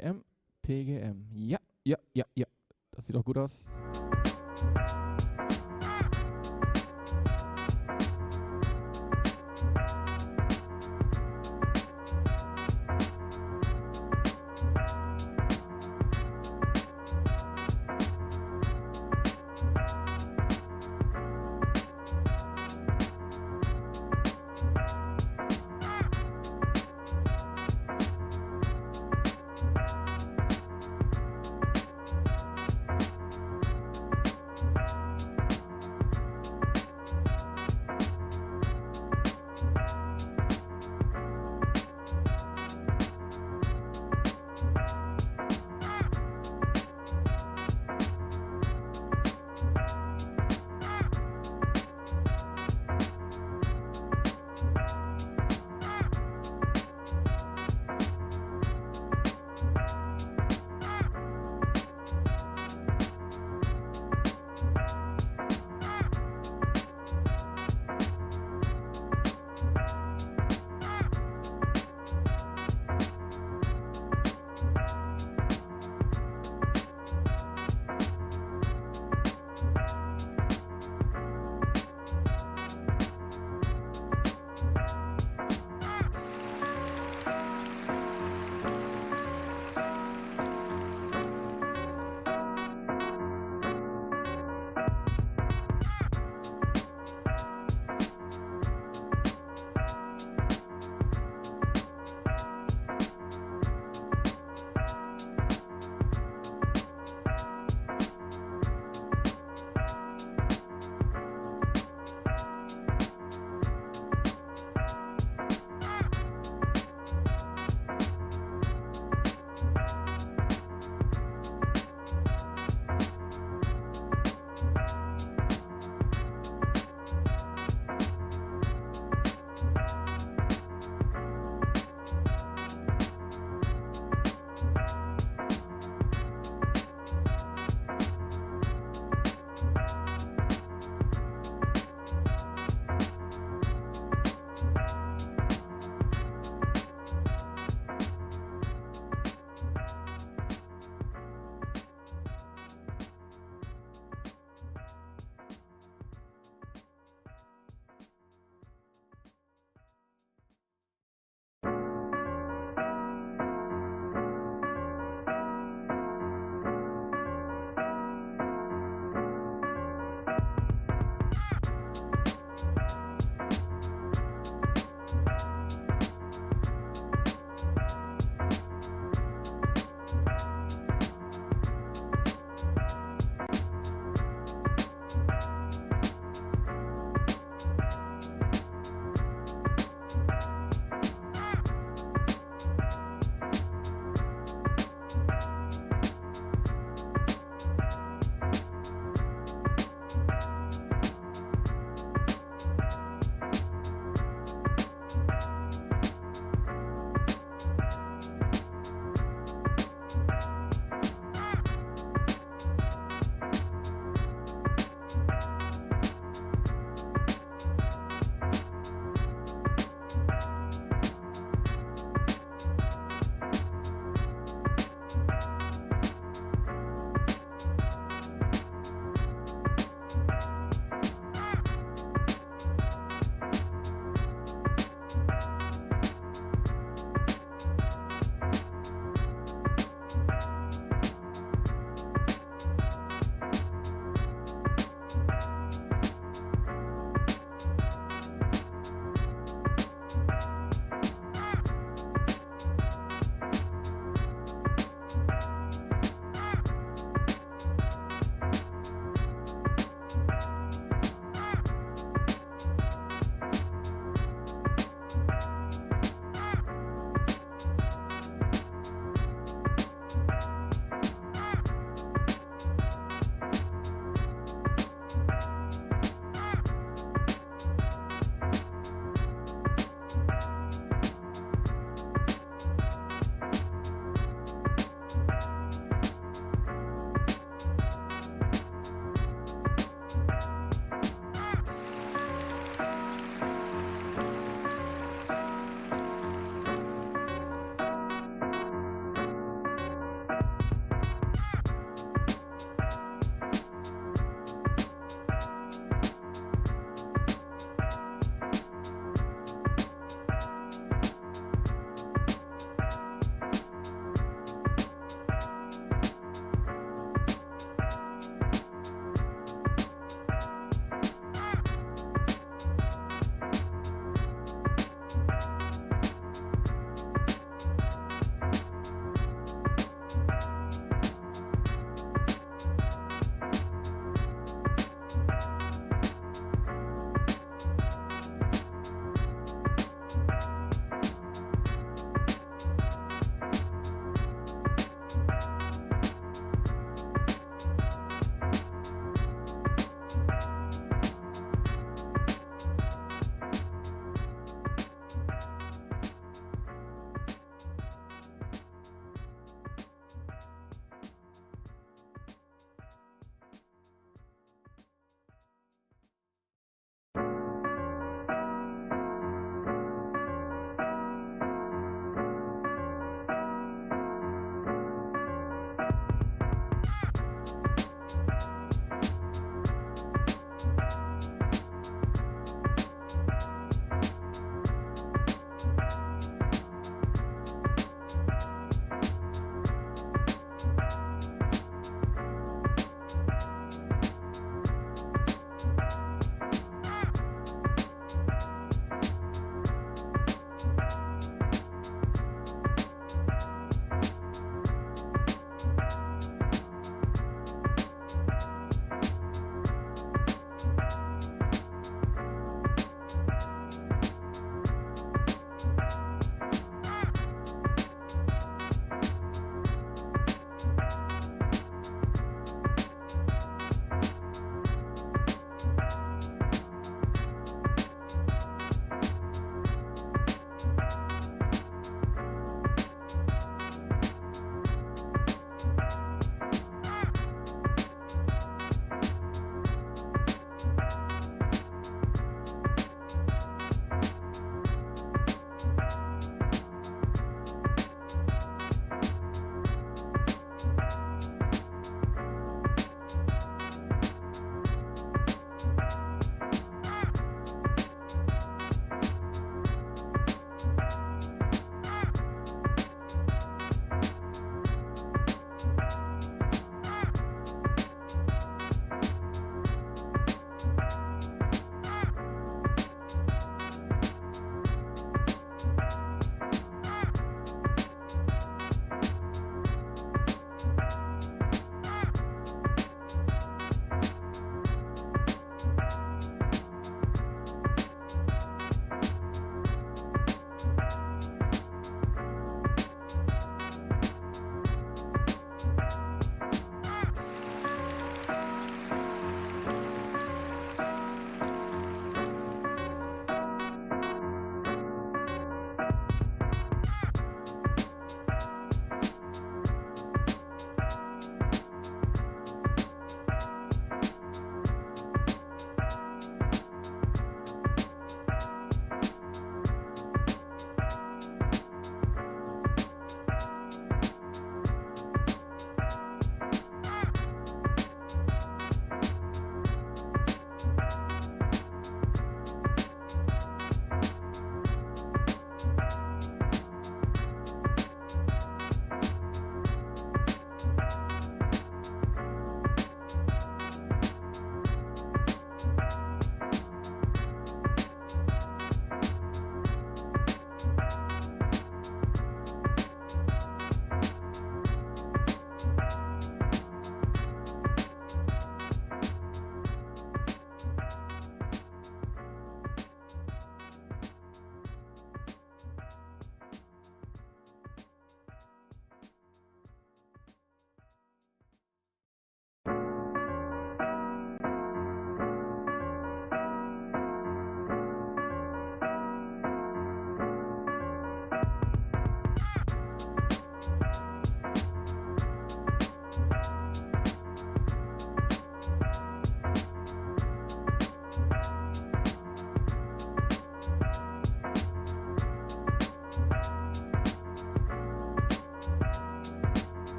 PGM, PGM. Ja, ja, ja, ja. Das sieht doch gut aus.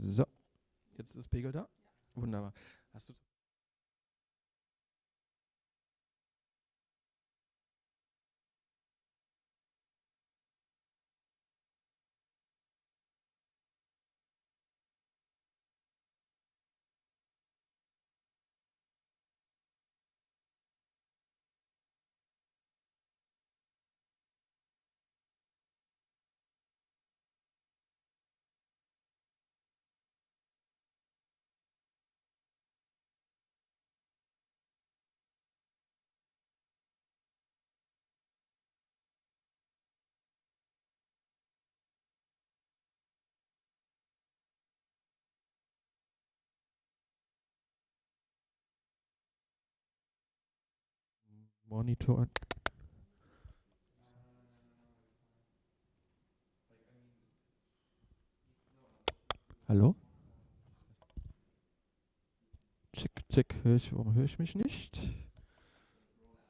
So, jetzt ist das Pegel da. Wunderbar. Hast du Monitor? Hallo? Check, check. Warum höre ich mich nicht?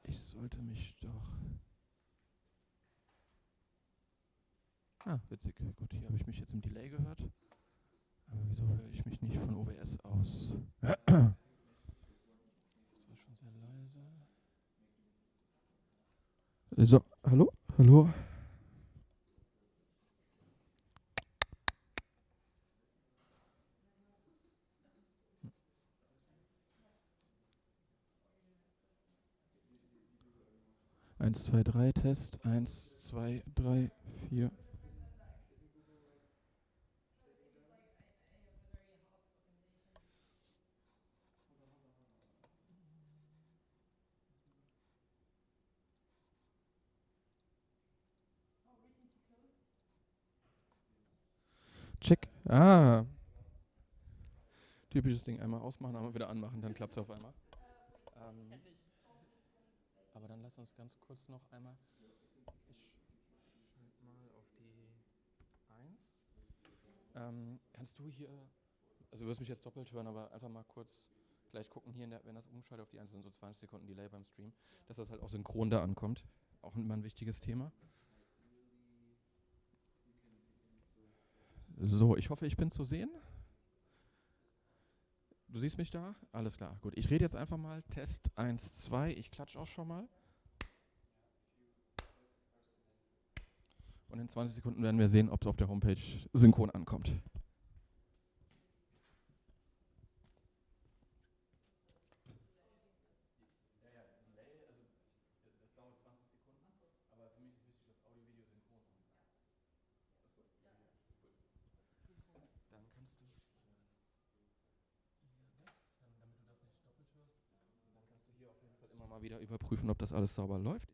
Ich sollte mich doch. Ah, witzig. Gut, hier habe ich mich jetzt im Delay gehört. Aber wieso höre ich mich nicht von OBS aus? Das war schon sehr leise. So, hallo? Hallo? Eins, zwei, drei, Test. Eins, zwei, drei, vier. Check. Ah. Typisches Ding. Einmal ausmachen, einmal wieder anmachen, dann klappt es auf einmal. Aber dann lass uns ganz kurz noch einmal. Ich schalte mal auf die 1. Kannst du hier, also du wirst mich jetzt doppelt hören, aber einfach mal kurz gleich gucken hier, wenn das umschaltet auf die 1, sind so 20 Sekunden Delay beim Stream, dass das halt auch synchron da ankommt. Auch immer ein wichtiges Thema. So, ich hoffe, ich bin zu sehen. Du siehst mich da? Alles klar, gut. Ich rede jetzt einfach mal. Test 1, 2. Ich klatsche auch schon mal. Und in 20 Sekunden werden wir sehen, ob es auf der Homepage synchron ankommt. Dann kannst du, damit du das nicht doppelt hörst, dann kannst du hier auf jeden Fall immer mal wieder überprüfen, ob das alles sauber läuft.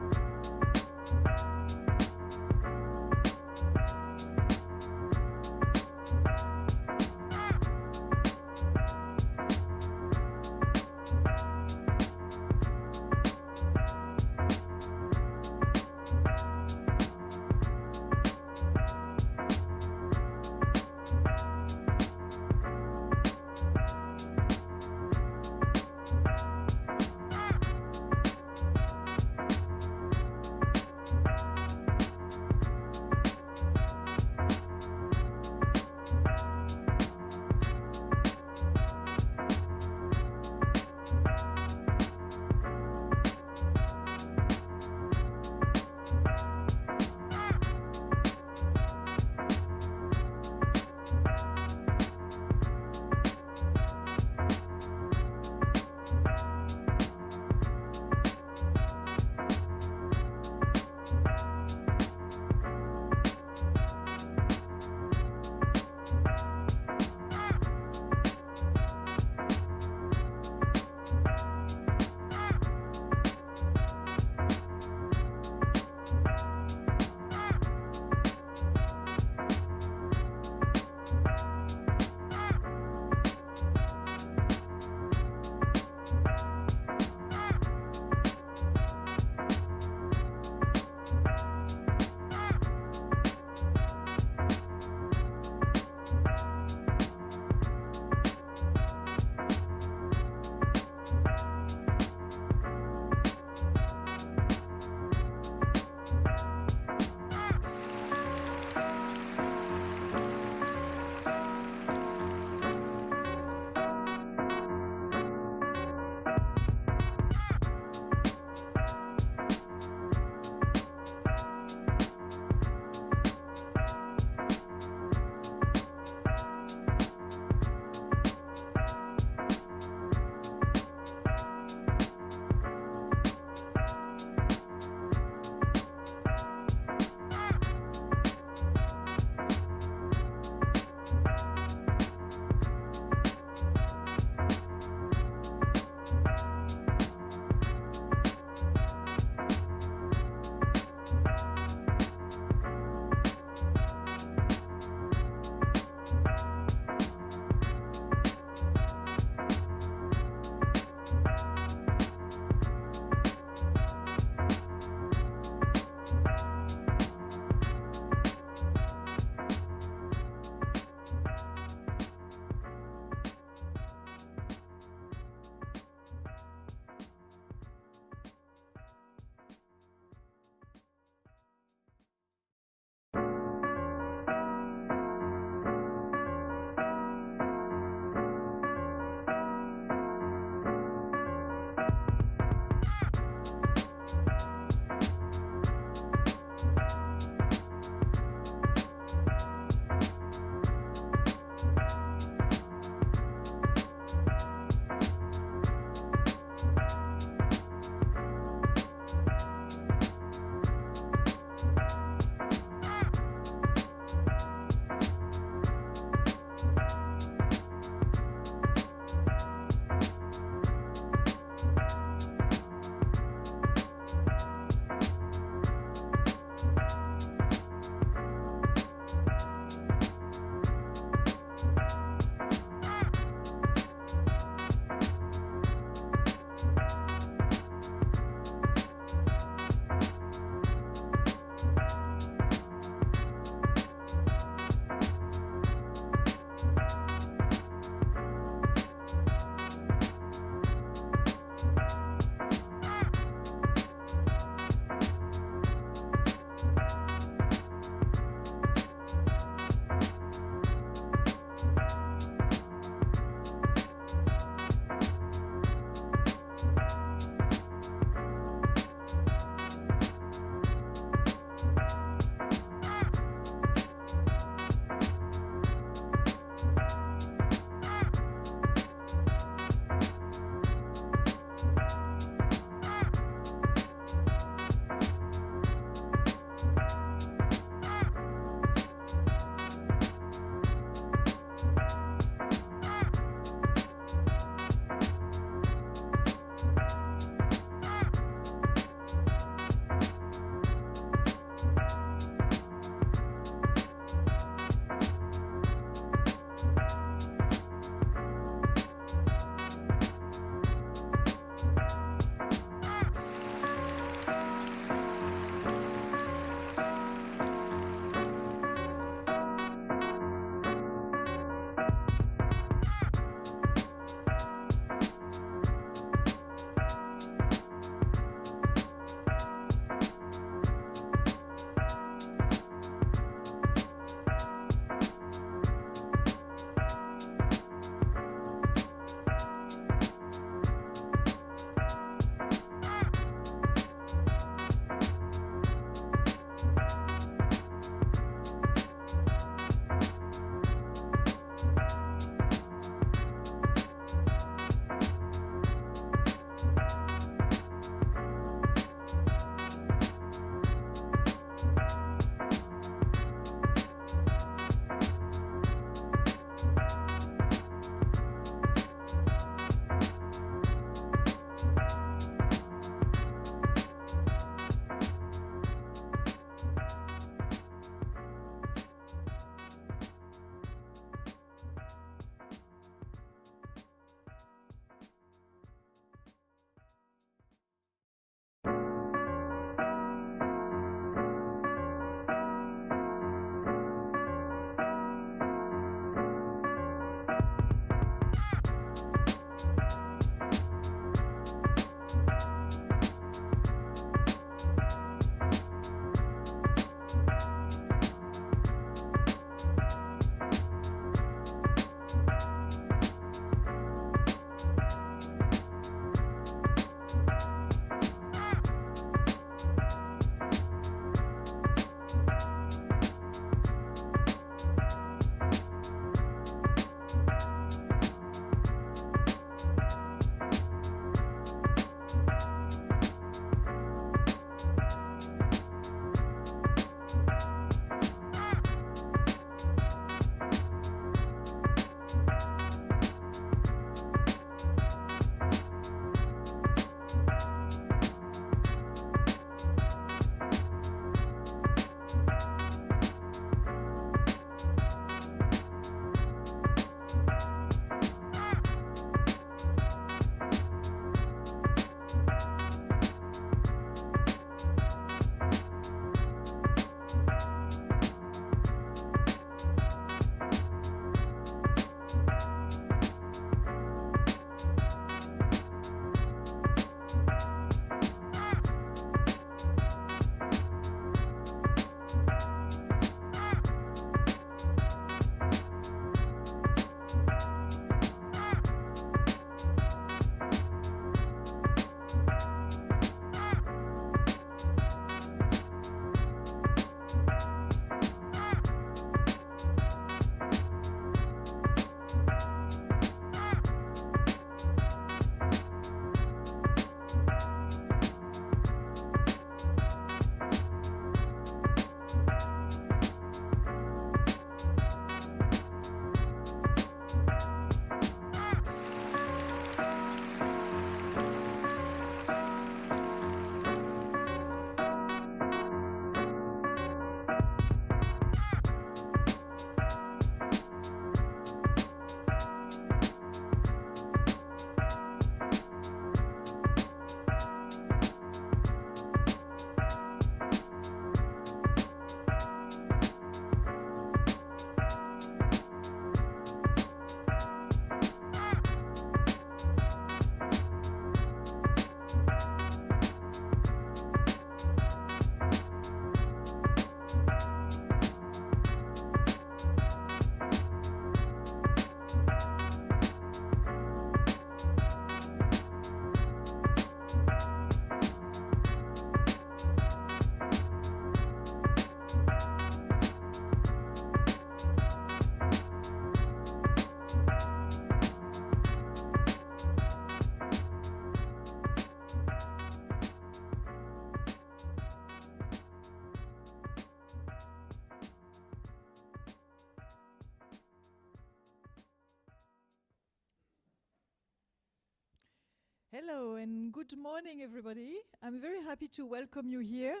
Hello and good morning, everybody. I'm very happy to welcome you here.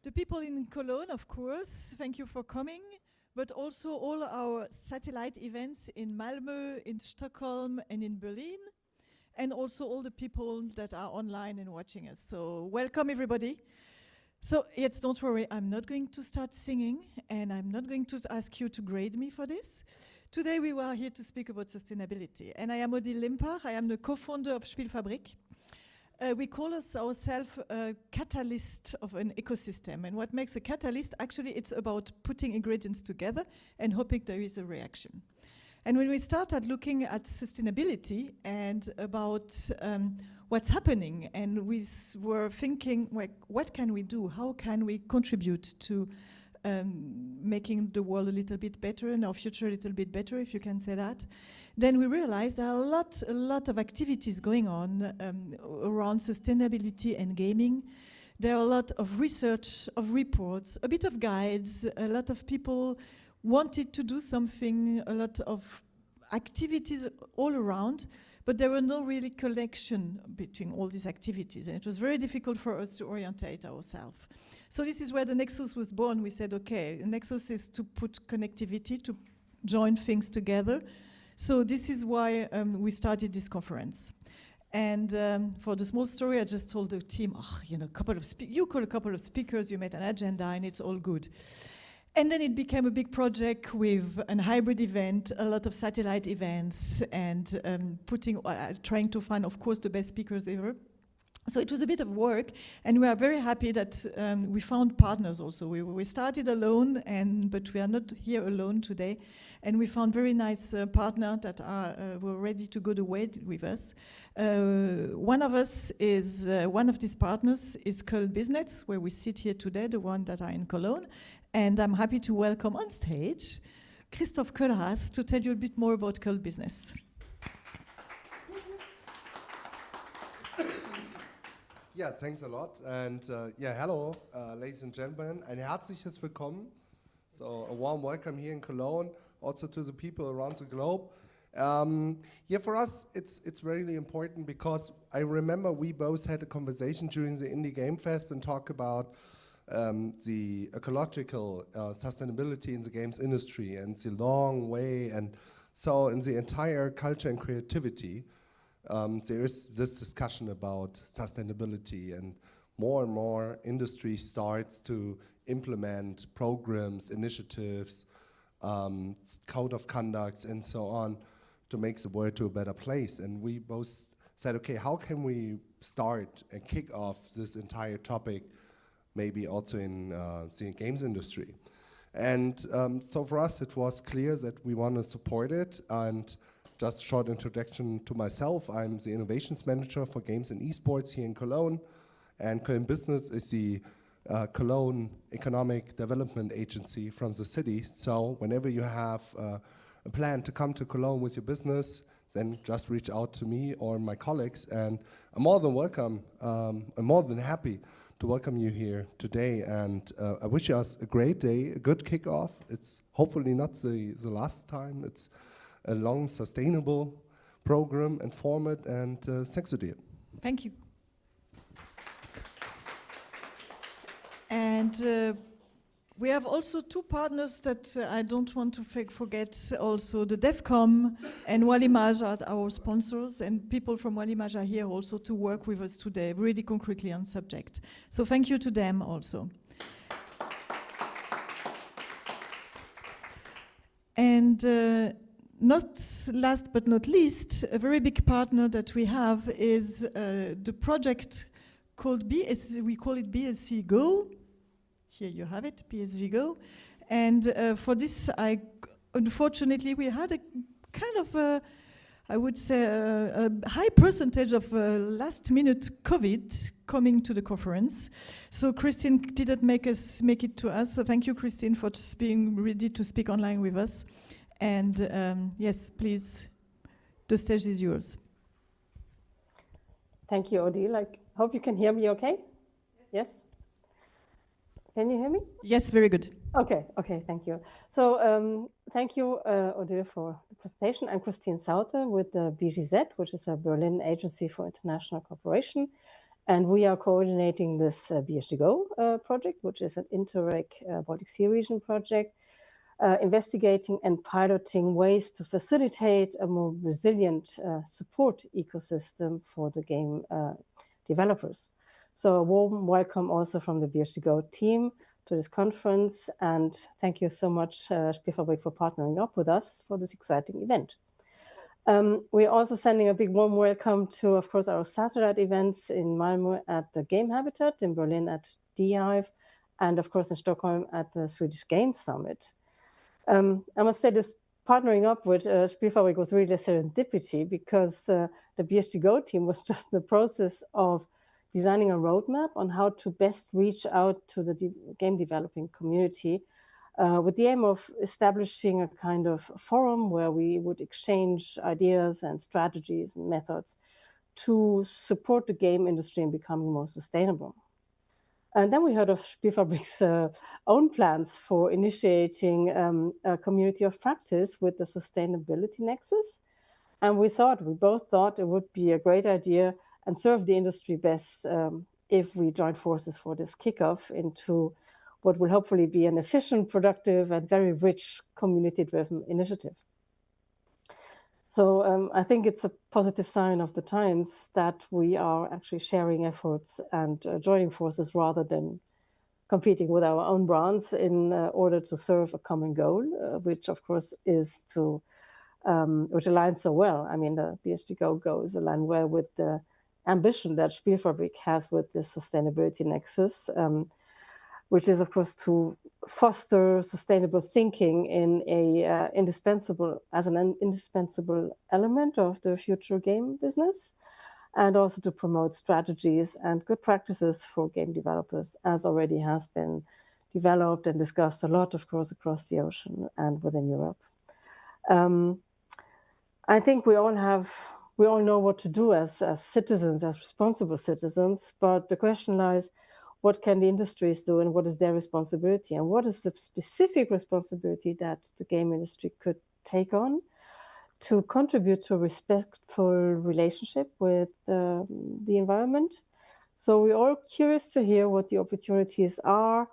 The people in Cologne, of course, thank you for coming, but also all our satellite events in Malmö, in Stockholm, and in Berlin, and also all the people that are online and watching us. So welcome, everybody. So yes, don't worry, I'm not going to start singing, and I'm not going to ask you to grade me for this. Today we are here to speak about sustainability, and I am Odile Limpach. I am the co-founder of Spielfabrik. We call ourselves a catalyst of an ecosystem, and what makes a catalyst, actually it's about putting ingredients together and hoping there is a reaction. And when we started looking at sustainability and about what's happening, and we were thinking, like, what can we do? How can we contribute to making the world a little bit better and our future a little bit better, if you can say that. Then we realized there are a lot of activities going on around sustainability and gaming. There are a lot of research, of reports, a bit of guides, a lot of people wanted to do something, a lot of activities all around, but there were no really connection between all these activities, and it was very difficult for us to orientate ourselves. So this is where the Nexus was born. We said, okay, Nexus is to put connectivity, to join things together. So this is why we started this conference. And for the small story, I just told the team, you call a couple of speakers, you made an agenda, and it's all good. And then it became a big project with a hybrid event, a lot of satellite events, and trying to find, of course, the best speakers ever. So it was a bit of work, and we are very happy that we found partners also. We started alone, but we are not here alone today. And we found very nice partners that were ready to go the way with us. One of these partners is Köln Business, where we sit here today, the one that are in Cologne. And I'm happy to welcome on stage Christoph Köhlhaas to tell you a bit more about Köln Business. Yeah, thanks a lot. And hello, ladies and gentlemen. Ein herzliches Willkommen. So a warm welcome here in Cologne, also to the people around the globe. For us, it's really important because I remember we both had a conversation during the Indie Game Fest and talk about the ecological sustainability in the games industry and the long way. And so in the entire culture and creativity, there is this discussion about sustainability, and more industry starts to implement programs, initiatives, code of conducts, and so on to make the world to a better place. And we both said, okay, how can we start and kick off this entire topic, maybe also in the games industry? And so for us, it was clear that we want to support it. And just a short introduction to myself. I'm the innovations manager for games and esports here in Cologne. And Köln Business is the Cologne economic development agency from the city. So whenever you have a plan to come to Cologne with your business, then just reach out to me or my colleagues. And I'm more than welcome, I'm more than happy to welcome you here today. And I wish you a great day, a good kickoff. It's hopefully not the last time. It's a long, sustainable program and format, and thanks to you. Thank you. And we have also two partners that I don't want to forget. Also, the DevCom and Walimage are our sponsors, and people from Walimage are here also to work with us today, really concretely on subject. So thank you to them also. And not last but not least, a very big partner that we have is the project called we call it BSC Go. Here you have it, BSG Go. And for this, unfortunately, we had a kind of, I would say, a high percentage of last-minute COVID coming to the conference. So Christine didn't make it to us. So thank you, Christine, for being ready to speak online with us. And yes, please, the stage is yours. Thank you, Odile. I hope you can hear me okay? Yes? Can you hear me? Yes, very good. Okay, thank you. So thank you, Odile, for the presentation. I'm Christine Sauter with the BGZ, which is a Berlin Agency for International Cooperation. And we are coordinating this BHDGO project, which is an Interreg Baltic Sea region project, investigating and piloting ways to facilitate a more resilient support ecosystem for the game developers. So a warm welcome also from the BHDGO team to this conference, and thank you so much, Spielfabrik, for partnering up with us for this exciting event. We're also sending a big warm welcome to, of course, our satellite events in Malmö at the Game Habitat, in Berlin at DHive, and of course in Stockholm at the Swedish Games Summit. I must say this partnering up with Spielfabrik was really a serendipity, because the BHDGO team was just in the process of designing a roadmap on how to best reach out to the game developing community with the aim of establishing a kind of forum where we would exchange ideas and strategies and methods to support the game industry in becoming more sustainable. And then we heard of Spielfabrik's own plans for initiating a community of practice with the Sustainability Nexus. And we both thought it would be a great idea and serve the industry best if we join forces for this kickoff into what will hopefully be an efficient, productive, and very rich community-driven initiative. So I think it's a positive sign of the times that we are actually sharing efforts and joining forces rather than competing with our own brands in order to serve a common goal, which of course is to, which aligns so well. I mean, the BHDGO goals align well with the ambition that Spielfabrik has with the Sustainability Nexus, which is, of course, to foster sustainable thinking in an indispensable element of the future game business, and also to promote strategies and good practices for game developers, as already has been developed and discussed a lot, of course, across the ocean and within Europe. I think we all know what to do as citizens, as responsible citizens, but the question lies, what can the industries do and what is their responsibility, and what is the specific responsibility that the game industry could take on to contribute to a respectful relationship with the environment? So we're all curious to hear what the opportunities are,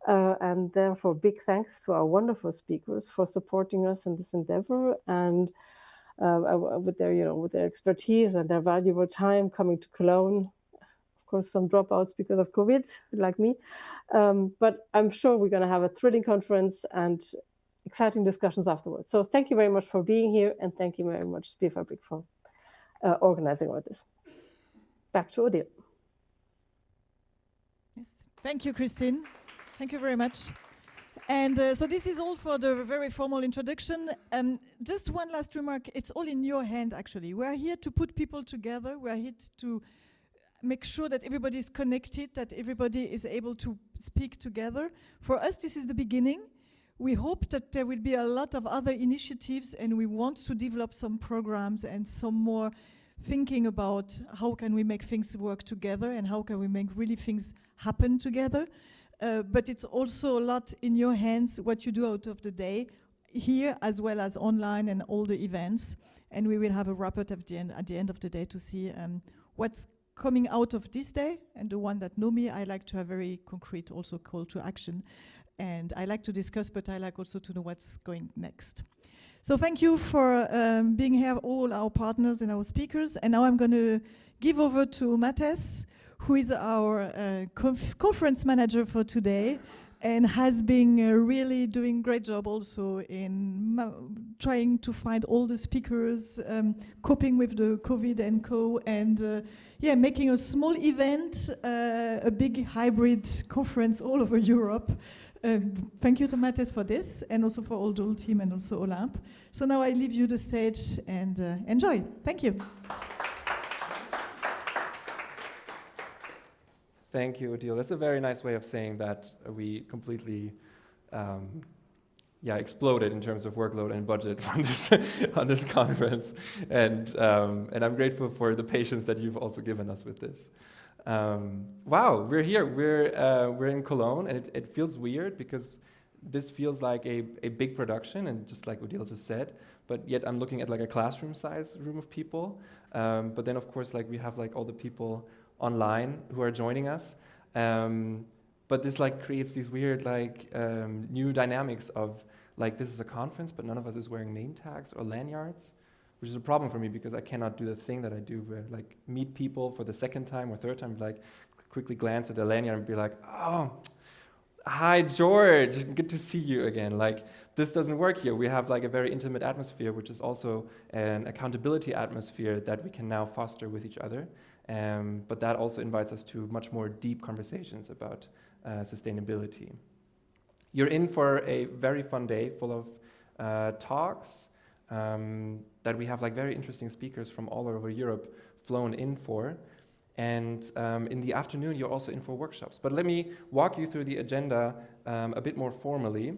and therefore big thanks to our wonderful speakers for supporting us in this endeavor, and with their expertise and their valuable time coming to Cologne. Of course, some dropouts because of COVID, like me. But I'm sure we're going to have a thrilling conference and exciting discussions afterwards. So thank you very much for being here, and thank you very much, Spielfabrik, for organizing all this. Back to Odile. Yes. Thank you, Christine. Thank you very much. And so this is all for the very formal introduction. Just one last remark. It's all in your hand, actually. We're here to put people together. We're here to make sure that everybody is connected, that everybody is able to speak together. For us, this is the beginning. We hope that there will be a lot of other initiatives, and we want to develop some programs and some more thinking about how can we make things work together and how can we make really things happen together. But it's also a lot in your hands what you do out of the day, here as well as online and all the events. And we will have a wrap-up at the end of the day to see what's coming out of this day. And the one that know me, I like to have very concrete also call to action. And I like to discuss, but I like also to know what's going next. So thank you for being here, all our partners and our speakers. And now I'm going to give over to Matthias, who is our conference manager for today and has been really doing a great job also in trying to find all the speakers, coping with the COVID and co, and making a small event, a big hybrid conference all over Europe. Thank you to Matthias for this, and also for all the whole team and also Olympe. So now I leave you the stage and enjoy. Thank you. Thank you, Odile. That's a very nice way of saying that we completely exploded in terms of workload and budget on this conference. And I'm grateful for the patience that you've also given us with this. Wow, we're here. We're in Cologne, and it feels weird because this feels like a big production, and just like Odile just said, but yet I'm looking at like a classroom size room of people. But then of course like we have like all the people online who are joining us. But this like creates these weird like new dynamics of like this is a conference, but none of us is wearing name tags or lanyards, which is a problem for me because I cannot do the thing that I do where like meet people for the second time or third time, like quickly glance at the lanyard and be like, oh, hi George, good to see you again. Like this doesn't work here. We have like a very intimate atmosphere, which is also an accountability atmosphere that we can now foster with each other. But that also invites us to much more deep conversations about sustainability. You're in for a very fun day full of talks that we have like very interesting speakers from all over Europe flown in for. And in the afternoon, you're also in for workshops. But let me walk you through the agenda a bit more formally.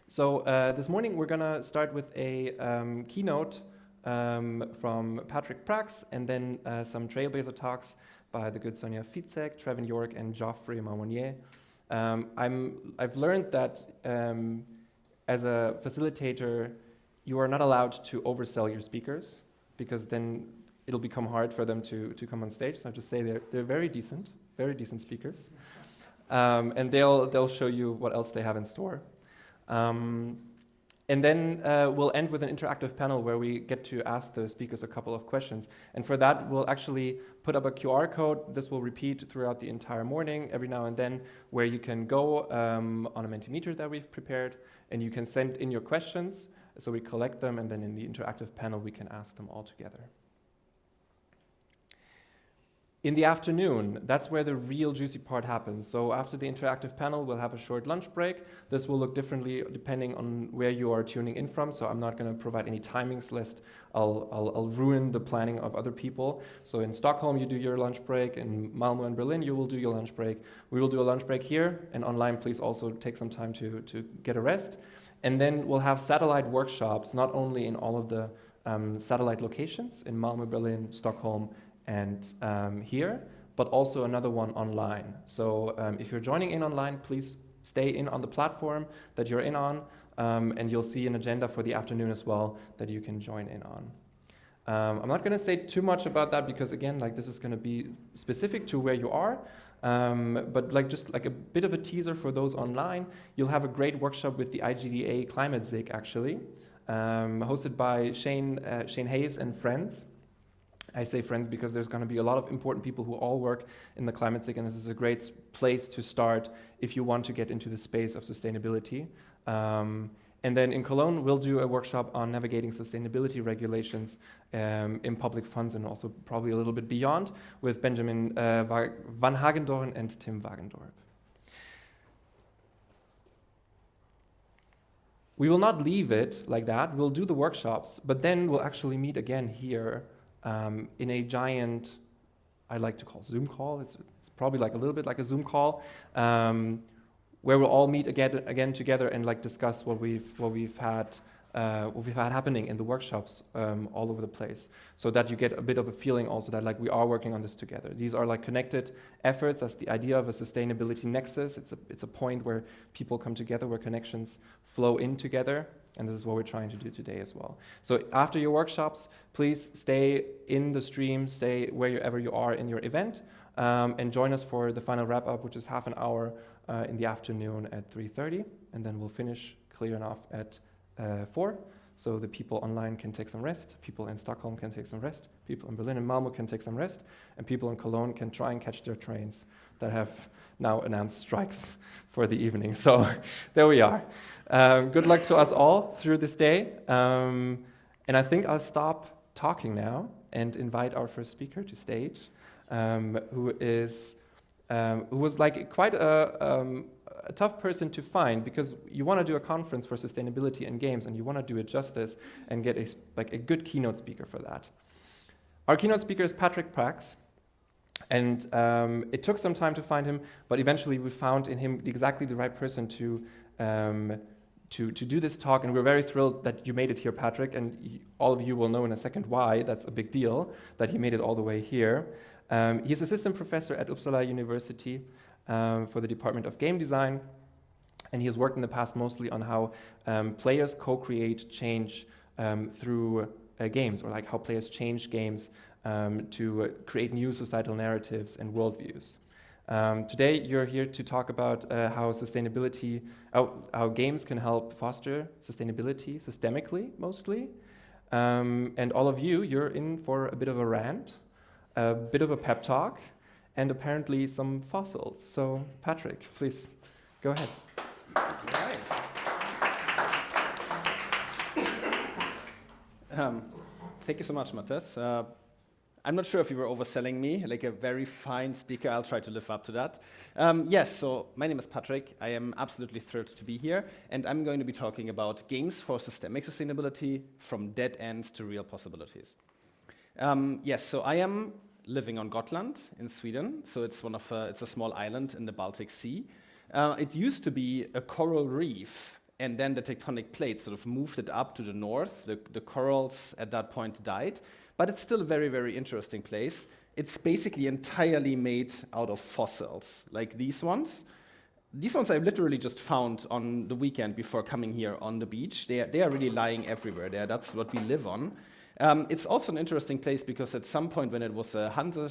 So this morning, we're going to start with a keynote from Patrick Prax, and then some trailblazer talks by the good Sonia Fitzek, Trevin York, and Geoffrey Marmonier. I've learned that as a facilitator, you are not allowed to oversell your speakers, because then it'll become hard for them to come on stage. So I just say they're very decent speakers. And they'll show you what else they have in store. And then we'll end with an interactive panel where we get to ask the speakers a couple of questions. And for that, we'll actually put up a QR code. This will repeat throughout the entire morning, every now and then, where you can go on a Mentimeter that we've prepared, and you can send in your questions. So we collect them, and then in the interactive panel, we can ask them all together. In the afternoon, that's where the real juicy part happens. So after the interactive panel, we'll have a short lunch break. This will look differently depending on where you are tuning in from. So I'm not going to provide any timings list. I'll ruin the planning of other people. So in Stockholm, you do your lunch break. In Malmö and Berlin, you will do your lunch break. We will do a lunch break here. And online, please also take some time to get a rest. And then we'll have satellite workshops, not only in all of the satellite locations, in Malmö, Berlin, Stockholm, and here, but also another one online. So if you're joining in online, please stay in on the platform that you're in on, and you'll see an agenda for the afternoon as well that you can join in on. I'm not going to say too much about that because, again, like this is going to be specific to where you are, but like just like a bit of a teaser for those online. You'll have a great workshop with the IGDA Climate Zig, actually, hosted by Shane Hayes and friends. I say friends because there's going to be a lot of important people who all work in the climate zig, and this is a great place to start if you want to get into the space of sustainability. And then in Cologne, we'll do a workshop on navigating sustainability regulations in public funds and also probably a little bit beyond with Benjamin Van Hagendorn and Tim Wagendorp. We will not leave it like that. We'll do the workshops, but then we'll actually meet again here in a giant, I like to call Zoom call. It's probably like a little bit like a Zoom call, where we'll all meet again together and like discuss what we've had happening in the workshops all over the place, so that you get a bit of a feeling also that like we are working on this together. These are like connected efforts. That's the idea of a sustainability nexus. It's a point where people come together, where connections flow in together. And this is what we're trying to do today as well. So after your workshops, please stay in the stream, stay wherever you are in your event, and join us for the final wrap-up, which is half an hour in the afternoon at 3:30. And then we'll finish clear enough at 4. So the people online can take some rest, people in Stockholm can take some rest, people in Berlin and Malmö can take some rest, and people in Cologne can try and catch their trains that have now announced strikes for the evening. So there we are. Good luck to us all through this day. And I think I'll stop talking now and invite our first speaker to stage, who was like quite a tough person to find, because you want to do a conference for sustainability and games and you want to do it justice and get a good keynote speaker for that. Our keynote speaker is Patrick Prax. And it took some time to find him, but eventually we found in him exactly the right person to do this talk. And we're very thrilled that you made it here, Patrick. And all of you will know in a second why that's a big deal, that he made it all the way here. He's assistant professor at Uppsala University for the Department of Game Design. And he has worked in the past mostly on how players co-create change through games, or like how players change games to create new societal narratives and worldviews. Today, you're here to talk about how sustainability, how games can help foster sustainability systemically, mostly. And all of you, you're in for a bit of a rant, a bit of a pep talk, and apparently some fossils. So, Patrick, please go ahead. Thank you so much, Matthias. I'm not sure if you were overselling me, like a very fine speaker. I'll try to live up to that. Yes, so my name is Patrick. I am absolutely thrilled to be here, and I'm going to be talking about games for systemic sustainability, from dead ends to real possibilities. Yes, so I am living on Gotland in Sweden. So it's it's a small island in the Baltic Sea. It used to be a coral reef, and then the tectonic plates sort of moved it up to the north. The corals at that point died, but it's still a very, very interesting place. It's basically entirely made out of fossils, like these ones. These ones I literally just found on the weekend before coming here on the beach. They are really lying everywhere there. That's what we live on. It's also an interesting place because at some point when it was a Hansa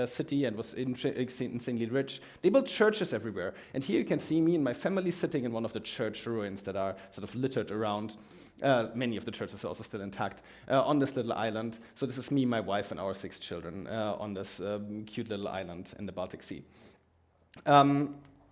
city and was insanely rich, they built churches everywhere. And here you can see me and my family sitting in one of the church ruins that are sort of littered around. Many of the churches are also still intact on this little island. So this is me, my wife, and our 6 children on this cute little island in the Baltic Sea.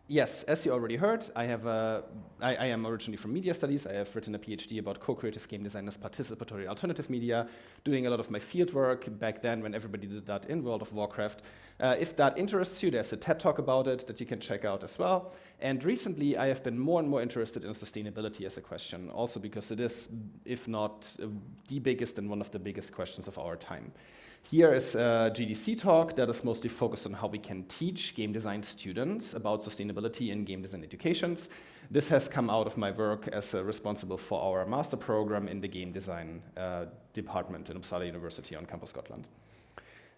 Yes, as you already heard, I am originally from media studies. I have written a PhD about co-creative game design as participatory alternative media, doing a lot of my field work back then when everybody did that in World of Warcraft. If that interests you, there's a TED Talk about it that you can check out as well. And recently, I have been more and more interested in sustainability as a question, also because it is, if not the biggest and one of the biggest questions of our time. Here is a GDC talk that is mostly focused on how we can teach game design students about sustainability in game design educations. This has come out of my work as responsible for our master program in the game design department in Uppsala University on campus Scotland.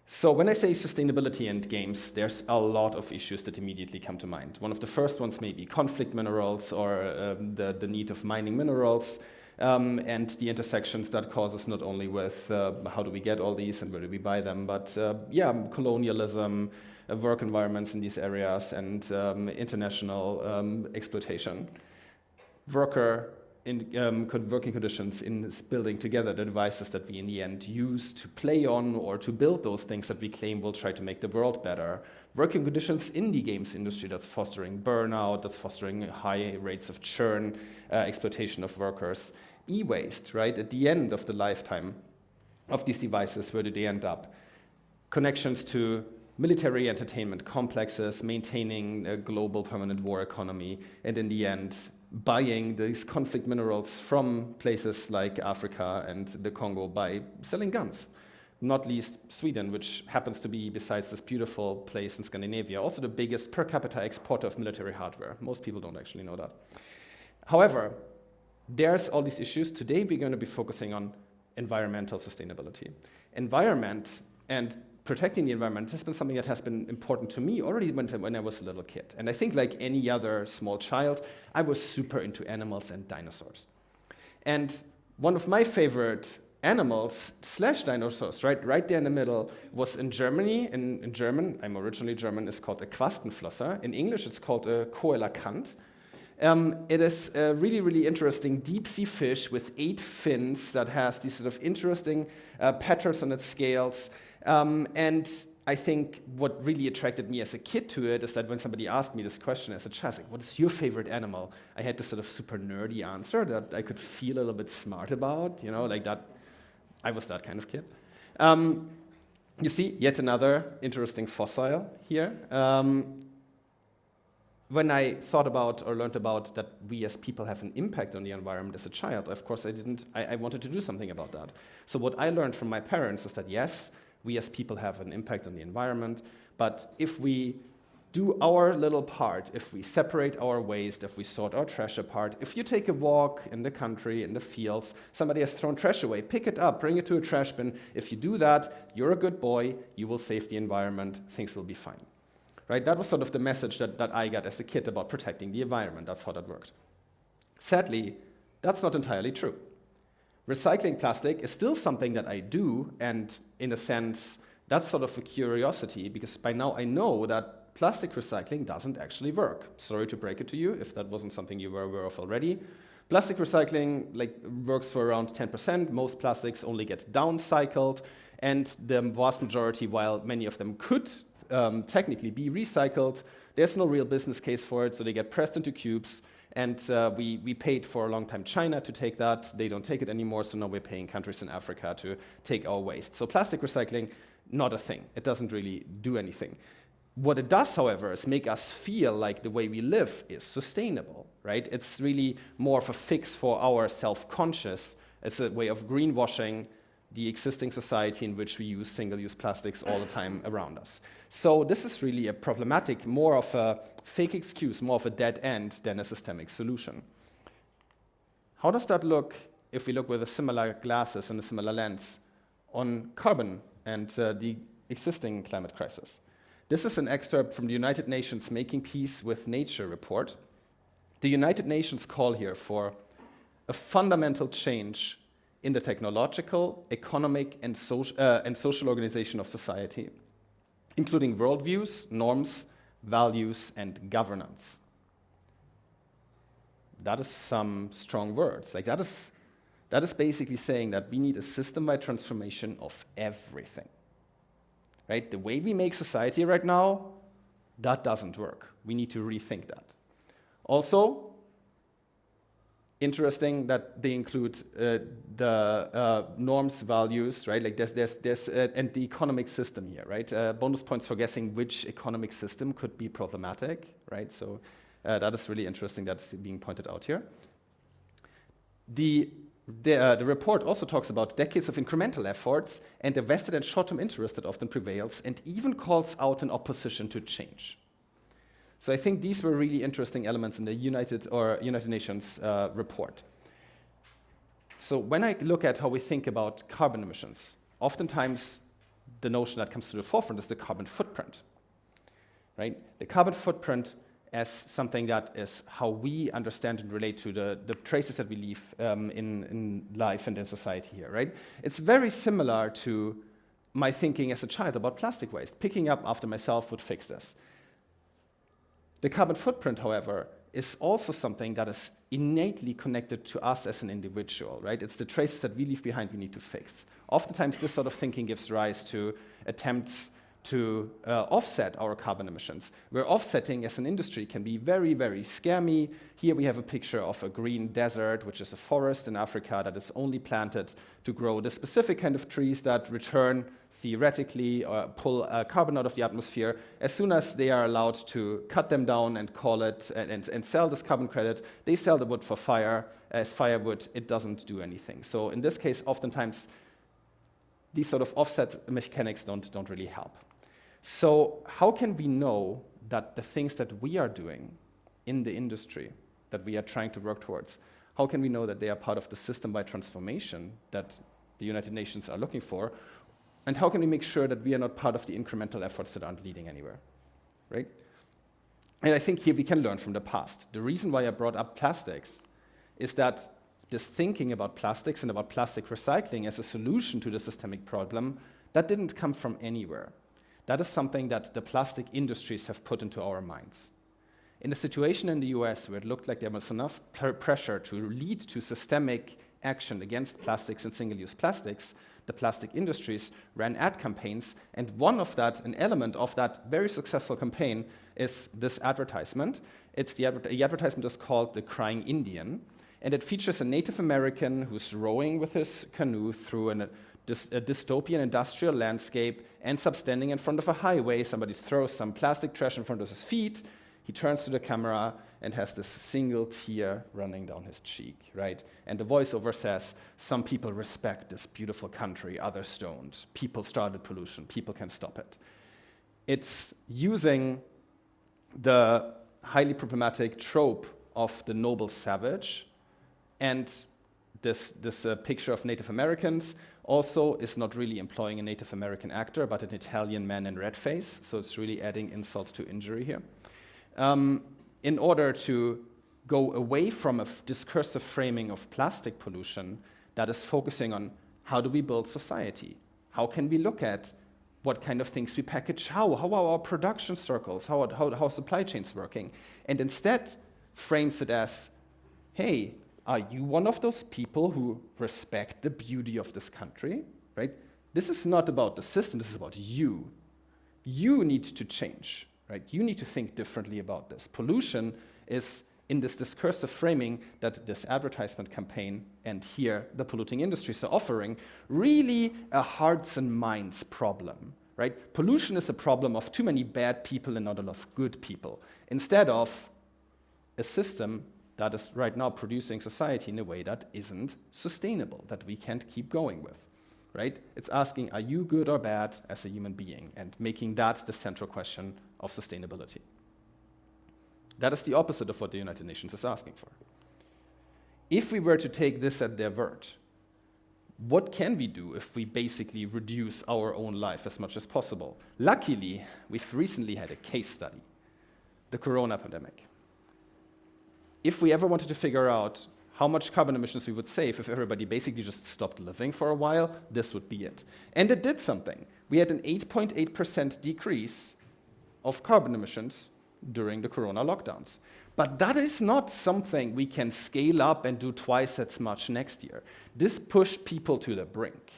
So when I say sustainability and games, there's a lot of issues that immediately come to mind. One of the first ones may be conflict minerals or the need of mining minerals. And the intersections that causes not only with how do we get all these and where do we buy them, but colonialism, work environments in these areas, and international exploitation. Working conditions in building together the devices that we in the end use to play on or to build those things that we claim will try to make the world better. Working conditions in the games industry that's fostering burnout, that's fostering high rates of churn, exploitation of workers. E-waste, right? At the end of the lifetime of these devices, where do they end up? Connections to military entertainment complexes, maintaining a global permanent war economy, and in the end, buying these conflict minerals from places like Africa and the Congo by selling guns. Not least Sweden, which happens to be, besides this beautiful place in Scandinavia, also the biggest per capita exporter of military hardware. Most people don't actually know that. However, there's all these issues. Today we're going to be focusing on environmental sustainability. Environment and protecting the environment has been something that has been important to me already when I was a little kid. And I think like any other small child, I was super into animals and dinosaurs. And one of my favorite animals / dinosaurs, right there in the middle, was in Germany. In German, I'm originally German, is called a Quastenflosser. In English, it's called a Coelacanth. It is a really, really interesting deep-sea fish with 8 fins that has these sort of interesting patterns on its scales. And I think what really attracted me as a kid to it is that when somebody asked me this question as a child, like, what is your favorite animal? I had this sort of super nerdy answer that I could feel a little bit smart about, you know, like that. I was that kind of kid. You see, yet another interesting fossil here. When I thought about or learned about that we as people have an impact on the environment as a child, of course I wanted to do something about that. So what I learned from my parents is that yes, we as people have an impact on the environment, but if we do our little part, if we separate our waste, if we sort our trash apart, if you take a walk in the country, in the fields, somebody has thrown trash away, pick it up, bring it to a trash bin. If you do that, you're a good boy, you will save the environment, things will be fine. right? That was sort of the message that I got as a kid about protecting the environment. That's how that worked. Sadly, that's not entirely true. Recycling plastic is still something that I do, and in a sense, that's sort of a curiosity, because by now I know that plastic recycling doesn't actually work. Sorry to break it to you if that wasn't something you were aware of already. Plastic recycling works for around 10%. Most plastics only get downcycled, and the vast majority, while many of them could technically be recycled, there's no real business case for it, so they get pressed into cubes. And we paid for a long time China to take that. They don't take it anymore, so now we're paying countries in Africa to take our waste. So plastic recycling, not a thing. It doesn't really do anything. What it does, however, is make us feel like the way we live is sustainable, right? It's really more of a fix for our self-conscious. It's a way of greenwashing the existing society in which we use single-use plastics all the time around us. So this is really a problematic, more of a fake excuse, more of a dead end than a systemic solution. How does that look if we look with a similar glasses and a similar lens on carbon and the existing climate crisis? This is an excerpt from the United Nations Making Peace with Nature report. The United Nations call here for a fundamental change in the technological, economic, and social organization of society, including worldviews, norms, values, and governance. That is some strong words. That is basically saying that we need a system-wide transformation of everything. Right? The way we make society right now, that doesn't work. We need to rethink that. Also, interesting that they include the norms, values, right? There's and the economic system here, right? Bonus points for guessing which economic system could be problematic, right? So that is really interesting. That's being pointed out here. The report also talks about decades of incremental efforts and a vested and short-term interest that often prevails, and even calls out an opposition to change. So I think these were really interesting elements in the United Nations report. So when I look at how we think about carbon emissions, oftentimes the notion that comes to the forefront is the carbon footprint, right? The carbon footprint as something that is how we understand and relate to the traces that we leave in life and in society here, right? It's very similar to my thinking as a child about plastic waste. Picking up after myself would fix this. The carbon footprint, however, is also something that is innately connected to us as an individual, right? It's the traces that we leave behind we need to fix. Oftentimes, this sort of thinking gives rise to attempts to offset our carbon emissions, where offsetting as an industry can be very, very scammy. Here we have a picture of a green desert, which is a forest in Africa that is only planted to grow the specific kind of trees that return theoretically pull carbon out of the atmosphere. As soon as they are allowed to cut them down and call it and sell this carbon credit, they sell the wood for fire. As firewood, it doesn't do anything. So in this case, oftentimes, these sort of offset mechanics don't really help. So how can we know that the things that we are doing in the industry that we are trying to work towards, how can we know that they are part of the system-wide transformation that the United Nations are looking for? And how can we make sure that we are not part of the incremental efforts that aren't leading anywhere, right? And I think here we can learn from the past. The reason why I brought up plastics is that this thinking about plastics and about plastic recycling as a solution to the systemic problem, that didn't come from anywhere. That is something that the plastic industries have put into our minds. In a situation in the US where it looked like there was enough pressure to lead to systemic action against plastics and single-use plastics, the plastic industries ran ad campaigns, and an element of that very successful campaign is this advertisement. The advertisement is called The Crying Indian, and it features a Native American who's rowing with his canoe through a dystopian industrial landscape, ends up standing in front of a highway. Somebody throws some plastic trash in front of his feet. He turns to the camera and has this single tear running down his cheek, right? And the voiceover says, "Some people respect this beautiful country, others don't. People started pollution, people can stop it." It's using the highly problematic trope of the noble savage and This picture of Native Americans also is not really employing a Native American actor, but an Italian man in red face. So it's really adding insult to injury here. In order to go away from a discursive framing of plastic pollution that is focusing on how do we build society? How can we look at what kind of things we package, how are our production circles, how supply chains working, and instead frames it as, hey, are you one of those people who respect the beauty of this country, right? This is not about the system, this is about you. You need to change, right? You need to think differently about this. Pollution is in this discursive framing that this advertisement campaign and here the polluting industries are offering, really a hearts and minds problem, right? Pollution is a problem of too many bad people and not enough good people, instead of a system that is right now producing society in a way that isn't sustainable, that we can't keep going with, right? It's asking, are you good or bad as a human being, and making that the central question of sustainability. That is the opposite of what the United Nations is asking for. If we were to take this at their word, what can we do if we basically reduce our own life as much as possible? Luckily, we've recently had a case study, the corona pandemic. If we ever wanted to figure out how much carbon emissions we would save if everybody basically just stopped living for a while, this would be it. And it did something. We had an 8.8% decrease of carbon emissions during the corona lockdowns. But that is not something we can scale up and do twice as much next year. This pushed people to the brink,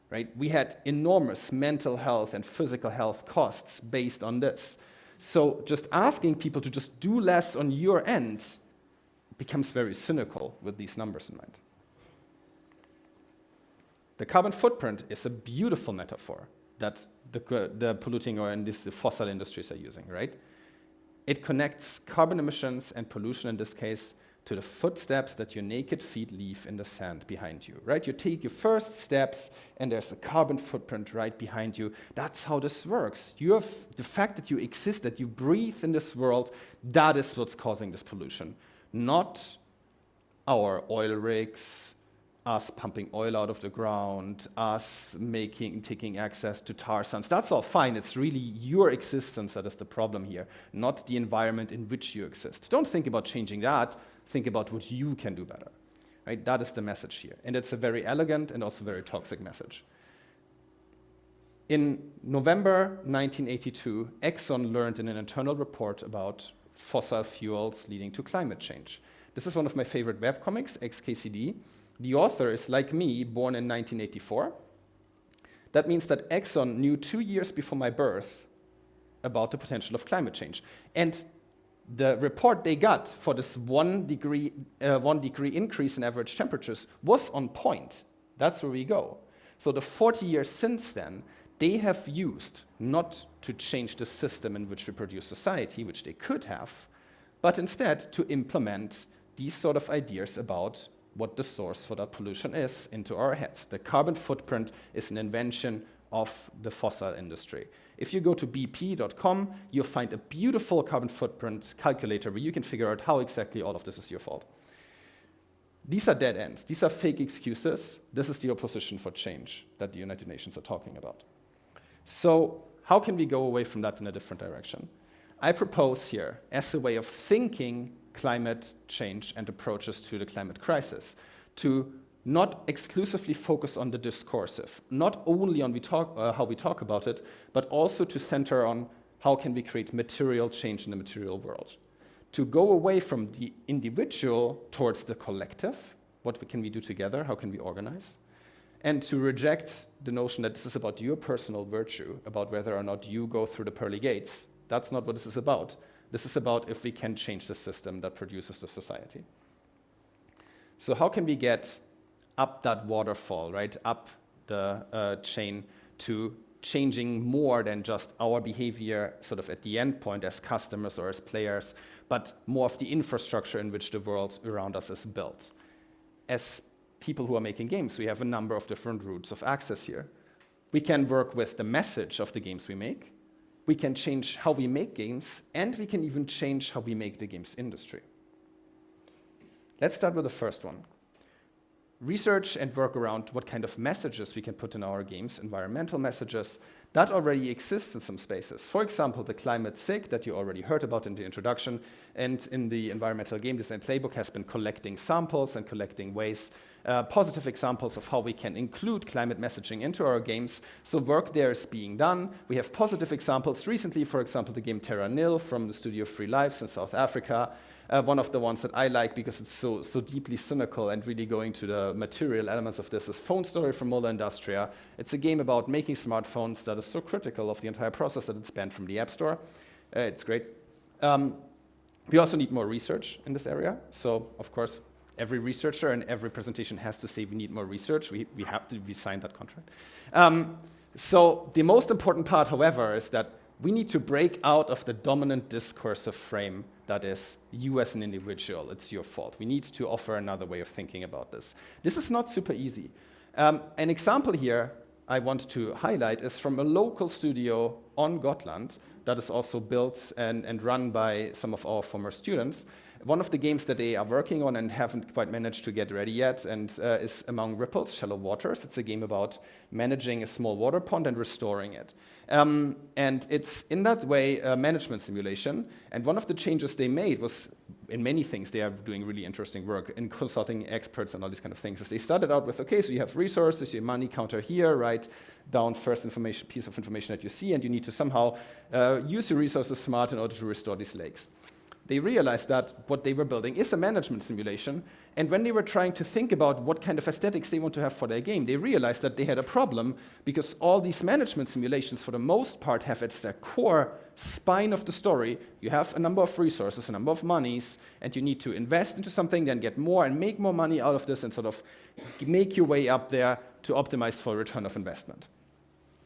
right? We had enormous mental health and physical health costs based on this. So just asking people to just do less on your end becomes very cynical with these numbers in mind. The carbon footprint is a beautiful metaphor that the polluting or in this, the fossil industries are using, right? It connects carbon emissions and pollution in this case to the footsteps that your naked feet leave in the sand behind you, right? You take your first steps and there's a carbon footprint right behind you. That's how this works. You have the fact that you exist, that you breathe in this world, that is what's causing this pollution, not our oil rigs, us pumping oil out of the ground, us taking access to tar sands. That's all fine. It's really your existence that is the problem here, not the environment in which you exist. Don't think about changing that. Think about what you can do better. Right? That is the message here. And it's a very elegant and also very toxic message. In November 1982, Exxon learned in an internal report about fossil fuels leading to climate change. This is one of my favorite webcomics, XKCD. The author is, like me, born in 1984. That means that Exxon knew 2 years before my birth about the potential of climate change. And the report they got for this 1 degree increase in average temperatures was on point. That's where we go. So the 40 years since then, they have used not to change the system in which we produce society, which they could have, but instead to implement these sort of ideas about what the source for that pollution is into our heads. The carbon footprint is an invention of the fossil industry. If you go to bp.com, you'll find a beautiful carbon footprint calculator where you can figure out how exactly all of this is your fault. These are dead ends. These are fake excuses. This is the opposition for change that the United Nations are talking about. So how can we go away from that in a different direction? I propose here, as a way of thinking climate change and approaches to the climate crisis, to not exclusively focus on the discursive, not only on how we talk about it, but also to center on how can we create material change in the material world. To go away from the individual towards the collective, what can we do together, how can we organize, and to reject the notion that this is about your personal virtue, about whether or not you go through the pearly gates. That's not what this is about. This is about if we can change the system that produces the society. So how can we get up that waterfall, right? Up the chain to changing more than just our behavior sort of at the end point as customers or as players, but more of the infrastructure in which the world around us is built. As people who are making games, we have a number of different routes of access here. We can work with the message of the games we make. We can change how we make games, and we can even change how we make the games industry. Let's start with the first one. research and work around what kind of messages we can put in our games, environmental messages, that already exists in some spaces. For example, the climate SIG that you already heard about in the introduction and in the environmental game design playbook has been collecting samples and collecting ways, positive examples of how we can include climate messaging into our games. So work there is being done. We have positive examples. Recently, for example, the game Terra Nil from the studio Free Lives in South Africa. One of the ones that I like because it's so deeply cynical and really going to the material elements of this is Phone Story from Mola Industria. It's a game about making smartphones that is so critical of the entire process that it's banned from the App Store. It's great. We also need more research in this area. So, of course, every researcher and every presentation has to say we need more research. We signed that contract. So the most important part, however, is that we need to break out of the dominant discursive frame that is, you as an individual, it's your fault. We need to offer another way of thinking about this. This is not super easy. An example here I want to highlight is from a local studio on Gotland that is also built and run by some of our former students. One of the games that they are working on and haven't quite managed to get ready yet and is Among Ripples, Shallow Waters. It's a game about managing a small water pond and restoring it. And it's in that way a management simulation. And one of the changes they made was, in many things, they are doing really interesting work in consulting experts and all these kind of things. Is they started out with, okay, so you have resources, your money counter here, write down first piece of information that you see, and you need to somehow use your resources smart in order to restore these lakes. They realized that what they were building is a management simulation, and when they were trying to think about what kind of aesthetics they want to have for their game, they realized that they had a problem because all these management simulations, for the most part, have as their core spine of the story, you have a number of resources, a number of monies, and you need to invest into something, then get more and make more money out of this and sort of make your way up there to optimize for return of investment.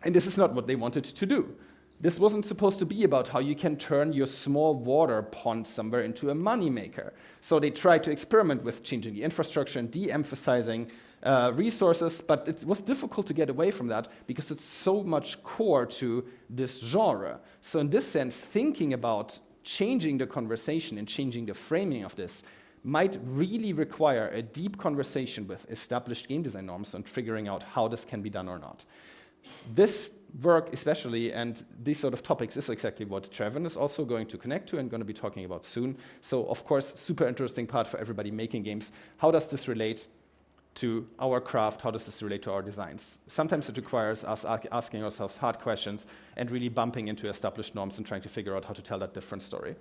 And this is not what they wanted to do. This wasn't supposed to be about how you can turn your small water pond somewhere into a moneymaker. So they tried to experiment with changing the infrastructure and de-emphasizing resources, but it was difficult to get away from that because it's so much core to this genre. So in this sense, thinking about changing the conversation and changing the framing of this might really require a deep conversation with established game design norms on figuring out how this can be done or not. This work especially, and these sort of topics, is exactly what Trevin is also going to connect to and going to be talking about soon. So, of course, super interesting part for everybody making games. How does this relate to our craft? How does this relate to our designs? Sometimes it requires us asking ourselves hard questions and really bumping into established norms and trying to figure out how to tell that different story.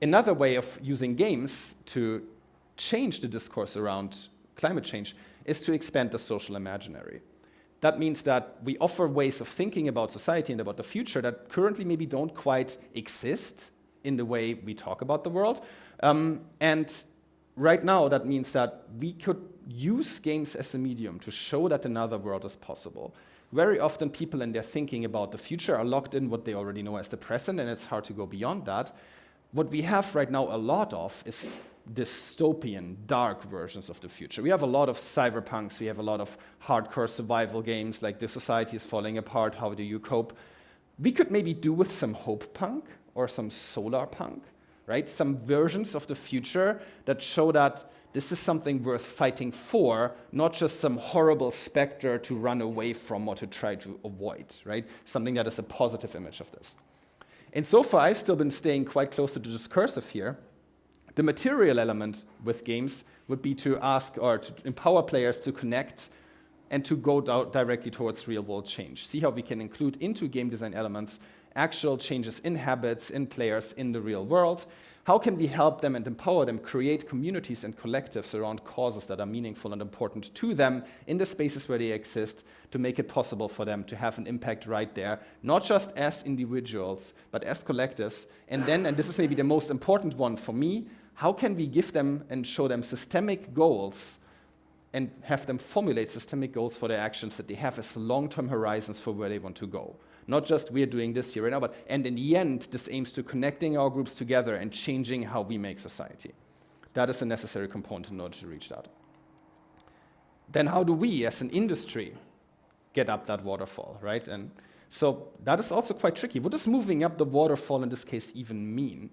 Another way of using games to change the discourse around climate change is to expand the social imaginary. That means that we offer ways of thinking about society and about the future that currently maybe don't quite exist in the way we talk about the world. And right now, that means that we could use games as a medium to show that another world is possible. Very often, people in their thinking about the future are locked in what they already know as the present, and it's hard to go beyond that. What we have right now a lot of is dystopian, dark versions of the future. We have a lot of cyberpunks, we have a lot of hardcore survival games, like the society is falling apart, how do you cope? We could maybe do with some hope punk or some solar punk, right? Some versions of the future that show that this is something worth fighting for, not just some horrible specter to run away from or to try to avoid, right? Something that is a positive image of this. And so far, I've still been staying quite close to the discursive here. The material element with games would be to ask or to empower players to connect and to go directly towards real-world change. See how we can include into game design elements actual changes in habits, in players, in the real world. How can we help them and empower them create communities and collectives around causes that are meaningful and important to them in the spaces where they exist to make it possible for them to have an impact right there, not just as individuals, but as collectives. And then, and this is maybe the most important one for me, how can we give them and show them systemic goals and have them formulate systemic goals for their actions that they have as long-term horizons for where they want to go? Not just we're doing this here right now, but and in the end, this aims to connecting our groups together and changing how we make society. That is a necessary component in order to reach that. Then how do we, as an industry, get up that waterfall, right? And so that is also quite tricky. What does moving up the waterfall in this case even mean,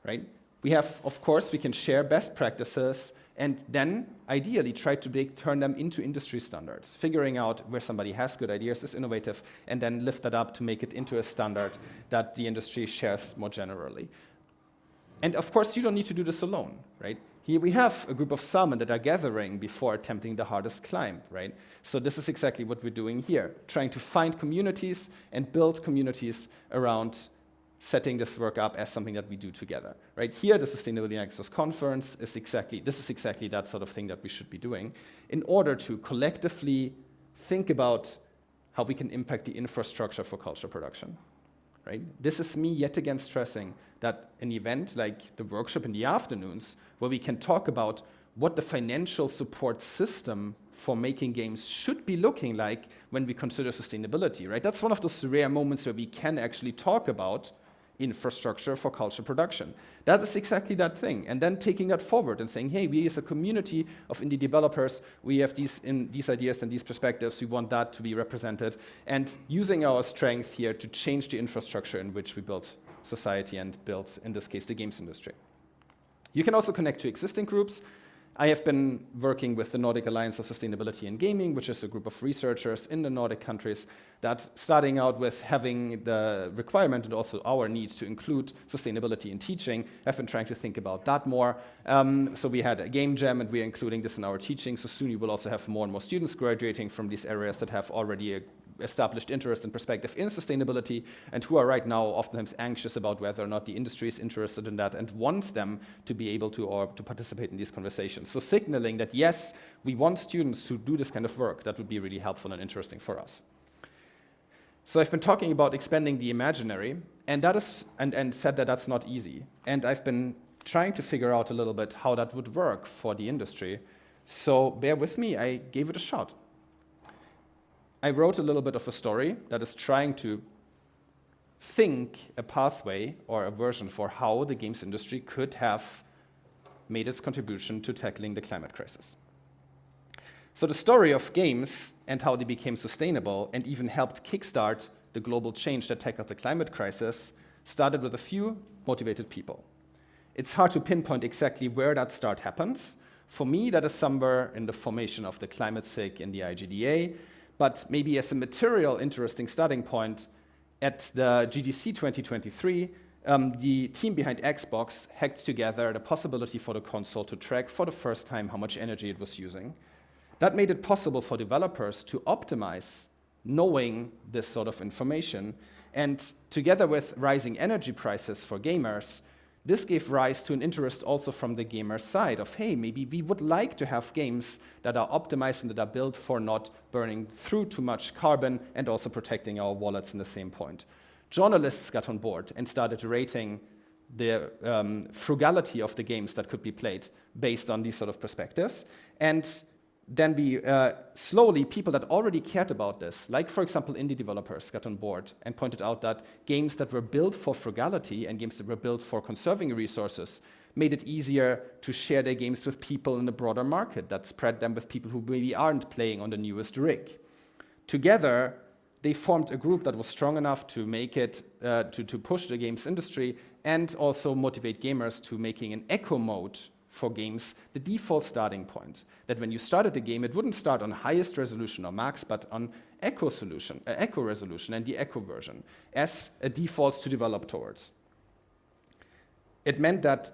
right? We have, of course, we can share best practices and then ideally try to turn them into industry standards, figuring out where somebody has good ideas, is innovative, and then lift that up to make it into a standard that the industry shares more generally. And of course, you don't need to do this alone, right? Here we have a group of salmon that are gathering before attempting the hardest climb, right? So this is exactly what we're doing here, trying to find communities and build communities around setting this work up as something that we do together, right? Here, the Sustainability Nexus conference is exactly that sort of thing that we should be doing in order to collectively think about how we can impact the infrastructure for culture production, right? This is me yet again stressing that an event like the workshop in the afternoons, where we can talk about what the financial support system for making games should be looking like when we consider sustainability, right? That's one of those rare moments where we can actually talk about infrastructure for culture production. That is exactly that thing. And then taking that forward and saying, hey, we as a community of indie developers, we have these ideas and these perspectives, we want that to be represented, and using our strength here to change the infrastructure in which we build society and build, in this case, the games industry. You can also connect to existing groups. I have been working with the Nordic Alliance of Sustainability in Gaming, which is a group of researchers in the Nordic countries that, starting out with having the requirement and also our need to include sustainability in teaching, have been trying to think about that more. So we had a game jam, and we're including this in our teaching. So soon you will also have more and more students graduating from these areas that have already a established interest and perspective in sustainability, and who are right now oftentimes anxious about whether or not the industry is interested in that and wants them to be able to or to participate in these conversations. So signaling that, yes, we want students to do this kind of work, that would be really helpful and interesting for us. So I've been talking about expanding the imaginary, and that is, and said that that's not easy. And I've been trying to figure out a little bit how that would work for the industry. So bear with me, I gave it a shot. I wrote a little bit of a story that is trying to think a pathway or a version for how the games industry could have made its contribution to tackling the climate crisis. So the story of games and how they became sustainable and even helped kickstart the global change that tackled the climate crisis started with a few motivated people. It's hard to pinpoint exactly where that start happens. For me, that is somewhere in the formation of the climate SIG in the IGDA, but maybe as a material interesting starting point, at the GDC 2023, the team behind Xbox hacked together the possibility for the console to track for the first time how much energy it was using. That made it possible for developers to optimize knowing this sort of information, and together with rising energy prices for gamers, this gave rise to an interest also from the gamer side of, hey, maybe we would like to have games that are optimized and that are built for not burning through too much carbon and also protecting our wallets in the same point. Journalists got on board and started rating the frugality of the games that could be played based on these sort of perspectives. And then we slowly, people that already cared about this, like for example indie developers, got on board and pointed out that games that were built for frugality and games that were built for conserving resources made it easier to share their games with people in the broader market, that spread them with people who maybe aren't playing on the newest rig. Together, they formed a group that was strong enough to make it, to push the games industry and also motivate gamers to making an eco mode for games the default starting point. That when you started a game, it wouldn't start on highest resolution or max, but on eco resolution and the eco version as a default to develop towards. It meant that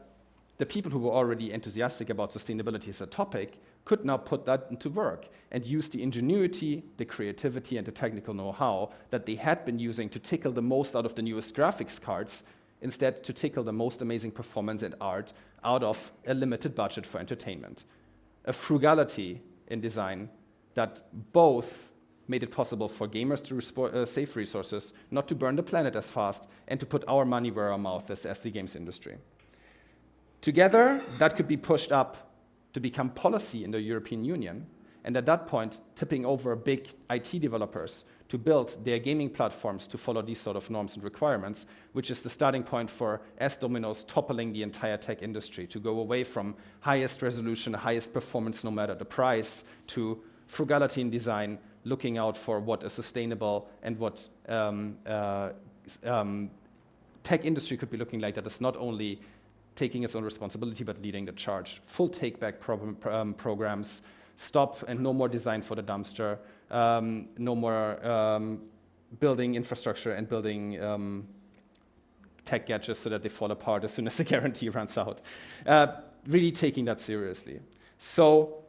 the people who were already enthusiastic about sustainability as a topic could now put that into work and use the ingenuity, the creativity, and the technical know-how that they had been using to tickle the most out of the newest graphics cards, instead to tickle the most amazing performance and art out of a limited budget for entertainment. A frugality in design that both made it possible for gamers to save resources, not to burn the planet as fast, and to put our money where our mouth is as the games industry. Together, that could be pushed up to become policy in the European Union, and at that point, tipping over big IT developers to build their gaming platforms to follow these sort of norms and requirements, which is the starting point for as dominoes toppling the entire tech industry, to go away from highest resolution, highest performance no matter the price, to frugality in design, looking out for what is sustainable and what tech industry could be looking like that is not only taking its own responsibility but leading the charge. Full take-back programs, stop and no more design for the dumpster, no more building infrastructure and building tech gadgets so that they fall apart as soon as the guarantee runs out. Really taking that seriously. So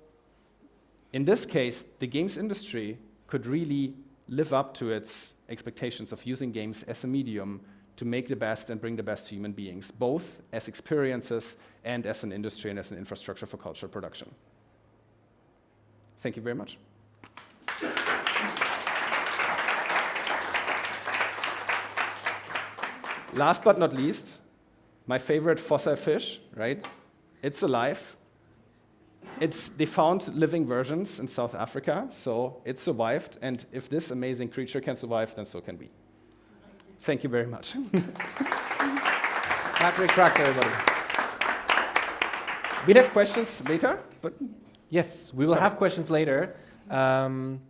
in this case, the games industry could really live up to its expectations of using games as a medium to make the best and bring the best to human beings, both as experiences and as an industry and as an infrastructure for cultural production. Thank you very much. Last but not least, my favorite fossil fish, right? It's alive. They found living versions in South Africa, so it survived, and if this amazing creature can survive, then so can we. Thank you very much. Patrick Cracks, everybody. We'll have questions later, but Yes, we will have questions later on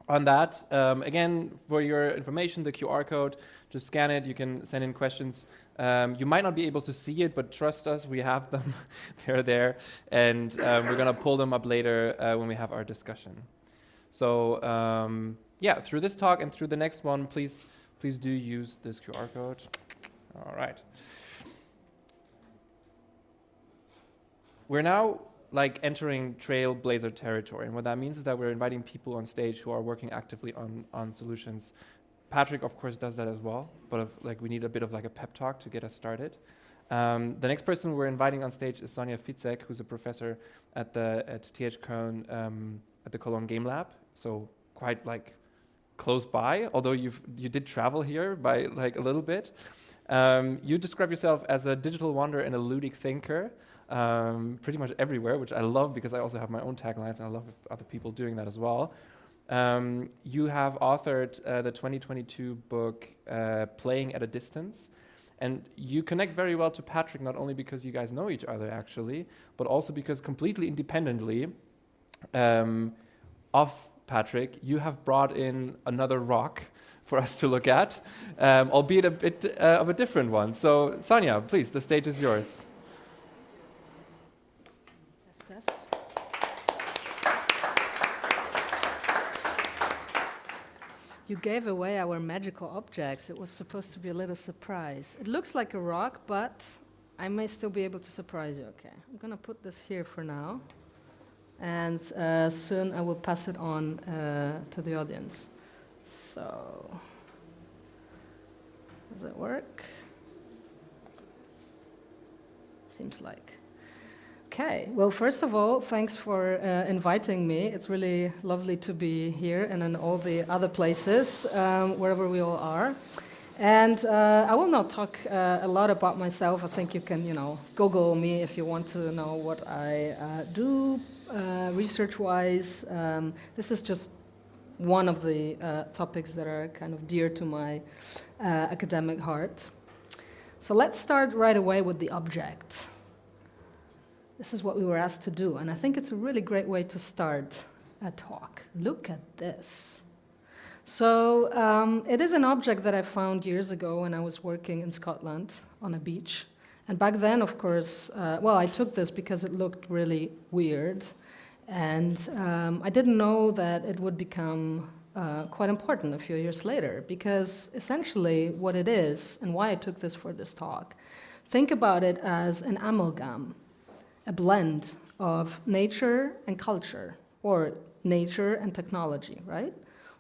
that. Again, for your information, the QR code, just scan it. You can send in questions. You might not be able to see it, but trust us, we have them. They're there. And we're going to pull them up later when we have our discussion. So yeah, through this talk and through the next one, please do use this QR code. All right. We're now entering trailblazer territory. And what that means is that we're inviting people on stage who are working actively on solutions. Patrick, of course, does that as well, but we need a bit of a pep talk to get us started. The next person we're inviting on stage is Sonja Fitzek, who's a professor at TH Cologne at the Cologne Game Lab, so quite close by, although you did travel here by a little bit. You describe yourself as a digital wanderer and a ludic thinker, pretty much everywhere, which I love because I also have my own taglines and I love other people doing that as well. You have authored the 2022 book, Playing at a Distance, and you connect very well to Patrick, not only because you guys know each other actually, but also because completely independently of Patrick, you have brought in another rock for us to look at, albeit a bit of a different one. So Sonja, please, the stage is yours. Test. You gave away our magical objects. It was supposed to be a little surprise. It looks like a rock, but I may still be able to surprise you. Okay, I'm gonna put this here for now, and soon I will pass it on to the audience. So, does it work? Seems like. Okay, well, first of all, thanks for inviting me. It's really lovely to be here and in all the other places, wherever we all are. And I will not talk a lot about myself. I think you can, Google me if you want to know what I do research-wise. This is just one of the topics that are kind of dear to my academic heart. So let's start right away with the object. This is what we were asked to do, and I think it's a really great way to start a talk. Look at this. So it is an object that I found years ago when I was working in Scotland on a beach. And back then, of course, I took this because it looked really weird, and I didn't know that it would become quite important a few years later, because essentially what it is, and why I took this for this talk, think about it as an amalgam. A blend of nature and culture, or nature and technology, right?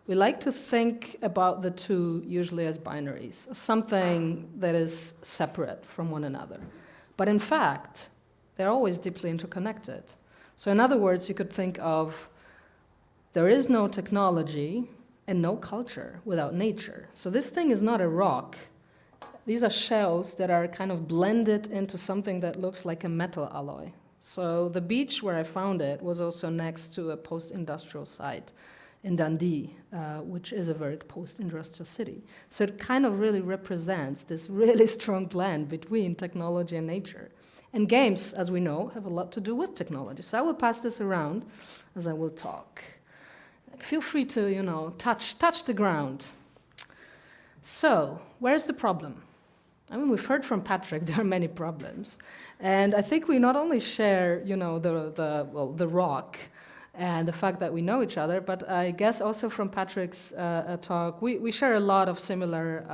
We like to think about the two usually as binaries, something that is separate from one another. But in fact, they're always deeply interconnected. So in other words, you could think of there is no technology and no culture without nature. So this thing is not a rock. These are shells that are kind of blended into something that looks like a metal alloy. So the beach where I found it was also next to a post-industrial site in Dundee, which is a very post-industrial city. So it kind of really represents this really strong blend between technology and nature. And games, as we know, have a lot to do with technology. So I will pass this around as I will talk. Feel free to, touch the ground. So, where's the problem? I mean, we've heard from Patrick, there are many problems. And I think we not only share, you know, the rock and the fact that we know each other, but I guess also from Patrick's talk, we share a lot of similar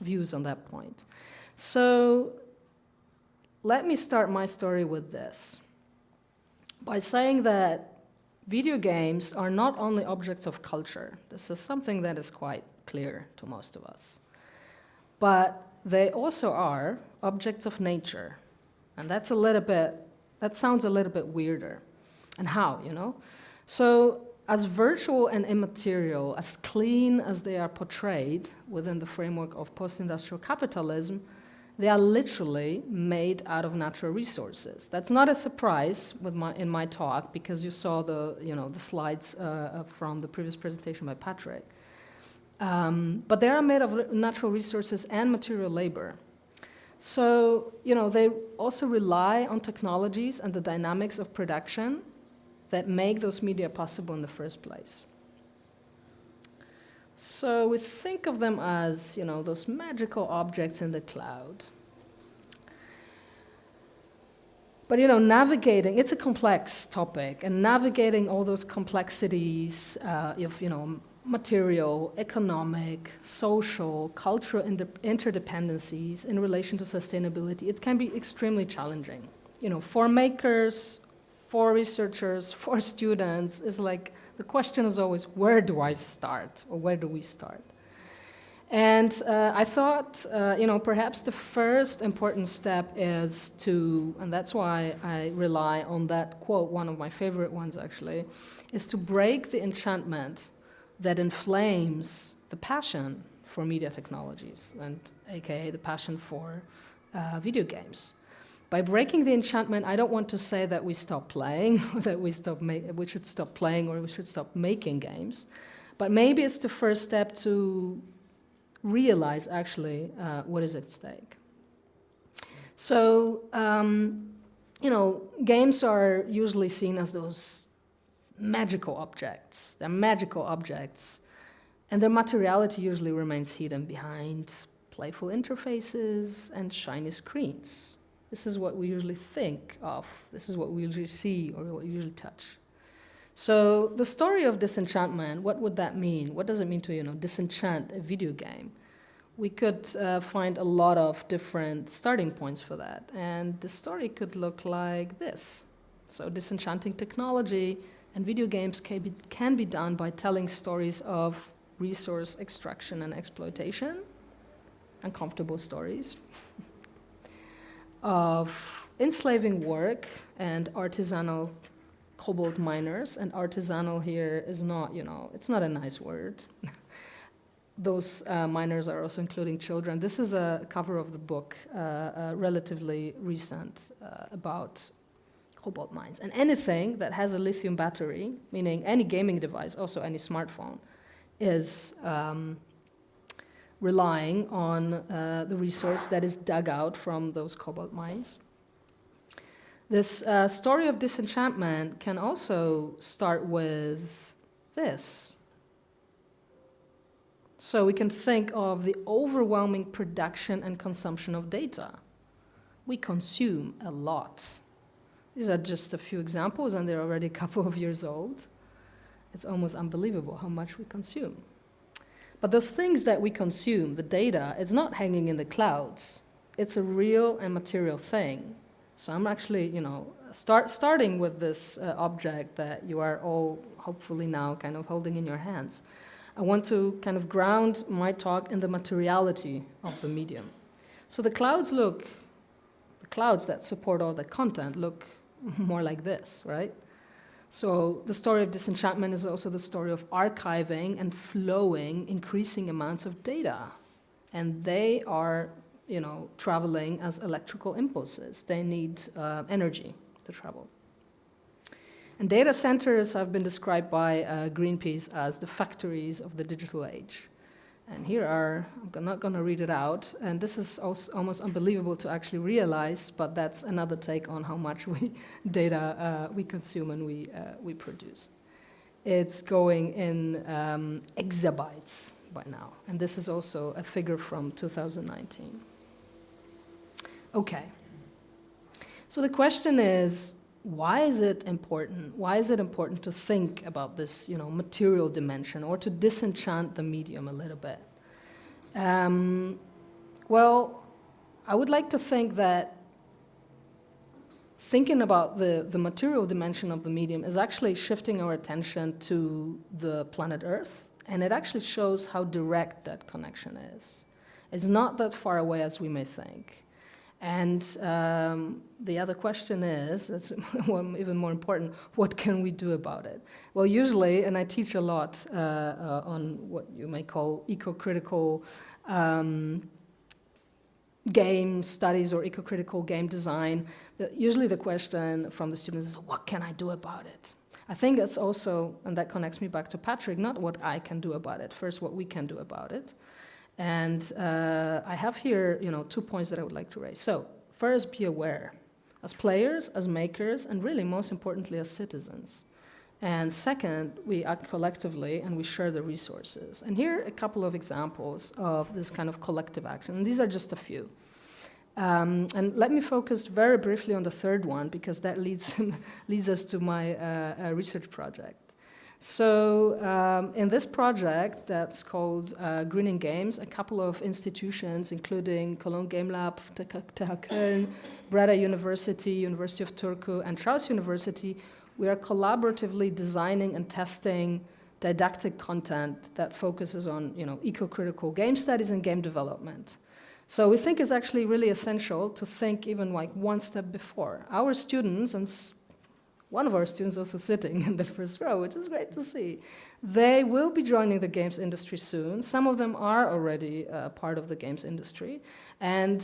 views on that point. So let me start my story with this, by saying that video games are not only objects of culture. This is something that is quite clear to most of us. But they also are objects of nature. And that sounds a little bit weirder. And how, you know? So as virtual and immaterial, as clean as they are portrayed within the framework of post-industrial capitalism, they are literally made out of natural resources. That's not a surprise in my talk, because you saw the slides from the previous presentation by Patrick. But they are made of natural resources and material labor. So, you know, they also rely on technologies and the dynamics of production that make those media possible in the first place. So we think of them as, you know, those magical objects in the cloud. But, you know, navigating, it's a complex topic, and navigating all those complexities of, you know, material, economic, social, cultural interdependencies in relation to sustainability, it can be extremely challenging. You know, for makers, for researchers, for students, is like, the question is always, where do I start, or where do we start? And I thought, you know, perhaps the first important step is to, and that's why I rely on that quote, one of my favorite ones actually, is to break the enchantment that inflames the passion for media technologies, and aka the passion for video games. By breaking the enchantment, I don't want to say that we stop playing, or that we should stop playing, or we should stop making games, but maybe it's the first step to realize actually what is at stake. So, you know, games are usually seen as those magical objects. They're magical objects, and their materiality usually remains hidden behind playful interfaces and shiny screens. This is what we usually think of. This is what we usually see, or what we usually touch. So the story of disenchantment, what would that mean? What does it mean to, you know, disenchant a video game? We could find a lot of different starting points for that. And the story could look like this. So disenchanting technology and video games can be done by telling stories of resource extraction and exploitation, uncomfortable stories, of enslaving work and artisanal cobalt miners. And artisanal here is not, you know, it's not a nice word. Those miners are also including children. This is a cover of the book, relatively recent, about cobalt mines. And anything that has a lithium battery, meaning any gaming device, also any smartphone, is relying on the resource that is dug out from those cobalt mines. This story of disenchantment can also start with this. So we can think of the overwhelming production and consumption of data. We consume a lot. These are just a few examples, and they're already a couple of years old. It's almost unbelievable how much we consume. But those things that we consume, the data, it's not hanging in the clouds. It's a real and material thing. So I'm actually, you know, starting with this object that you are all hopefully now kind of holding in your hands. I want to kind of ground my talk in the materiality of the medium. So the clouds that support all the content look more like this, right? So the story of disenchantment is also the story of archiving and flowing increasing amounts of data. And they are, you know, traveling as electrical impulses. They need energy to travel. And data centers have been described by Greenpeace as the factories of the digital age. And here are, I'm not going to read it out, and this is also almost unbelievable to actually realize, but that's another take on how much data we consume and we produce. It's going in exabytes by now, and this is also a figure from 2019. Okay. So the question is, why is it important? Why is it important to think about this, material dimension, or to disenchant the medium a little bit? Well, I would like to think that thinking about the material dimension of the medium is actually shifting our attention to the planet Earth, and it actually shows how direct that connection is. It's not that far away as we may think. And the other question is, that's even more important, what can we do about it? Well, usually, and I teach a lot on what you may call eco-critical game studies or eco-critical game design, usually the question from the students is, what can I do about it? I think that's also, and that connects me back to Patrick, not what I can do about it, first what we can do about it. And I have here, 2 points that I would like to raise. So first, be aware, as players, as makers, and really most importantly, as citizens. And second, we act collectively and we share the resources. And here are a couple of examples of this kind of collective action. And these are just a few. And let me focus very briefly on the third one, because that leads us to my research project. So in this project that's called Greening Games, a couple of institutions, including Cologne Game Lab, TH Köln, Breda University, University of Turku, and Strauss University, we are collaboratively designing and testing didactic content that focuses on, eco-critical game studies and game development. So we think it's actually really essential to think even like one step before. Our students, and one of our students also sitting in the first row, which is great to see, they will be joining the games industry soon. Some of them are already part of the games industry. And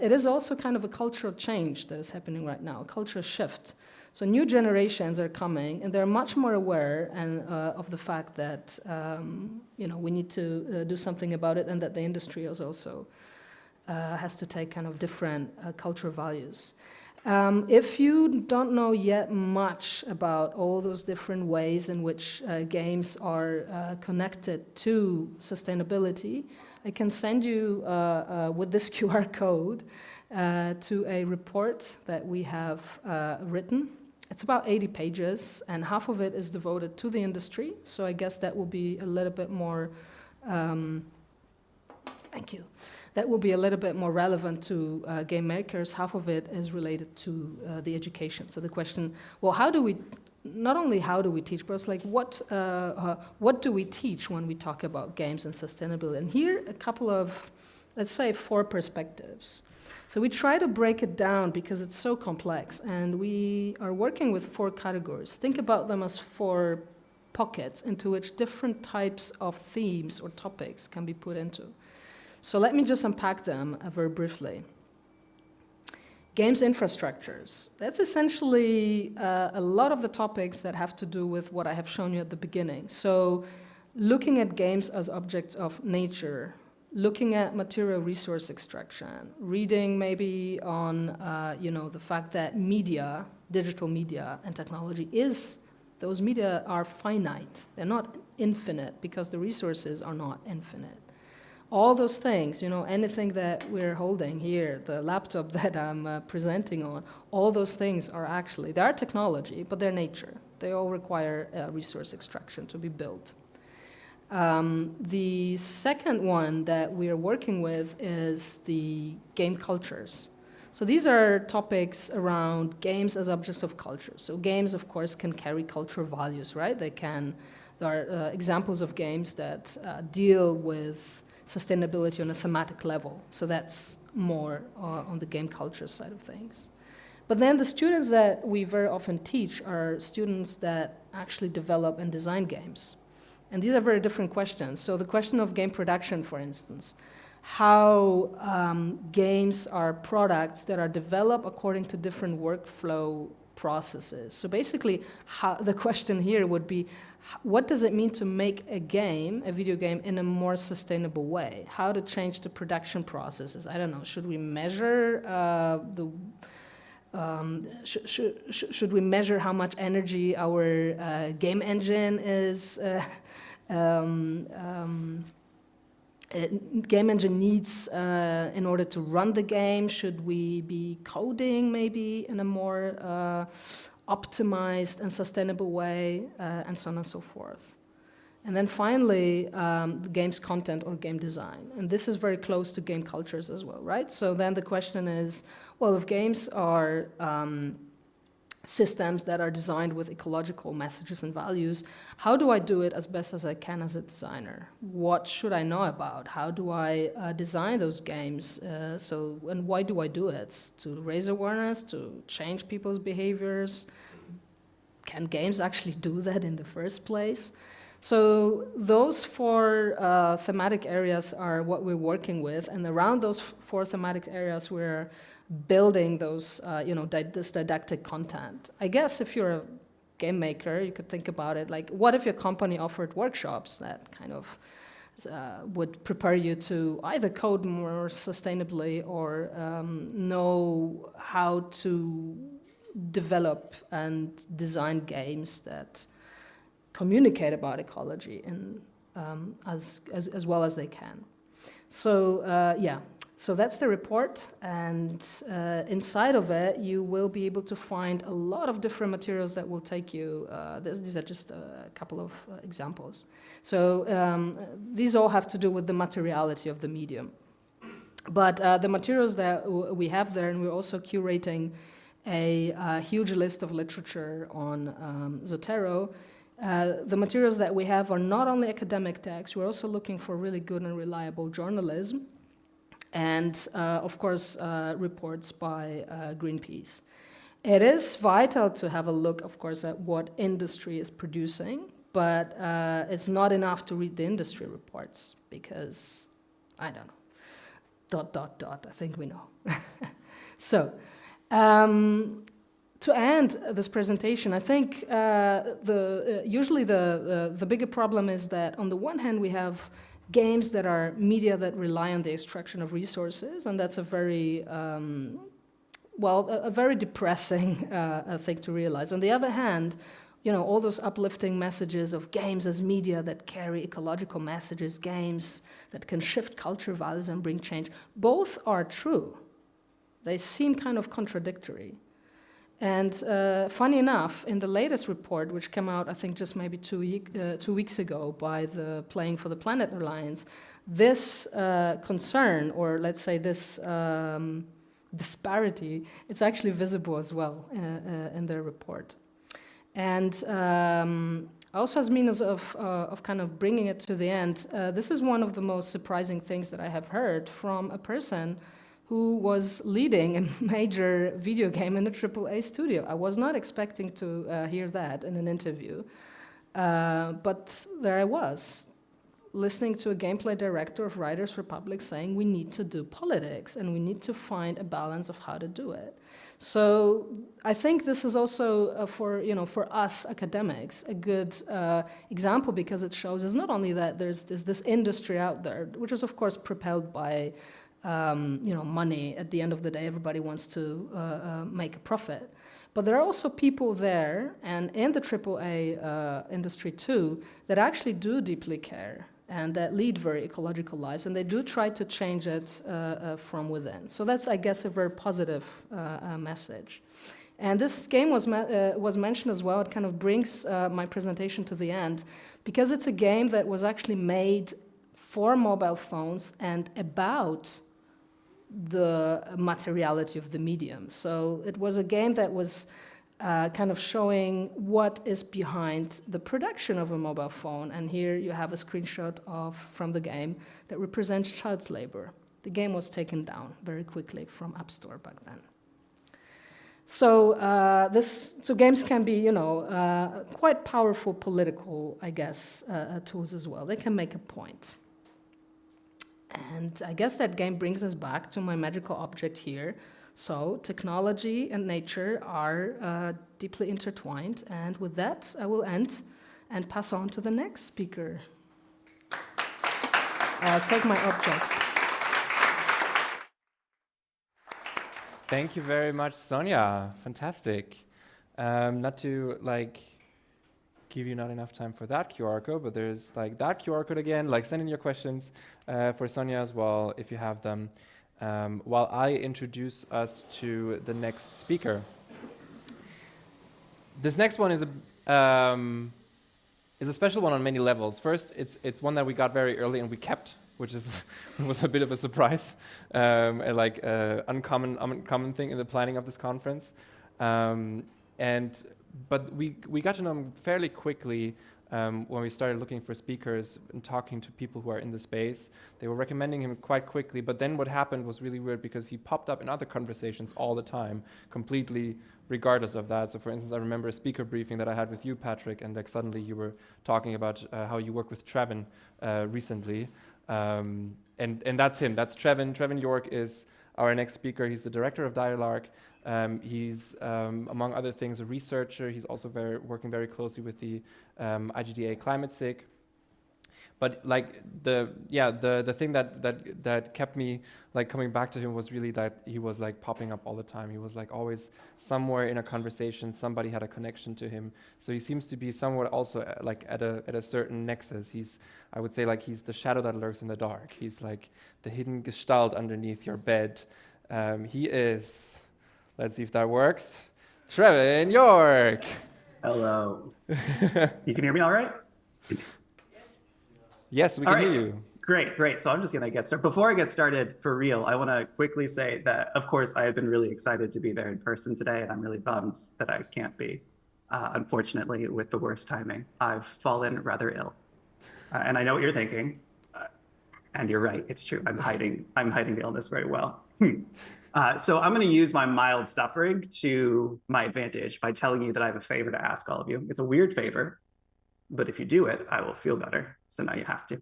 it is also kind of a cultural change that is happening right now, a cultural shift. So new generations are coming, and they're much more aware of the fact that we need to do something about it, and that the industry is also has to take kind of different cultural values. If you don't know yet much about all those different ways in which games are connected to sustainability, I can send you with this QR code to a report that we have written. It's about 80 pages, and half of it is devoted to the industry, so I guess that will be a little bit more, thank you. That will be a little bit more relevant to game makers. Half of it is related to the education. So the question, well, not only how do we teach, but it's like what do we teach when we talk about games and sustainability? And here, a couple of, let's say, 4 perspectives. So we try to break it down because it's so complex, and we are working with 4 categories. Think about them as 4 pockets into which different types of themes or topics can be put into. So let me just unpack them very briefly. Games infrastructures. That's essentially a lot of the topics that have to do with what I have shown you at the beginning. So looking at games as objects of nature, looking at material resource extraction, reading maybe on the fact that media, digital media and technology those media are finite. They're not infinite because the resources are not infinite. All those things, anything that we're holding here, the laptop that I'm presenting on, all those things they are technology, but they're nature. They all require resource extraction to be built. The second one that we are working with is the game cultures. So these are topics around games as objects of culture. So games, of course, can carry cultural values, right? There are examples of games that deal with sustainability on a thematic level. So that's more on the game culture side of things. But then the students that we very often teach are students that actually develop and design games. And these are very different questions. So the question of game production, for instance, how games are products that are developed according to different workflow processes. So basically, the question here would be, what does it mean to make a video game, in a more sustainable way? How to change the production processes? I don't know. Should we measure should we measure how much energy our game engine is game engine needs in order to run the game. Should we be coding maybe in a more optimized and sustainable way, and so on and so forth. And then finally, the game's content or game design. And this is very close to game cultures as well, right? So then the question is, well, if games are systems that are designed with ecological messages and values, how do I do it as best as I can as a designer? What should I know about? How do I design those games? And why do I do it? To raise awareness, to change people's behaviors? Can games actually do that in the first place? So those four thematic areas are what we're working with, and around those four thematic areas we're building those, this didactic content. I guess if you're a game maker, you could think about it like, what if your company offered workshops that kind of would prepare you to either code more sustainably or know how to develop and design games that communicate about ecology in, as well as they can. So so that's the report, and inside of it you will be able to find a lot of different materials that will take you, these are just a couple of examples. So these all have to do with the materiality of the medium. But the materials that we have there, and we're also curating a huge list of literature on Zotero. The materials that we have are not only academic texts, we're also looking for really good and reliable journalism, and of course reports by Greenpeace. It is vital to have a look, of course, at what industry is producing, but it's not enough to read the industry reports because, I don't know, ... I think we know. So, to end this presentation, I think usually the bigger problem is that on the one hand we have games that are media that rely on the extraction of resources, and that's a very a very depressing thing to realize. On the other hand, all those uplifting messages of games as media that carry ecological messages, games that can shift culture values and bring change, both are true. They seem kind of contradictory. And funny enough, in the latest report, which came out, I think, just maybe 2 weeks ago by the Playing for the Planet Alliance, this concern, or let's say this disparity, it's actually visible as well in their report. And also as means of kind of bringing it to the end, this is one of the most surprising things that I have heard from a person who was leading a major video game in a AAA studio. I was not expecting to hear that in an interview, but there I was, listening to a gameplay director of Writers Republic saying we need to do politics and we need to find a balance of how to do it. So I think this is also for us academics a good example, because it shows it's not only that there's this industry out there, which is of course propelled by money. At the end of the day, everybody wants to make a profit. But there are also people there, and in the AAA industry too, that actually do deeply care and that lead very ecological lives, and they do try to change it from within. So that's, I guess, a very positive message. And this game was mentioned as well. It kind of brings my presentation to the end, because it's a game that was actually made for mobile phones and about the materiality of the medium. So it was a game that was kind of showing what is behind the production of a mobile phone. And here you have a screenshot from the game that represents child labor. The game was taken down very quickly from App Store back then. So games can be, quite powerful political, I guess, tools as well. They can make a point. And I guess that game brings us back to my magical object here. So technology and nature are deeply intertwined. And with that, I will end and pass on to the next speaker. I'll take my object. Thank you very much, Sonja. Fantastic. Not to give you not enough time for that QR code, but there's like that QR code again. Like send in your questions for Sonia as well if you have them. While I introduce us to the next speaker. This next one is a special one on many levels. First, it's one that we got very early and we kept, which is was a bit of a surprise, and like uncommon thing in the planning of this conference. But we got to know him fairly quickly when we started looking for speakers and talking to people who are in the space. They were recommending him quite quickly, but then what happened was really weird because he popped up in other conversations all the time, completely regardless of that. So for instance, I remember a speaker briefing that I had with you, Patrick, and like suddenly you were talking about how you worked with Trevin recently. And that's him, that's Trevin. Trevin York is our next speaker. He's the director of Dialarc. He's, among other things, a researcher. He's also working very closely with the IGDA Climate SIG. But like the thing that kept me like coming back to him was really that he was like popping up all the time. He was like always somewhere in a conversation. Somebody had a connection to him. So he seems to be somewhat also like at a certain nexus. I would say like he's the shadow that lurks in the dark. He's like the hidden gestalt underneath your bed. He is, let's see if that works, Trevin York. Hello. You can hear me all right? Yes, we can hear you. Great. So I'm just going to get started. Before I get started, for real, I want to quickly say that, of course, I have been really excited to be there in person today, and I'm really bummed that I can't be. Unfortunately, with the worst timing, I've fallen rather ill. And I know what you're thinking. And you're right, it's true. I'm hiding the illness very well. So I'm going to use my mild suffering to my advantage by telling you that I have a favor to ask all of you. It's a weird favor, but if you do it, I will feel better. So now you have to.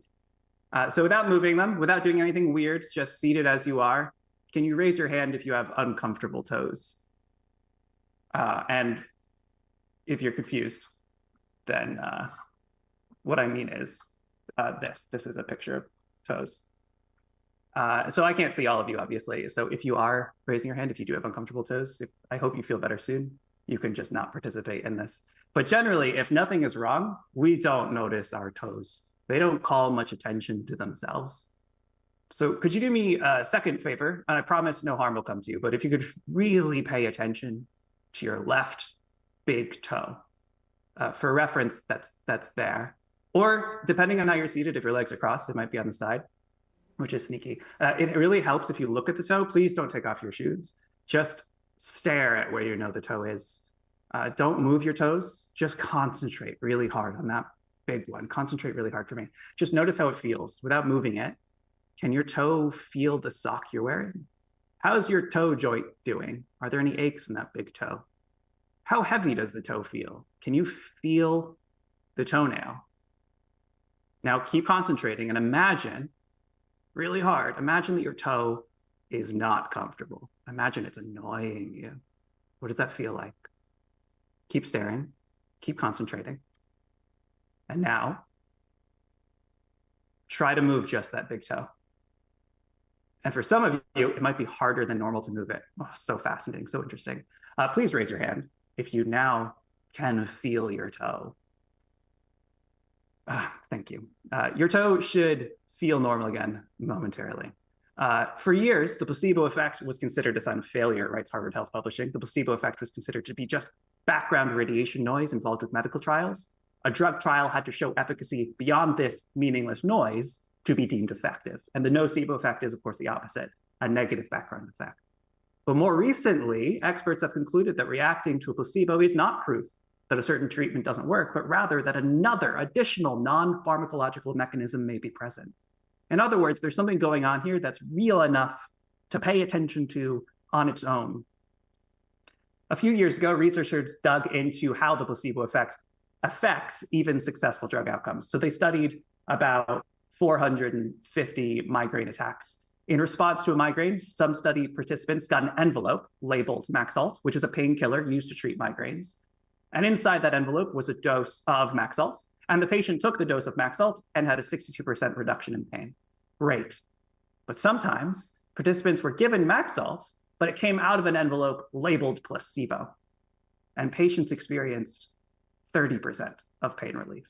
So without moving them, without doing anything weird, just seated as you are, can you raise your hand if you have uncomfortable toes? And if you're confused, then what I mean is this is a picture of toes. So I can't see all of you, obviously. So if you are raising your hand, if you do have uncomfortable toes, I hope you feel better soon. You can just not participate in this. But generally, if nothing is wrong, we don't notice our toes. They don't call much attention to themselves. So could you do me a second favor? And I promise no harm will come to you. But if you could really pay attention to your left big toe. For reference, that's there. Or depending on how you're seated, if your legs are crossed, it might be on the side, which is sneaky. It really helps if you look at the toe. Please don't take off your shoes. Just stare at where you know the toe is. Don't move your toes. Just concentrate really hard on that big one. Concentrate really hard for me. Just notice how it feels without moving it. Can your toe feel the sock you're wearing? How's your toe joint doing? Are there any aches in that big toe? How heavy does the toe feel? Can you feel the toenail? Now keep concentrating and imagine really hard. Imagine that your toe is not comfortable. Imagine it's annoying you. What does that feel like? Keep staring, keep concentrating. And now, try to move just that big toe. And for some of you, it might be harder than normal to move it. Oh, so fascinating, so interesting. Please raise your hand if you now can feel your toe. Thank you. Your toe should feel normal again momentarily. For years, the placebo effect was considered a sign of failure, writes Harvard Health Publishing. The placebo effect was considered to be just background radiation noise involved with medical trials. A drug trial had to show efficacy beyond this meaningless noise to be deemed effective. And the nocebo effect is, of course, the opposite, a negative background effect. But more recently, experts have concluded that reacting to a placebo is not proof that a certain treatment doesn't work, but rather that another additional non-pharmacological mechanism may be present. In other words, there's something going on here that's real enough to pay attention to on its own. A few years ago, researchers dug into how the placebo effect affects even successful drug outcomes. So they studied about 450 migraine attacks. In response to a migraine, some study participants got an envelope labeled Maxalt, which is a painkiller used to treat migraines. And inside that envelope was a dose of Maxalt. And the patient took the dose of Maxalt and had a 62% reduction in pain. Great. But sometimes participants were given Maxalt, but it came out of an envelope labeled placebo. And patients experienced 30% of pain relief.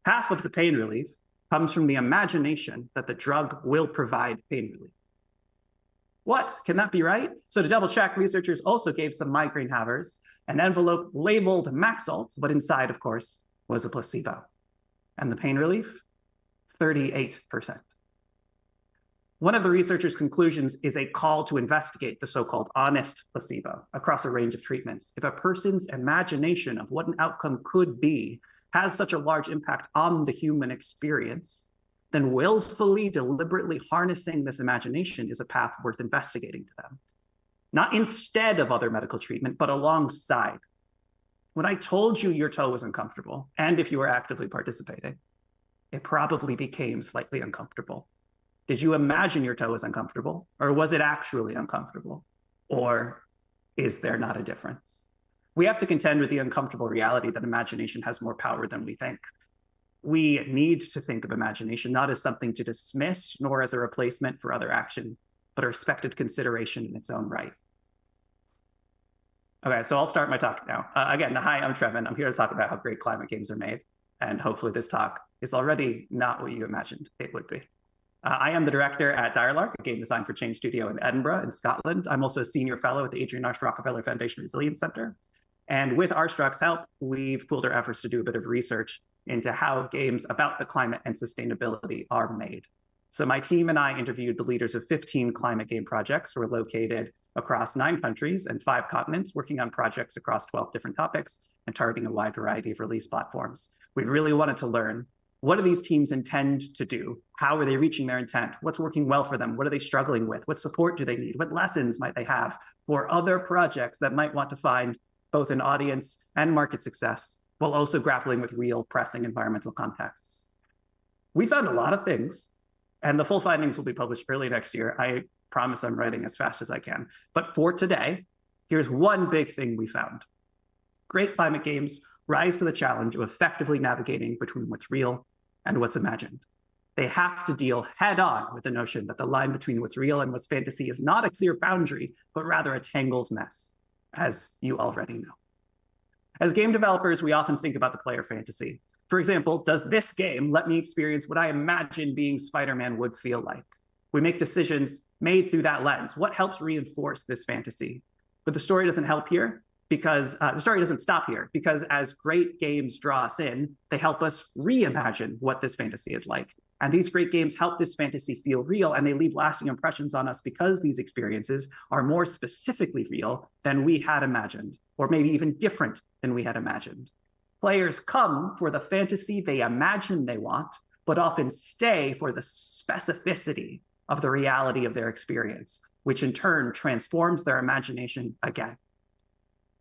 Half of the pain relief comes from the imagination that the drug will provide pain relief. What? Can that be right? So to double check, researchers also gave some migraine havers an envelope labeled Maxalt, but inside, of course, was a placebo. And the pain relief? 38%. One of the researchers' conclusions is a call to investigate the so-called honest placebo across a range of treatments. If a person's imagination of what an outcome could be has such a large impact on the human experience, then willfully, deliberately harnessing this imagination is a path worth investigating to them. Not instead of other medical treatment, but alongside. When I told you your toe was uncomfortable, and if you were actively participating, it probably became slightly uncomfortable. Did you imagine your toe was uncomfortable, or was it actually uncomfortable? Or is there not a difference? We have to contend with the uncomfortable reality that imagination has more power than we think. We need to think of imagination not as something to dismiss, nor as a replacement for other action, but a respected consideration in its own right. Okay, so I'll start my talk now. Again, hi, I'm Trevin. I'm here to talk about how great climate games are made. And hopefully this talk is already not what you imagined it would be. I am the director at Direlark, a game design for Change Studio in Edinburgh in Scotland. I'm also a senior fellow at the Adrian Arch Rockefeller Foundation Resilience Center. And with Archrock's help, we've pooled our efforts to do a bit of research into how games about the climate and sustainability are made. So my team and I interviewed the leaders of 15 climate game projects who are located across 9 countries and 5 continents, working on projects across 12 different topics and targeting a wide variety of release platforms. We really wanted to learn, what do these teams intend to do? How are they reaching their intent? What's working well for them? What are they struggling with? What support do they need? What lessons might they have for other projects that might want to find both an audience and market success, while also grappling with real pressing environmental contexts? We found a lot of things, and the full findings will be published early next year. I promise I'm writing as fast as I can. But for today, here's one big thing we found. Great climate games rise to the challenge of effectively navigating between what's real and what's imagined. They have to deal head on with the notion that the line between what's real and what's fantasy is not a clear boundary, but rather a tangled mess, as you already know. As game developers, we often think about the player fantasy. For example, does this game let me experience what I imagine being Spider-Man would feel like? We make decisions made through that lens. What helps reinforce this fantasy? But the story doesn't help here because the story doesn't stop here, because as great games draw us in, they help us reimagine what this fantasy is like. And these great games help this fantasy feel real, and they leave lasting impressions on us because these experiences are more specifically real than we had imagined, or maybe even different than we had imagined. Players come for the fantasy they imagine they want, but often stay for the specificity of the reality of their experience, which in turn transforms their imagination again.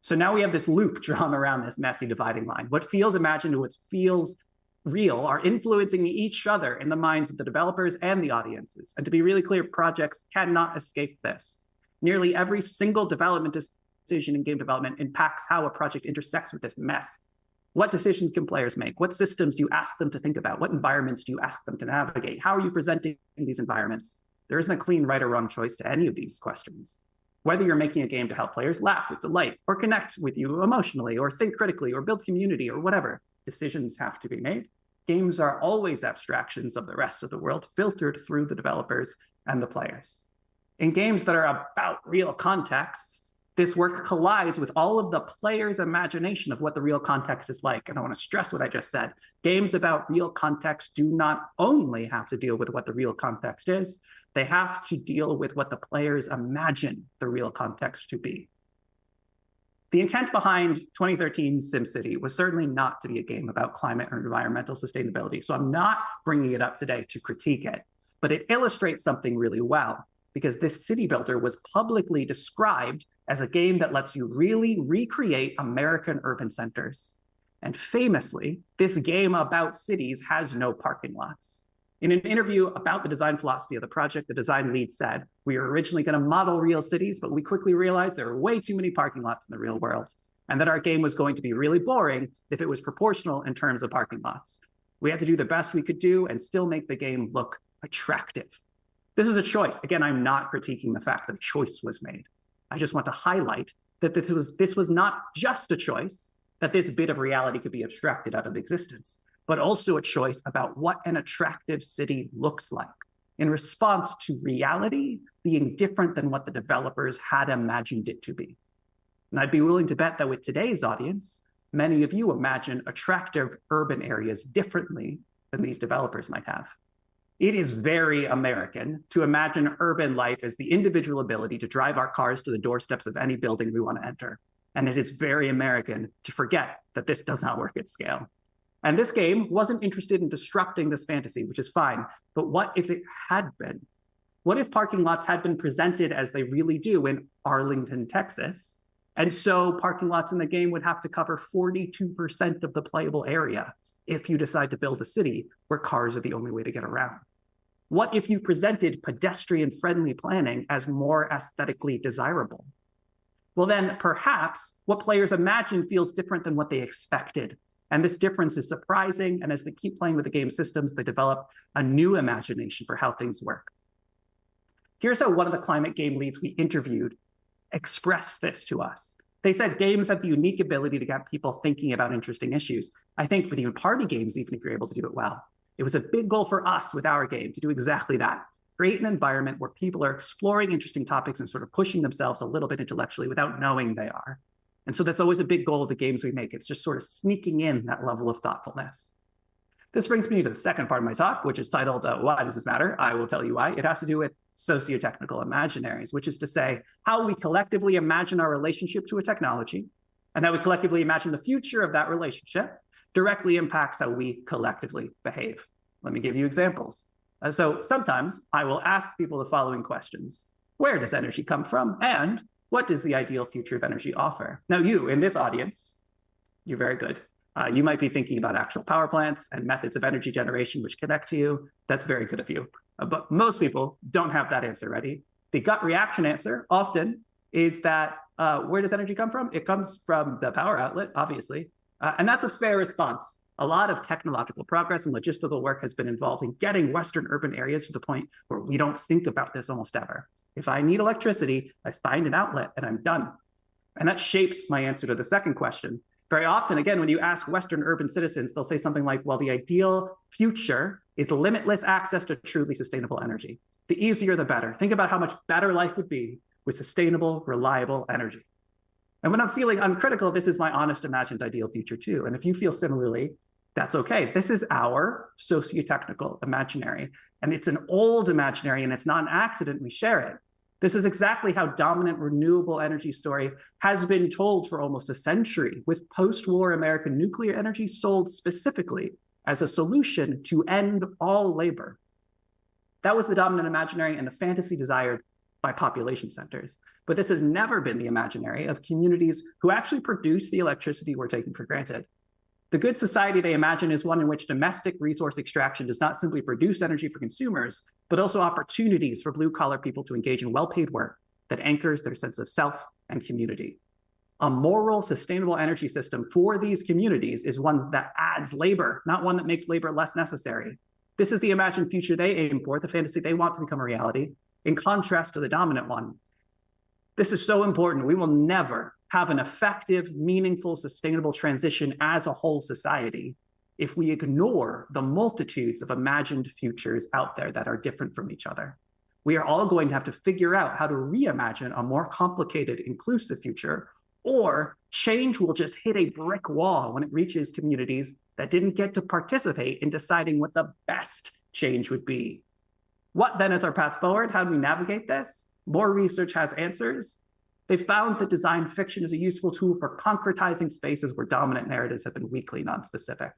So now we have this loop drawn around this messy dividing line. What feels imagined and what feels real are influencing each other in the minds of the developers and the audiences. And to be really clear, projects cannot escape this. Nearly every single development decision in game development impacts how a project intersects with this mess. What decisions can players make? What systems do you ask them to think about? What environments do you ask them to navigate? How are you presenting these environments? There isn't a clean right or wrong choice to any of these questions. Whether you're making a game to help players laugh with delight, or connect with you emotionally, or think critically, or build community, or whatever, decisions have to be made. Games are always abstractions of the rest of the world, filtered through the developers and the players. In games that are about real contexts, this work collides with all of the players' imagination of what the real context is like. And I want to stress what I just said. Games about real context do not only have to deal with what the real context is, they have to deal with what the players imagine the real context to be. The intent behind 2013's SimCity was certainly not to be a game about climate or environmental sustainability, so I'm not bringing it up today to critique it, but it illustrates something really well, because this city builder was publicly described as a game that lets you really recreate American urban centers. And famously, this game about cities has no parking lots. In an interview about the design philosophy of the project, the design lead said, "We were originally going to model real cities, but we quickly realized there were way too many parking lots in the real world, and that our game was going to be really boring if it was proportional in terms of parking lots. We had to do the best we could do and still make the game look attractive." This is a choice. Again, I'm not critiquing the fact that a choice was made. I just want to highlight that this was not just a choice, that this bit of reality could be abstracted out of existence, but also a choice about what an attractive city looks like in response to reality being different than what the developers had imagined it to be. And I'd be willing to bet that with today's audience, many of you imagine attractive urban areas differently than these developers might have. It is very American to imagine urban life as the individual ability to drive our cars to the doorsteps of any building we want to enter. And it is very American to forget that this does not work at scale. And this game wasn't interested in disrupting this fantasy, which is fine. But what if it had been? What if parking lots had been presented as they really do in Arlington, Texas? And so parking lots in the game would have to cover 42% of the playable area if you decide to build a city where cars are the only way to get around. What if you presented pedestrian-friendly planning as more aesthetically desirable? Well, then perhaps what players imagine feels different than what they expected. And this difference is surprising. And as they keep playing with the game systems, they develop a new imagination for how things work. Here's how one of the climate game leads we interviewed expressed this to us. They said games have the unique ability to get people thinking about interesting issues. I think with even party games, even if you're able to do it well. It was a big goal for us with our game to do exactly that. Create an environment where people are exploring interesting topics and sort of pushing themselves a little bit intellectually without knowing they are. And so that's always a big goal of the games we make. It's just sort of sneaking in that level of thoughtfulness. This brings me to the second part of my talk, which is titled, Why Does This Matter? I will tell you why. It has to do with socio-technical imaginaries, which is to say how we collectively imagine our relationship to a technology and how we collectively imagine the future of that relationship directly impacts how we collectively behave. Let me give you examples. So sometimes I will ask people the following questions. Where does energy come from? And what does the ideal future of energy offer? Now you, in this audience, you're very good. You might be thinking about actual power plants and methods of energy generation which connect to you. That's very good of you. But most people don't have that answer ready. The gut reaction answer often is that where does energy come from? It comes from the power outlet, obviously. And that's a fair response. A lot of technological progress and logistical work has been involved in getting Western urban areas to the point where we don't think about this almost ever. If I need electricity, I find an outlet and I'm done. And that shapes my answer to the second question. Very often, again, when you ask Western urban citizens, they'll say something like, well, the ideal future is limitless access to truly sustainable energy. The easier, the better. Think about how much better life would be with sustainable, reliable energy. And when I'm feeling uncritical, this is my honest imagined ideal future too. And if you feel similarly, that's okay. This is our socio-technical imaginary. And it's an old imaginary, and it's not an accident we share it. This is exactly how dominant renewable energy story has been told for almost a century, with post-war American nuclear energy sold specifically as a solution to end all labor. That was the dominant imaginary and the fantasy desired by population centers. But this has never been the imaginary of communities who actually produce the electricity we're taking for granted. The good society they imagine is one in which domestic resource extraction does not simply produce energy for consumers, but also opportunities for blue-collar people to engage in well-paid work that anchors their sense of self and community. A moral, sustainable energy system for these communities is one that adds labor, not one that makes labor less necessary. This is the imagined future they aim for, the fantasy they want to become a reality, in contrast to the dominant one. This is so important. We will never have an effective, meaningful, sustainable transition as a whole society if we ignore the multitudes of imagined futures out there that are different from each other. We are all going to have to figure out how to reimagine a more complicated, inclusive future, or change will just hit a brick wall when it reaches communities that didn't get to participate in deciding what the best change would be. What then is our path forward? How do we navigate this? More research has answers. They found that design fiction is a useful tool for concretizing spaces where dominant narratives have been weakly nonspecific.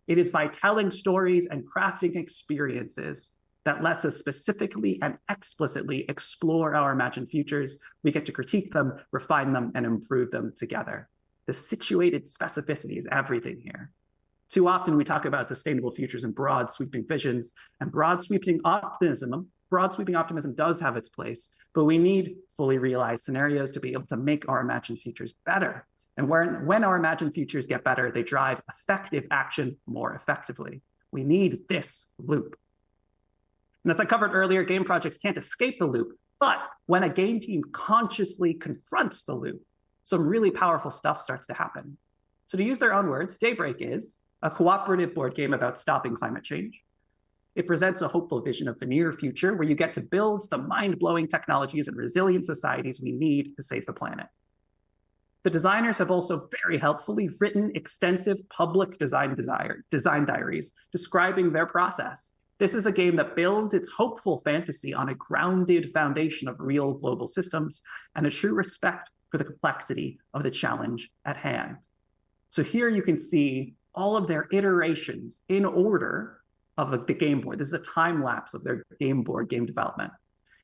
It is by telling stories and crafting experiences that lets us specifically and explicitly explore our imagined futures. We get to critique them, refine them, and improve them together. The situated specificity is everything here. Too often we talk about sustainable futures and broad sweeping visions, and broad sweeping optimism does have its place, but we need fully realized scenarios to be able to make our imagined futures better. And when our imagined futures get better, they drive effective action more effectively. We need this loop. And as I covered earlier, game projects can't escape the loop, but when a game team consciously confronts the loop, some really powerful stuff starts to happen. So to use their own words, Daybreak is a cooperative board game about stopping climate change. It presents a hopeful vision of the near future where you get to build the mind-blowing technologies and resilient societies we need to save the planet. The designers have also very helpfully written extensive public design diaries describing their process. This is a game that builds its hopeful fantasy on a grounded foundation of real global systems and a true respect for the complexity of the challenge at hand. So here you can see all of their iterations in order of the game board. This is a time lapse of their game board game development.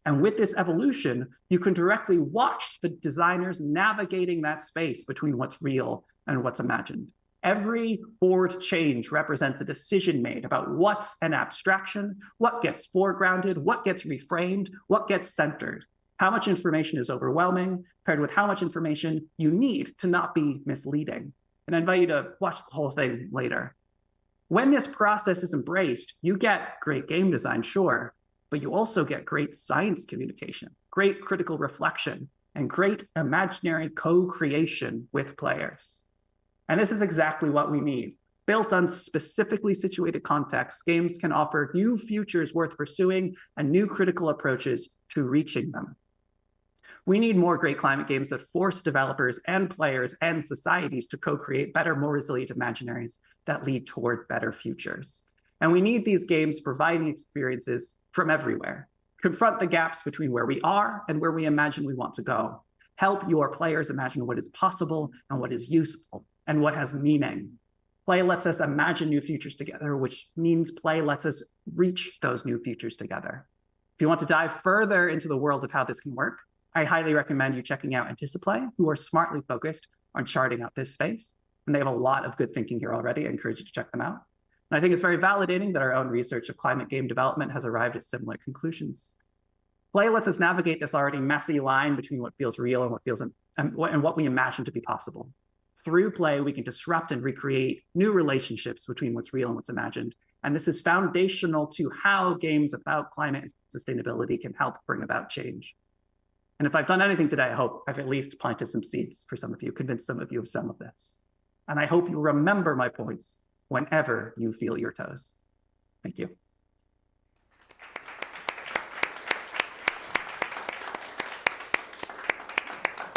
And with this evolution, you can directly watch the designers navigating that space between what's real and what's imagined. Every board change represents a decision made about what's an abstraction, what gets foregrounded, what gets reframed, what gets centered. How much information is overwhelming paired with how much information you need to not be misleading. And I invite you to watch the whole thing later. When this process is embraced, you get great game design, sure, but you also get great science communication, great critical reflection, and great imaginary co-creation with players. And this is exactly what we need. Built on specifically situated contexts, games can offer new futures worth pursuing and new critical approaches to reaching them. We need more great climate games that force developers and players and societies to co-create better, more resilient imaginaries that lead toward better futures. And we need these games providing experiences from everywhere. Confront the gaps between where we are and where we imagine we want to go. Help your players imagine what is possible and what is useful and what has meaning. Play lets us imagine new futures together, which means play lets us reach those new futures together. If you want to dive further into the world of how this can work, I highly recommend you checking out Anticiplay, who are smartly focused on charting out this space. And they have a lot of good thinking here already. I encourage you to check them out. And I think it's very validating that our own research of climate game development has arrived at similar conclusions. Play lets us navigate this already messy line between what feels real and what we imagine to be possible. Through play, we can disrupt and recreate new relationships between what's real and what's imagined. And this is foundational to how games about climate and sustainability can help bring about change. And if I've done anything today, I hope I've at least planted some seeds for some of you, convinced some of you of some of this. And I hope you remember my points whenever you feel your toes. Thank you.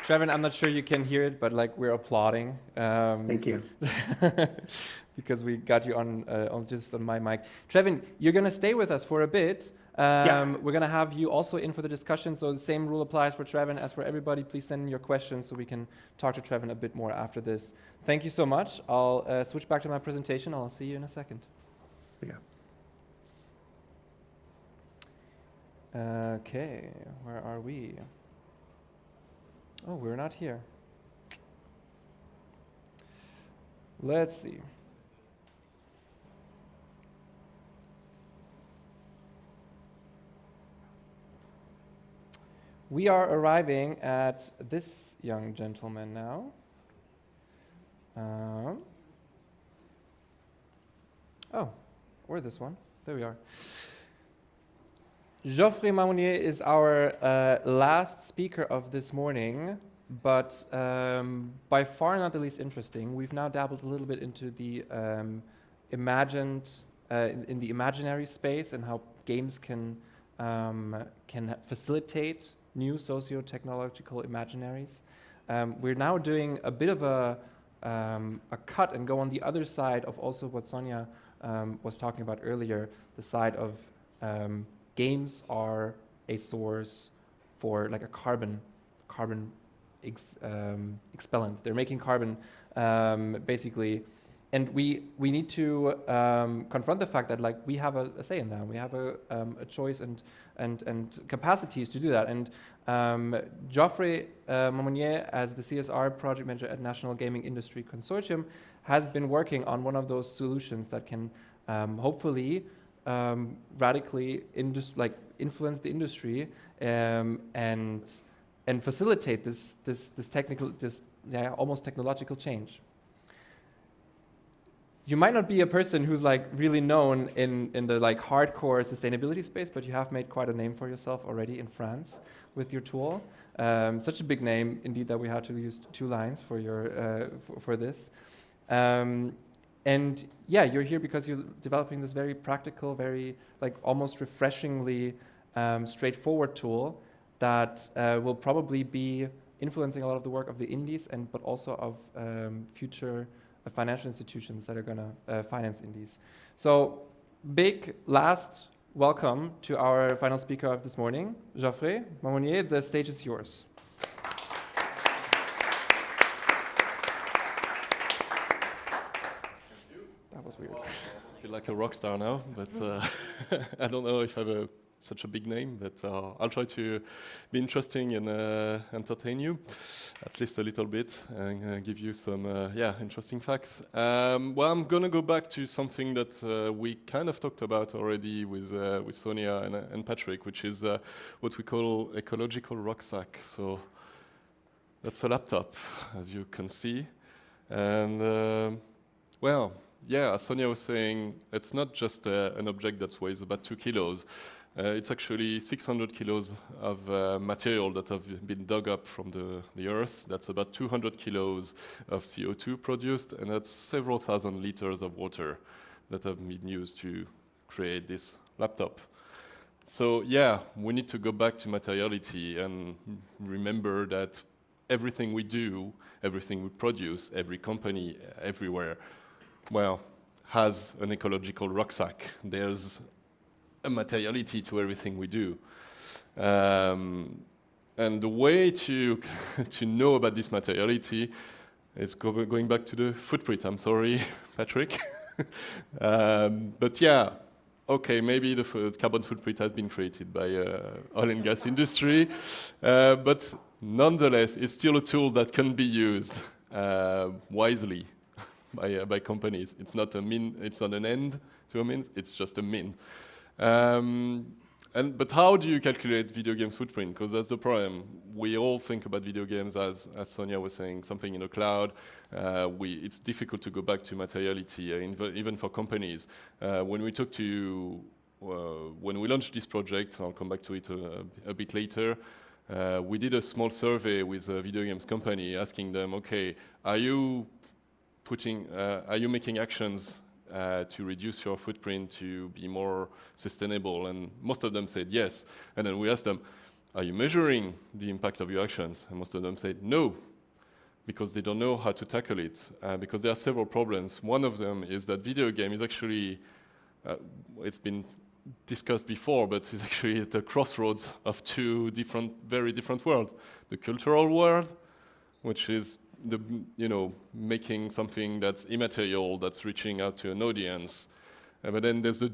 Trevin, I'm not sure you can hear it, but like we're applauding. Thank you. Because we got you on just on my mic. Trevin, you're gonna stay with us for a bit. Yeah. We're gonna have you also in for the discussion, so the same rule applies for Trevin as for everybody. Please send in your questions so we can talk to Trevin a bit more after this. Thank you so much. I'll switch back to my presentation. I'll see you in a second. See ya. Okay, where are we? Oh, we're not here. Let's see. We are arriving at this young gentleman now. Or this one. There we are. Geoffrey Maunier is our last speaker of this morning, but by far not the least interesting. We've now dabbled a little bit into the in the imaginary space and how games can facilitate new socio-technological imaginaries. We're now doing a bit of a cut and go on the other side of also what Sonia was talking about earlier, the side of games are a source for like a carbon expellant. They're making carbon basically, and we need to confront the fact that like we have a say in that. We have a choice and capacities to do that. And Geoffrey Maunier, as the CSR project manager at National Gaming Industry Consortium, has been working on one of those solutions that can hopefully radically influence the industry and facilitate this almost technological change. You might not be a person who's like really known in the like hardcore sustainability space, but you have made quite a name for yourself already in France with your tool. Such a big name indeed that we had to use 2 lines for your for this. And yeah, you're here because you're developing this very practical, very like almost refreshingly straightforward tool that will probably be influencing a lot of the work of the indies but also of future financial institutions that are going to finance indies. So big last welcome to our final speaker of this morning, Geoffrey Marmonnier. The stage is yours. That was weird. I feel like a rock star now, but I don't know if I have such a big name, but I'll try to be interesting and entertain you, at least a little bit, and give you some interesting facts. Well, I'm gonna go back to something that we kind of talked about already with Sonia and Patrick, which is what we call ecological rucksack. So that's a laptop, as you can see, and well. Yeah, as Sonia was saying, it's not just an object that weighs about 2 kilos. It's actually 600 kilos of material that have been dug up from the earth. That's about 200 kilos of CO2 produced, and that's several thousand liters of water that have been used to create this laptop. So yeah, we need to go back to materiality and remember that everything we do, everything we produce, every company, everywhere, well, has an ecological rucksack. There's a materiality to everything we do. And the way to know about this materiality is going back to the footprint. I'm sorry, Patrick. But yeah, okay, maybe the carbon footprint has been created by oil and gas industry, but nonetheless, it's still a tool that can be used wisely by companies. It's not it's not an end to a means, it's just a means. But how do you calculate video games footprint? Because that's the problem. We all think about video games as Sonia was saying, something in the cloud. It's difficult to go back to materiality, even for companies. When we launched this project, I'll come back to it a bit later, we did a small survey with a video games company asking them, okay, are you making actions to reduce your footprint to be more sustainable? And most of them said yes. And then we asked them, are you measuring the impact of your actions? And most of them said no, because they don't know how to tackle it, because there are several problems. One of them is that video game is actually, it's been discussed before, but it's actually at the crossroads of two very different worlds. The cultural world, which is making something that's immaterial, that's reaching out to an audience. But then there's the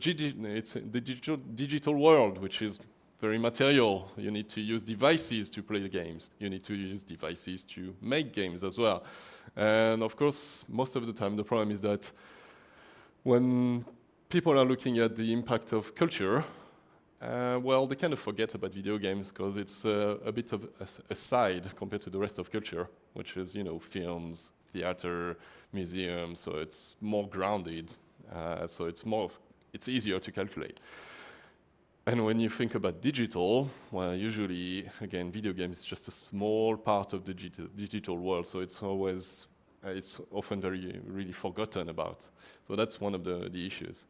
digital world, which is very material. You need to use devices to play the games. You need to use devices to make games as well. And of course, most of the time, the problem is that when people are looking at the impact of culture, well, they kind of forget about video games because it's a bit of a side compared to the rest of culture, which is, films, theater, museums, so it's more grounded, so it's easier to calculate. And when you think about digital, well, usually, again, video games is just a small part of the digital world, so it's often really forgotten about. So that's one of the issues.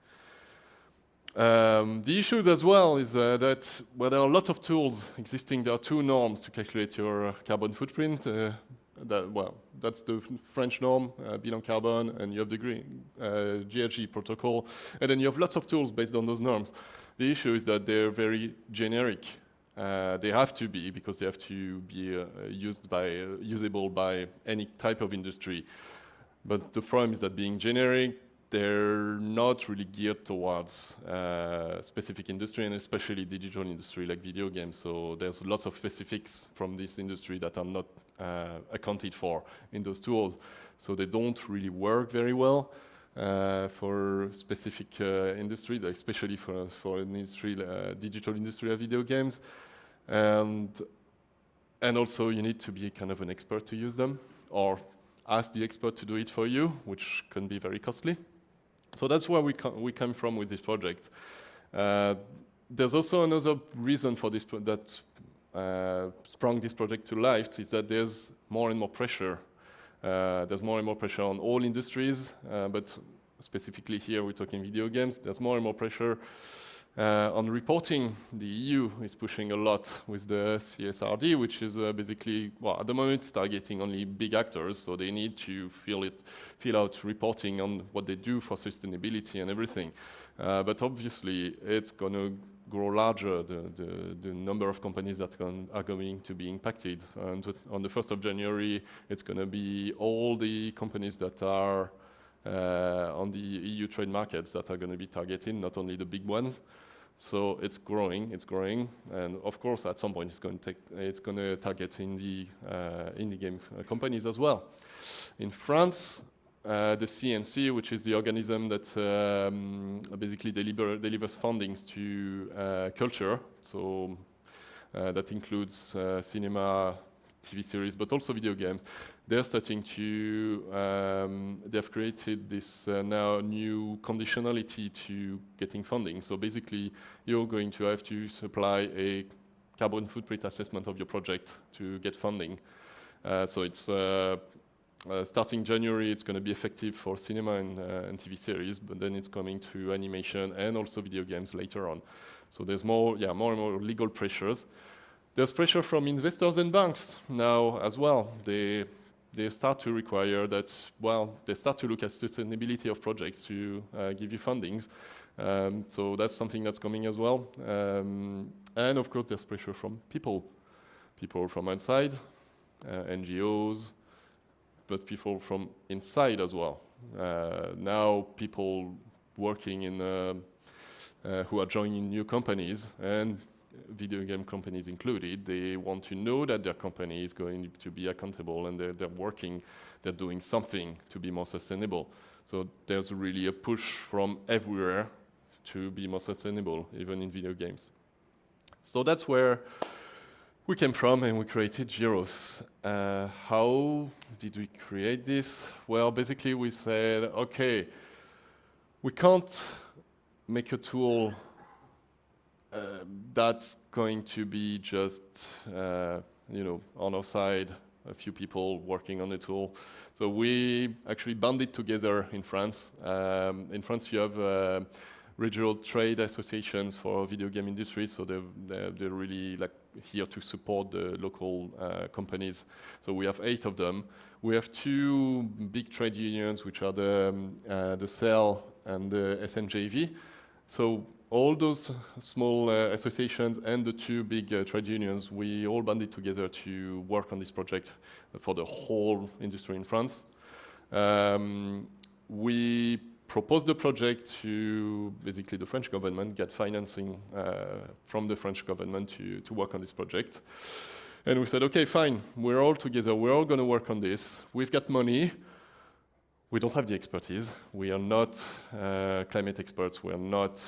The issues as well is that there are lots of tools existing. There are two norms to calculate your carbon footprint. That's the French norm, bilan carbon, and you have the green GHG protocol, and then you have lots of tools based on those norms. The issue is that they're very generic. They have to be, because they have to be usable by any type of industry. But the problem is that being generic, they're not really geared towards specific industry, and especially digital industry like video games. So there's lots of specifics from this industry that are not accounted for in those tools. So they don't really work very well for specific industry, especially for an industry, digital industry of video games. And also you need to be kind of an expert to use them, or ask the expert to do it for you, which can be very costly. So that's where we come from with this project. There's also another reason for this that sprung this project to life, is that there's more and more pressure There's more and more pressure on all industries, but specifically here we're talking video games. There's more and more pressure on reporting. The EU is pushing a lot with the CSRD, which is basically, well, at the moment it's targeting only big actors, so they need to fill out reporting on what they do for sustainability and everything. But obviously it's going to grow larger, the number of companies that are going to be impacted. And on the 1st of January, it's going to be all the companies that are on the EU trade markets that are going to be targeted, not only the big ones. So it's growing, and of course at some point it's going to target indie game companies as well. In France, the CNC, which is the organism that basically delivers fundings to culture, so that includes cinema, TV series, but also video games. They're starting to, they've created this now new conditionality to getting funding. So basically, you're going to have to supply a carbon footprint assessment of your project to get funding. So it's starting January, it's going to be effective for cinema and TV series, but then it's coming to animation and also video games later on. So there's more and more legal pressures. There's pressure from investors and banks now as well. They start to require that, well, they start to look at sustainability of projects to give you fundings. So that's something that's coming as well. And of course, there's pressure from people from outside, NGOs, but people from inside as well. Now people working in, who are joining new companies, and video game companies included, they want to know that their company is going to be accountable and they're doing something to be more sustainable. So there's really a push from everywhere to be more sustainable, even in video games. So that's where we came from, and we created Gyros. How did we create this? Well, basically we said, okay, we can't make a tool that's going to be just, on our side, a few people working on the tool. So we actually banded together in France. In France, you have regional trade associations for video game industry, so they're really like here to support the local companies. So we have 8 of them. We have 2 big trade unions, which are the CEL and the SNJV. So all those small associations and the 2 big trade unions, we all banded together to work on this project for the whole industry in France. We proposed the project to basically the French government, get financing from the French government to work on this project. And we said, okay, fine, we're all together, we're all going to work on this. We've got money. We don't have the expertise. We are not climate experts. We are not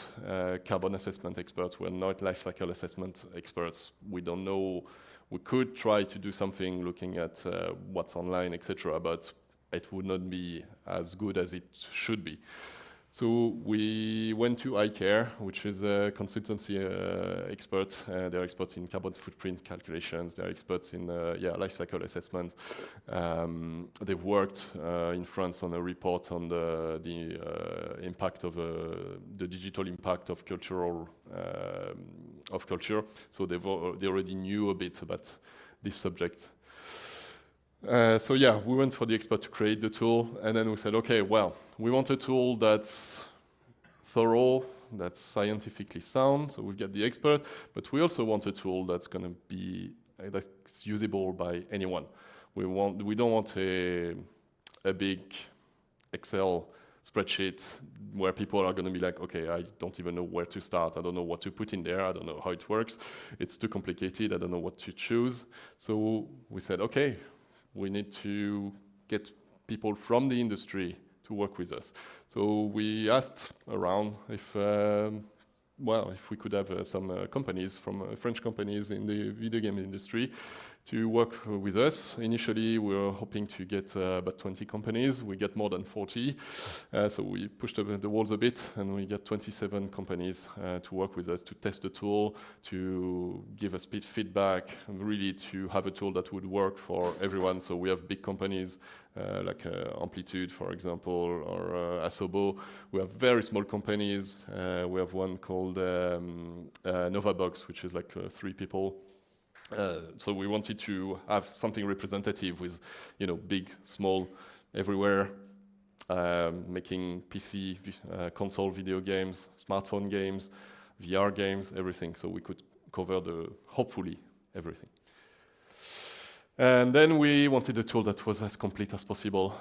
carbon assessment experts. We are not life cycle assessment experts. We don't know. We could try to do something looking at what's online, etc., but it would not be as good as it should be. So we went to iCare, which is a consultancy expert. They're experts in carbon footprint calculations. They're experts in life cycle assessment. They've worked in France on a report on the impact of the digital impact of culture. So they already knew a bit about this subject. So we went for the expert to create the tool, and then we said, okay, well, we want a tool that's thorough, that's scientifically sound, so we've got the expert, but we also want a tool that's going to be that's usable by anyone. We don't want a big Excel spreadsheet where people are going to be like, okay, I don't even know where to start, I don't know what to put in there, I don't know how it works, it's too complicated, I don't know what to choose. So we said, okay, we need to get people from the industry to work with us. So we asked around if we could have some companies, from French companies in the video game industry, to work with us. Initially, we were hoping to get about 20 companies. We get more than 40. So we pushed the walls a bit, and we got 27 companies to work with us, to test the tool, to give us feedback, and really to have a tool that would work for everyone. So we have big companies like Amplitude, for example, or Asobo. We have very small companies. We have one called Novabox, which is like 3 people. So we wanted to have something representative with, big, small, everywhere, making PC, console video games, smartphone games, VR games, everything. So we could cover hopefully, everything. And then we wanted a tool that was as complete as possible.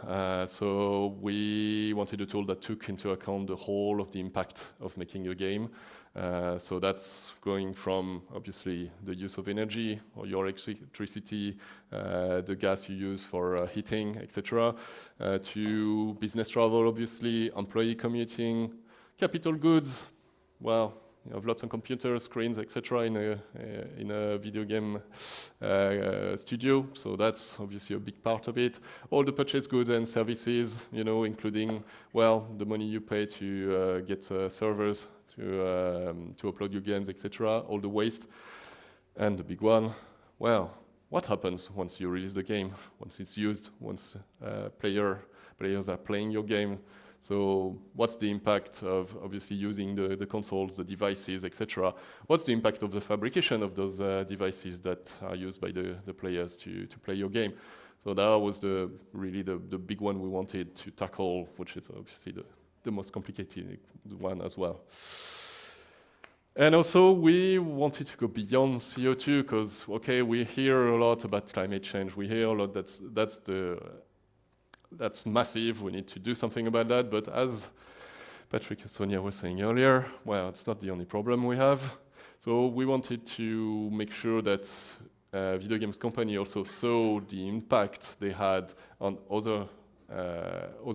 So we wanted a tool that took into account the whole of the impact of making a game. So that's going from, obviously, the use of energy, or your electricity, the gas you use for heating, etc., to business travel, obviously, employee commuting, capital goods. Well, you have lots of computers, screens, etc. in a video game studio, so that's obviously a big part of it. All the purchase goods and services, including, the money you pay to get servers to upload your games, etc. All the waste, and the big one, what happens once you release the game? Once it's used, once players are playing your game. So what's the impact of obviously using the consoles, the devices, etc.? What's the impact of the fabrication of those devices that are used by the players to play your game? So that was really the big one we wanted to tackle, which is obviously the most complicated one as well. And also we wanted to go beyond CO2 because, we hear a lot about climate change. We hear a lot that's massive, we need to do something about that, but as Patrick and Sonia were saying earlier, it's not the only problem we have. So we wanted to make sure that video games company also saw the impact they had on other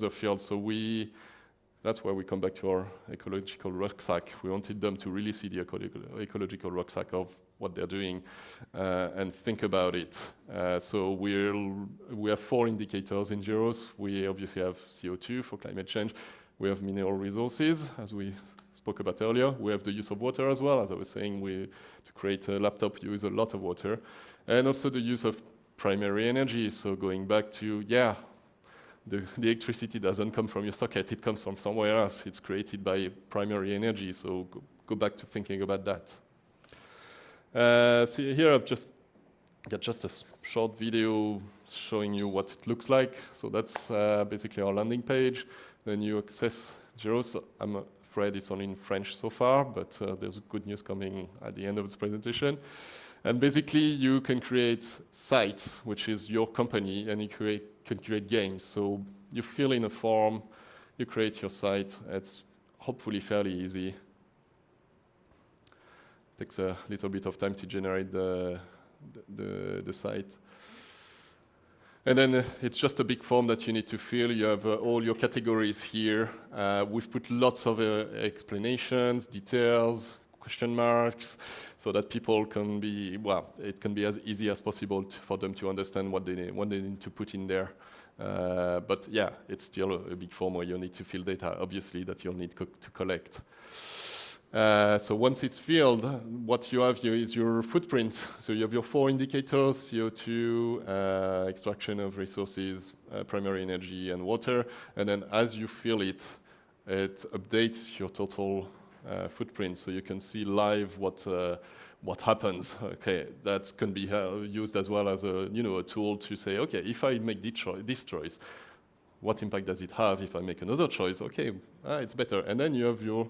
fields. So that's where we come back to our ecological rucksack. We wanted them to really see the ecological rucksack of what they're doing and think about it. So we have 4 indicators in Geros. We obviously have CO2 for climate change. We have mineral resources, as we spoke about earlier. We have the use of water as well. As I was saying, to create a laptop, you use a lot of water. And also the use of primary energy. So going back to, the electricity doesn't come from your socket, it comes from somewhere else. It's created by primary energy. So go back to thinking about that. So here I've just got a short video showing you what it looks like. So that's basically our landing page. Then you access Geros. I'm afraid it's only in French so far, but there's good news coming at the end of this presentation. And basically you can create sites, which is your company, and you can create games. So you fill in a form, you create your site. It's hopefully fairly easy. Takes a little bit of time to generate the site. And then it's just a big form that you need to fill. You have all your categories here. We've put lots of explanations, details, question marks, so that people can be, it can be as easy as possible for them to understand what they need to put in there. But it's still a big form where you need to fill data, obviously, that you'll need to collect. So once it's filled, what you have here is your footprint. So you have your 4 indicators, CO2, extraction of resources, primary energy, and water. And then as you fill it, it updates your total footprint. So you can see live what happens. That can be used as well as a tool to say, if I make this choice, what impact does it have if I make another choice? It's better. And then you have your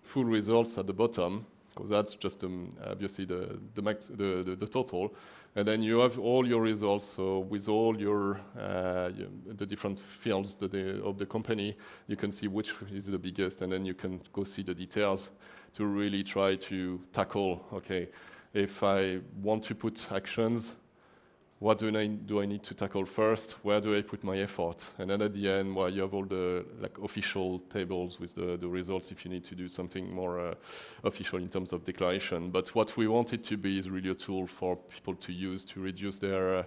full results at the bottom, because that's just obviously the total. And then you have all your results, so with all your the different fields of the company, you can see which is the biggest, and then you can go see the details to really try to tackle, if I want to put actions, what do I need to tackle first? Where do I put my effort? And then at the end, well, you have all the like official tables with the results if you need to do something more official in terms of declaration. But what we want it to be is really a tool for people to use to reduce their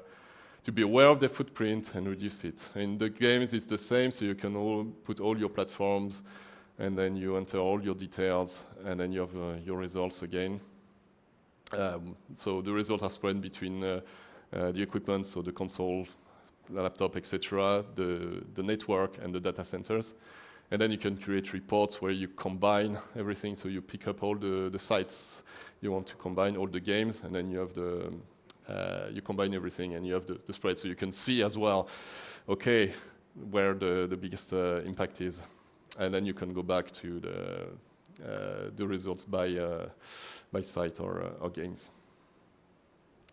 to be aware of their footprint and reduce it. In the games, it's the same, so you can put all your platforms, and then you enter all your details, and then you have your results again. So the results are spread between the equipment, so the console, the laptop, etc., the network, and the data centers. And then you can create reports where you combine everything, so you pick up all the sites you want to combine, all the games, and then you have you combine everything, and you have the spread, so you can see as well, okay, where the biggest impact is. And then you can go back to the results by site or games.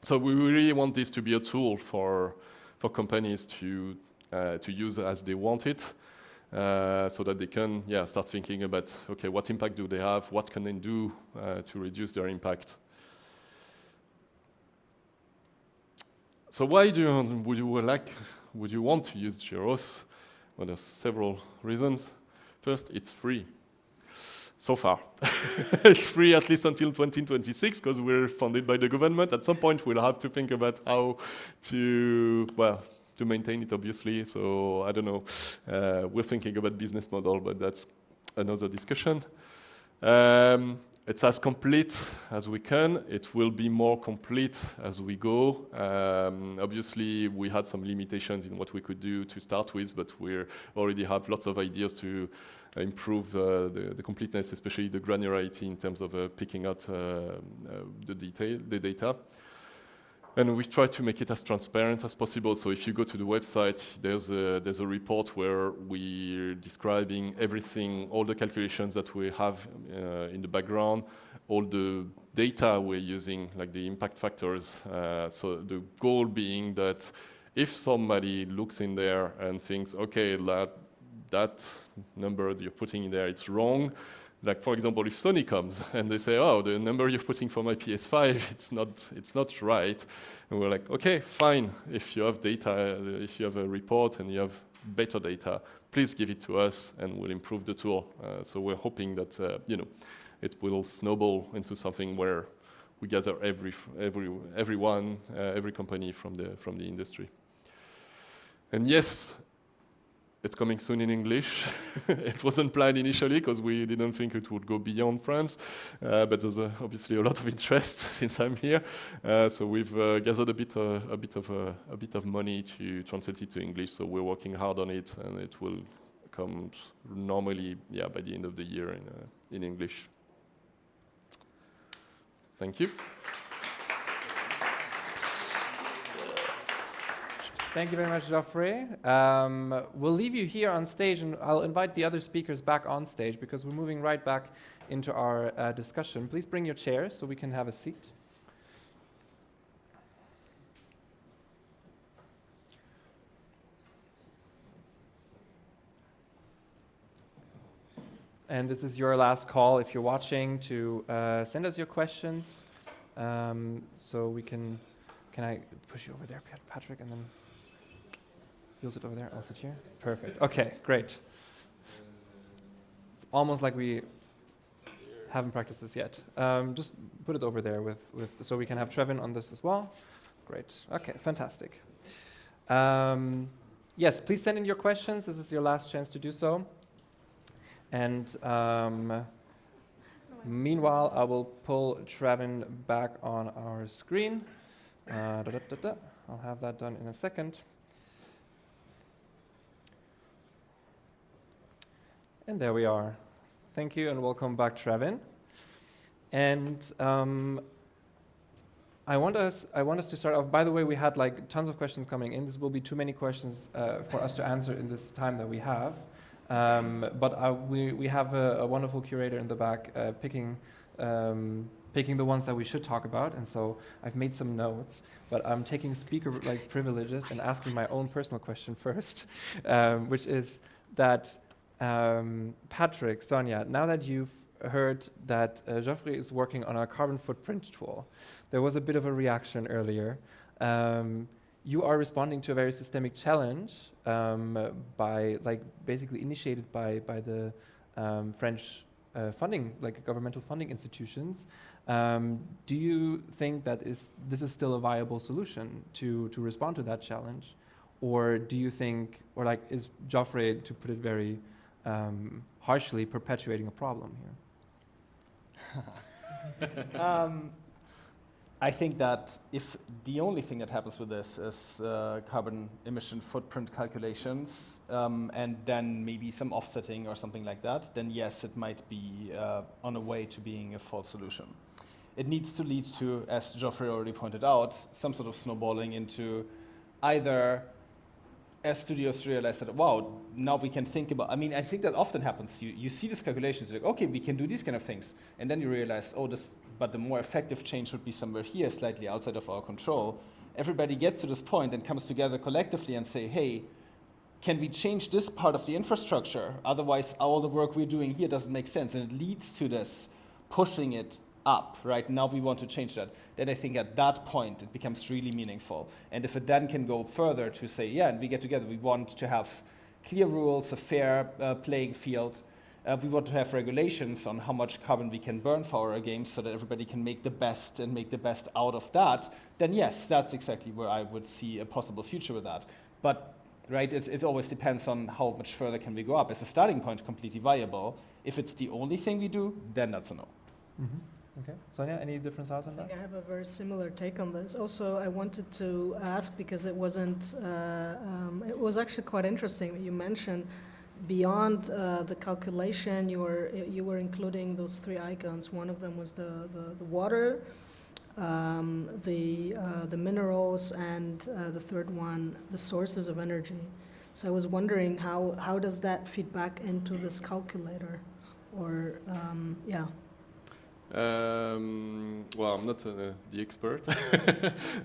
So we really want this to be a tool for companies to use as they want it, so that they can start thinking about, okay, what impact do they have? What can they do to reduce their impact? So why would you want to use Gyros? Well, there's several reasons. First, it's free. So far. It's free at least until 2026 because we're funded by the government. At some point, we'll have to think about how to maintain it, obviously. So I don't know. We're thinking about business model, but that's another discussion. It's as complete as we can. It will be more complete as we go. Obviously, we had some limitations in what we could do to start with, but we already have lots of ideas to improve the completeness, especially the granularity in terms of picking out the data. And we try to make it as transparent as possible. So if you go to the website, there's a report where we're describing everything, all the calculations that we have in the background, all the data we're using, like the impact factors. So the goal being that if somebody looks in there and thinks, okay, that number that you're putting in there, it's wrong. Like, for example, if Sony comes and they say, oh, the number you're putting for my PS5, it's not right. And we're like, okay, fine. If you have data, if you have a report and you have better data, please give it to us and we'll improve the tool. So we're hoping that, it will snowball into something where we gather everyone, every company from the industry. And yes, it's coming soon in English. It wasn't planned initially because we didn't think it would go beyond France, but there's obviously a lot of interest since I'm here. So we've gathered a bit of money to translate it to English. So we're working hard on it, and it will come normally, by the end of the year in English. Thank you. Thank you very much, Geoffrey. We'll leave you here on stage, and I'll invite the other speakers back on stage because we're moving right back into our discussion. Please bring your chairs so we can have a seat. And this is your last call, if you're watching, to send us your questions. So we can I push you over there, Patrick, and then you'll sit over there, I'll sit here. Perfect. Okay, great. It's almost like we haven't practiced this yet. Just put it over there so we can have Trevin on this as well. Great. Okay, fantastic. Yes, please send in your questions. This is your last chance to do so. And meanwhile, I will pull Trevin back on our screen. I'll have that done in a second. And there we are. Thank you and welcome back, Trevin. And I want us to start off. By the way, we had like tons of questions coming in. This will be too many questions for us to answer in this time that we have. But we have a wonderful curator in the back picking the ones that we should talk about, and so I've made some notes. But I'm taking speaker privileges and asking my own personal question first, which is that Patrick, Sonia, now that you've heard that Geoffrey is working on a carbon footprint tool, there was a bit of a reaction earlier. you are responding to a very systemic challenge by basically initiated by the French funding, like governmental funding institutions. Do you think that this is still a viable solution to respond to that challenge? Or do you think, or like, is Geoffrey, to put it very harshly, perpetuating a problem here? I think that if the only thing that happens with this is carbon emission footprint calculations and then maybe some offsetting or something like that, then yes, it might be on a way to being a false solution. It needs to lead to, as Geoffrey already pointed out, some sort of snowballing into either as studios realize that, wow, now we can think about, I mean, I think that often happens. You see these calculations, you're like, okay, we can do these kind of things. And then you realize, but the more effective change would be somewhere here, slightly outside of our control. Everybody gets to this point and comes together collectively and say, hey, can we change this part of the infrastructure? Otherwise, all the work we're doing here doesn't make sense. And it leads to this pushing it up, right? Now we want to change that. Then I think at that point, it becomes really meaningful. And if it then can go further to say, yeah, and we get together, we want to have clear rules, a fair playing field. We want to have regulations on how much carbon we can burn for our games so that everybody can make the best out of that, then yes, that's exactly where I would see a possible future with that. But right, it always depends on how much further can we go up. As a starting point, completely viable. If it's the only thing we do, then that's a no. Mm-hmm. Okay. Sonia, any different thoughts on that? I think I have a very similar take on this. Also, I wanted to ask, because it wasn't, it was actually quite interesting. You mentioned beyond the calculation, you were including those three icons. One of them was the water, the minerals, and the third one, the sources of energy. So I was wondering how does that feed back into this calculator, or yeah. Well, I'm not the expert,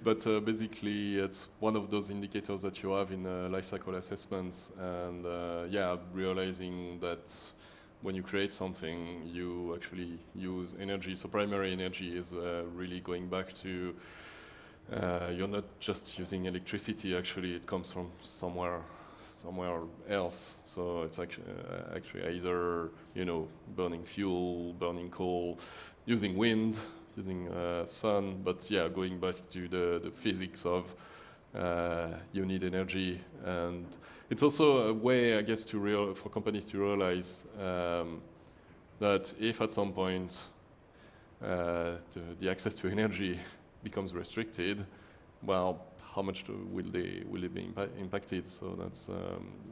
but basically it's one of those indicators that you have in life cycle assessments, and yeah, realizing that when you create something, you actually use energy. So primary energy is really going back to you're not just using electricity. Actually, it comes from somewhere else. So it's actually either burning fuel, burning coal, using wind, using sun. But yeah, going back to the physics of you need energy, and it's also a way, I guess, for companies to realize that if at some point the access to energy becomes restricted, well, how much will it be impacted? So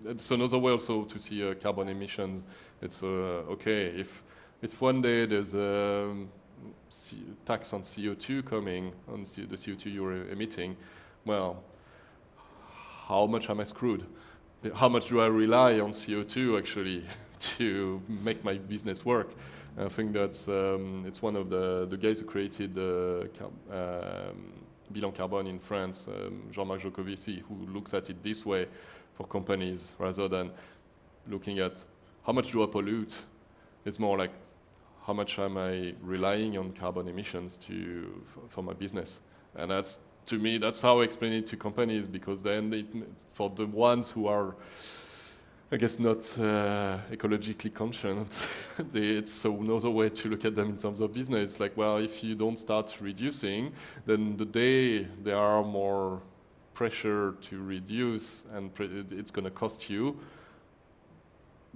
that's another way also to see carbon emissions. It's okay if one day there's a tax on CO2 coming on the CO2 you're emitting. Well, how much am I screwed? How much do I rely on CO2 actually to make my business work? I think that's it's one of the guys who created Bilan Carbone in France, Jean-Marc Jancovici, who looks at it this way for companies rather than looking at how much do I pollute. It's more like how much am I relying on carbon emissions for my business. And that's, to me, that's how I explain it to companies, because then for the ones who are, I guess, not ecologically conscious, it's another way to look at them in terms of business. It's like, well, if you don't start reducing, then the day there are more pressure to reduce and it's going to cost you,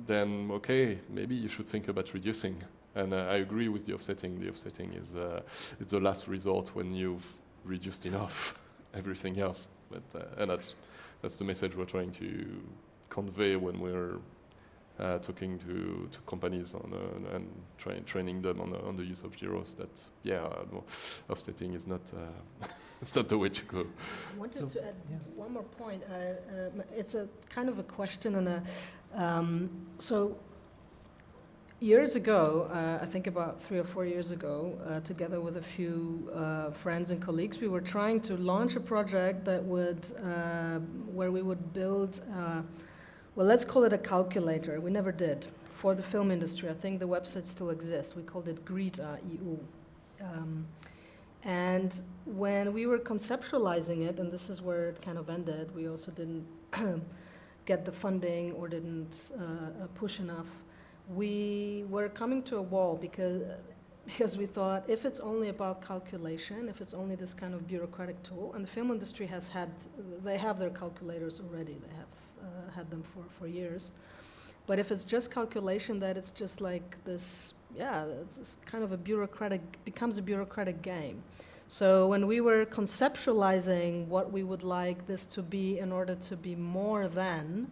then okay, maybe you should think about reducing. And I agree with the offsetting. The offsetting is the last resort when you've reduced enough everything else. But and that's the message we're trying to convey when we're talking to companies and training them on the use of gyros. That no, offsetting is not it's not the way to go. I wanted to add one more point. It's a kind of a question and so. Years ago, I think about 3 or 4 years ago, together with a few friends and colleagues, we were trying to launch a project that would, where we would build, well, let's call it a calculator. We never did, for the film industry. I think the website still exists. We called it Greta EU. And when we were conceptualizing it, and this is where it kind of ended, we also didn't get the funding or didn't push enough. We were coming to a wall because we thought if it's only about calculation, if it's only this kind of bureaucratic tool, and the film industry they have their calculators already, they have had them for years. But if it's just calculation, that it's just like this, it's kind of becomes a bureaucratic game. So when we were conceptualizing what we would like this to be in order to be more than,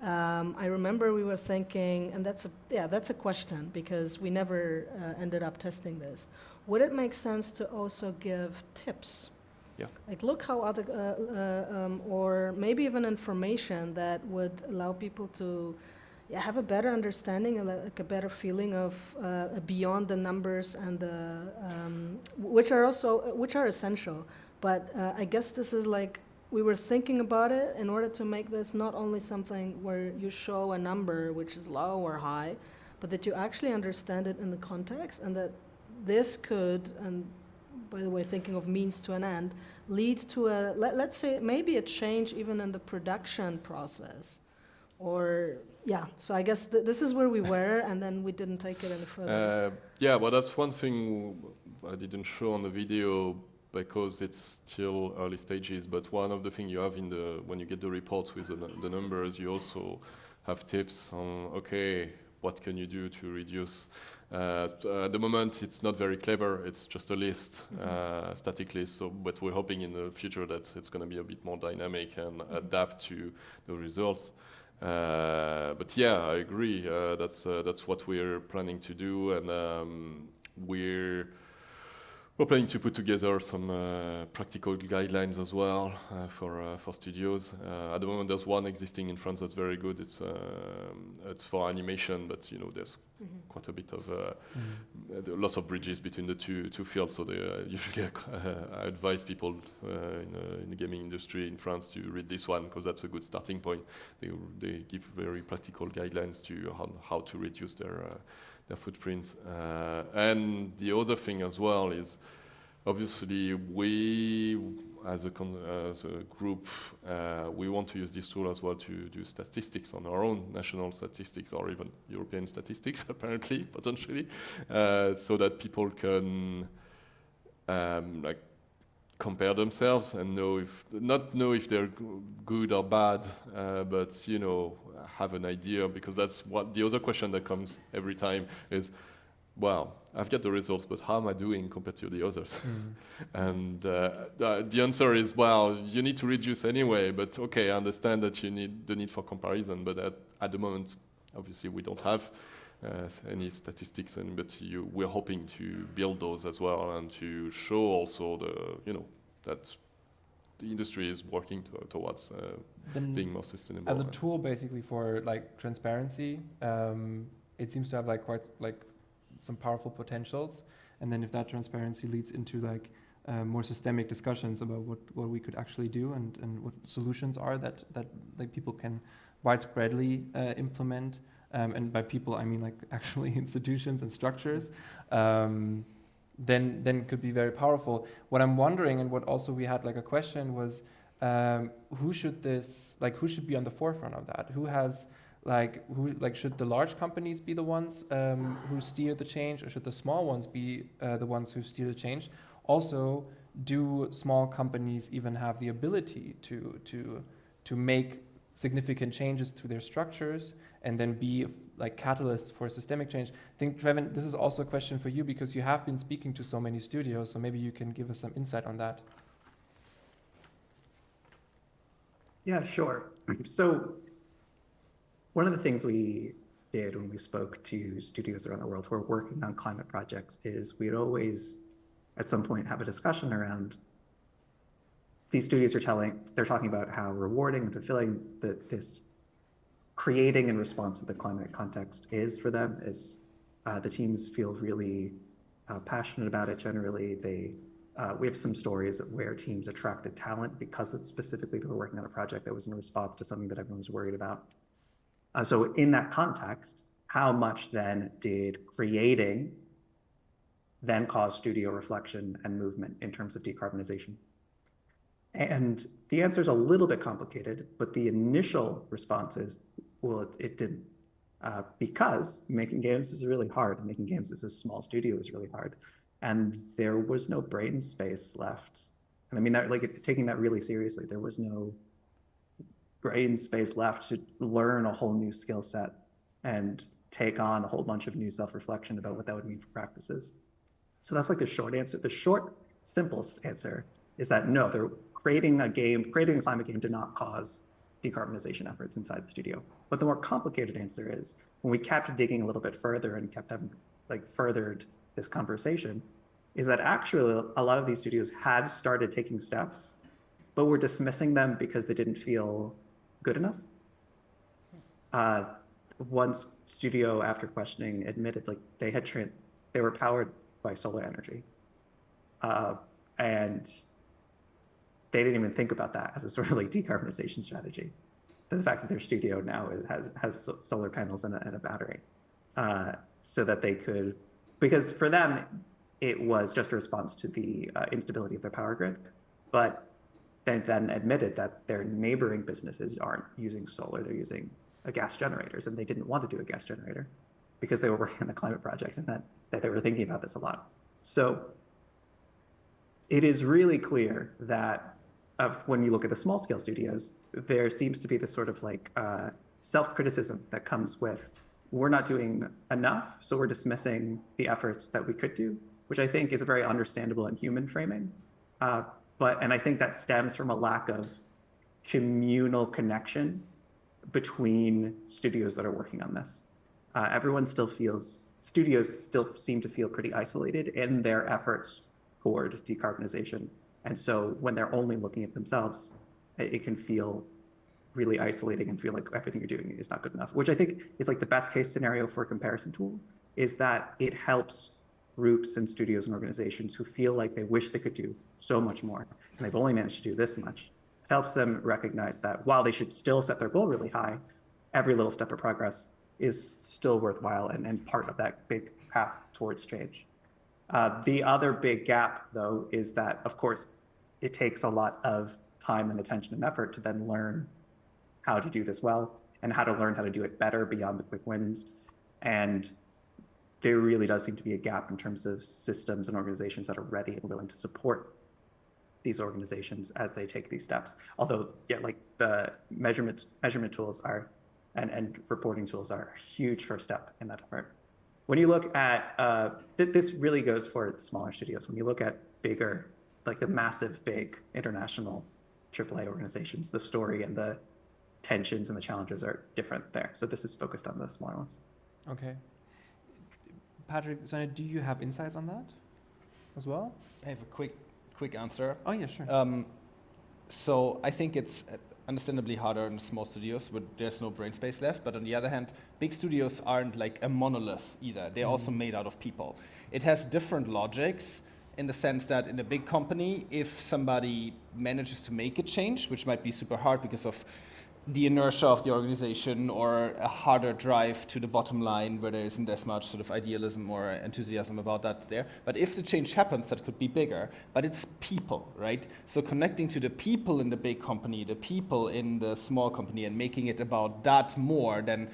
I remember we were thinking, and that's a question because we never ended up testing this. Would it make sense to also give tips? Yeah. Like look how other, or maybe even information that would allow people to have a better understanding, like a better feeling of beyond the numbers and the which are essential. But I guess this is like we were thinking about it in order to make this not only something where you show a number which is low or high, but that you actually understand it in the context, and that this could, and by the way, thinking of means to an end, lead to let's say maybe a change even in the production process, or. Yeah, so I guess this is where we were, and then we didn't take it any further. Yeah, well, that's one thing I didn't show on the video because it's still early stages. But one of the things you have when you get the reports with the numbers, you also have tips on what can you do to reduce. At the moment, it's not very clever. It's just a list, static list. So, but we're hoping in the future that it's going to be a bit more dynamic and adapt to the results. But yeah, I agree. That's what we're planning to do, and we're planning to put together some practical guidelines as well for studios. At the moment, there's one existing in France that's very good. It's for animation, but there's quite a bit of lots of bridges between the two fields. So they usually I advise people in the gaming industry in France to read this one because that's a good starting point. They give very practical guidelines to how to reduce their footprint. And the other thing as well is, obviously, we as a group, we want to use this tool as well to do statistics on our own national statistics or even European statistics, apparently, potentially, so that people can compare themselves and not know if they're good or bad, but have an idea, because that's what the other question that comes every time is, well, I've got the results, but how am I doing compared to the others? And the answer is, well, you need to reduce anyway, but okay, I understand that you need the need for comparison, but at the moment, obviously, we don't have any statistics, but we're hoping to build those as well and to show also that the industry is working towards being more sustainable. As a tool, basically, for transparency, it seems to have quite some powerful potentials, and then if that transparency leads into more systemic discussions about what we could actually do and what solutions are that people can widespreadly implement, and by people I mean actually institutions and structures, then it could be very powerful. What I'm wondering, and what also we had a question was, who should be on the forefront of that? Should the large companies be the ones who steer the change, or should the small ones be the ones who steer the change? Also, do small companies even have the ability to make significant changes to their structures and then be catalysts for systemic change? I think, Trevin, this is also a question for you because you have been speaking to so many studios, so maybe you can give us some insight on that. Yeah, sure. So one of the things we did when we spoke to studios around the world who are working on climate projects is we'd always, at some point, have a discussion around these studios they're talking about how rewarding and fulfilling this creating in response to the climate context is for them. The teams feel really passionate about it generally. We have some stories where teams attracted talent because it's specifically they were working on a project that was in response to something that everyone was worried about. So in that context, how much then did creating then cause studio reflection and movement in terms of decarbonization? And the answer is a little bit complicated, but the initial response is, well, it didn't. Because making games is really hard. And making games as a small studio is really hard. And there was no brain space left. And I mean, that, like, taking that really seriously, there was no brain space left to learn a whole new skill set and take on a whole bunch of new self-reflection about what that would mean for practices. So that's like the short answer. The short, simplest answer is that no, they're creating a climate game did not cause decarbonization efforts inside the studio. But the more complicated answer is, when we kept digging a little bit further and kept having, like, furthered this conversation, is that actually a lot of these studios had started taking steps, but were dismissing them because they didn't feel good enough. One studio, after questioning, admitted like they were powered by solar energy, and they didn't even think about that as a sort of like decarbonization strategy. The fact that their studio now has solar panels and a battery, so that they could, because for them it was just a response to the instability of their power grid, but they then admitted that their neighboring businesses aren't using solar, they're using gas generators, and they didn't want to do a gas generator because they were working on a climate project and that they were thinking about this a lot. So it is really clear that when you look at the small scale studios, there seems to be this sort of like self-criticism that comes with, we're not doing enough, so we're dismissing the efforts that we could do, which I think is a very understandable and human framing. And I think that stems from a lack of communal connection between studios that are working on this. Studios still seem to feel pretty isolated in their efforts towards decarbonization. And so when they're only looking at themselves, it can feel really isolating and feel like everything you're doing is not good enough, which I think is like the best case scenario for a comparison tool, is that it helps groups and studios and organizations who feel like they wish they could do so much more, and they've only managed to do this much. It helps them recognize that while they should still set their goal really high, every little step of progress is still worthwhile and part of that big path towards change. The other big gap, though, is that, of course, it takes a lot of time and attention and effort to then learn how to do this well and how to learn how to do it better beyond the quick wins. And there really does seem to be a gap in terms of systems and organizations that are ready and willing to support these organizations as they take these steps. Although, yeah, like the measurement tools are and reporting tools are a huge first step in that effort. When you look at, this really goes for smaller studios. When you look at bigger, like the massive, big international AAA organizations, the story and the tensions and the challenges are different there. So this is focused on the smaller ones. Okay. Patrick, Sonia, do you have insights on that as well? I have a quick answer. Oh, yeah, sure. So I think it's understandably harder in small studios where there's no brain space left. But on the other hand, big studios aren't like a monolith either. They're also made out of people. It has different logics in the sense that in a big company, if somebody manages to make a change, which might be super hard because of the inertia of the organization or a harder drive to the bottom line where there isn't as much sort of idealism or enthusiasm about that there. But if the change happens, that could be bigger, but it's people, right? So connecting to the people in the big company, the people in the small company, and making it about that more than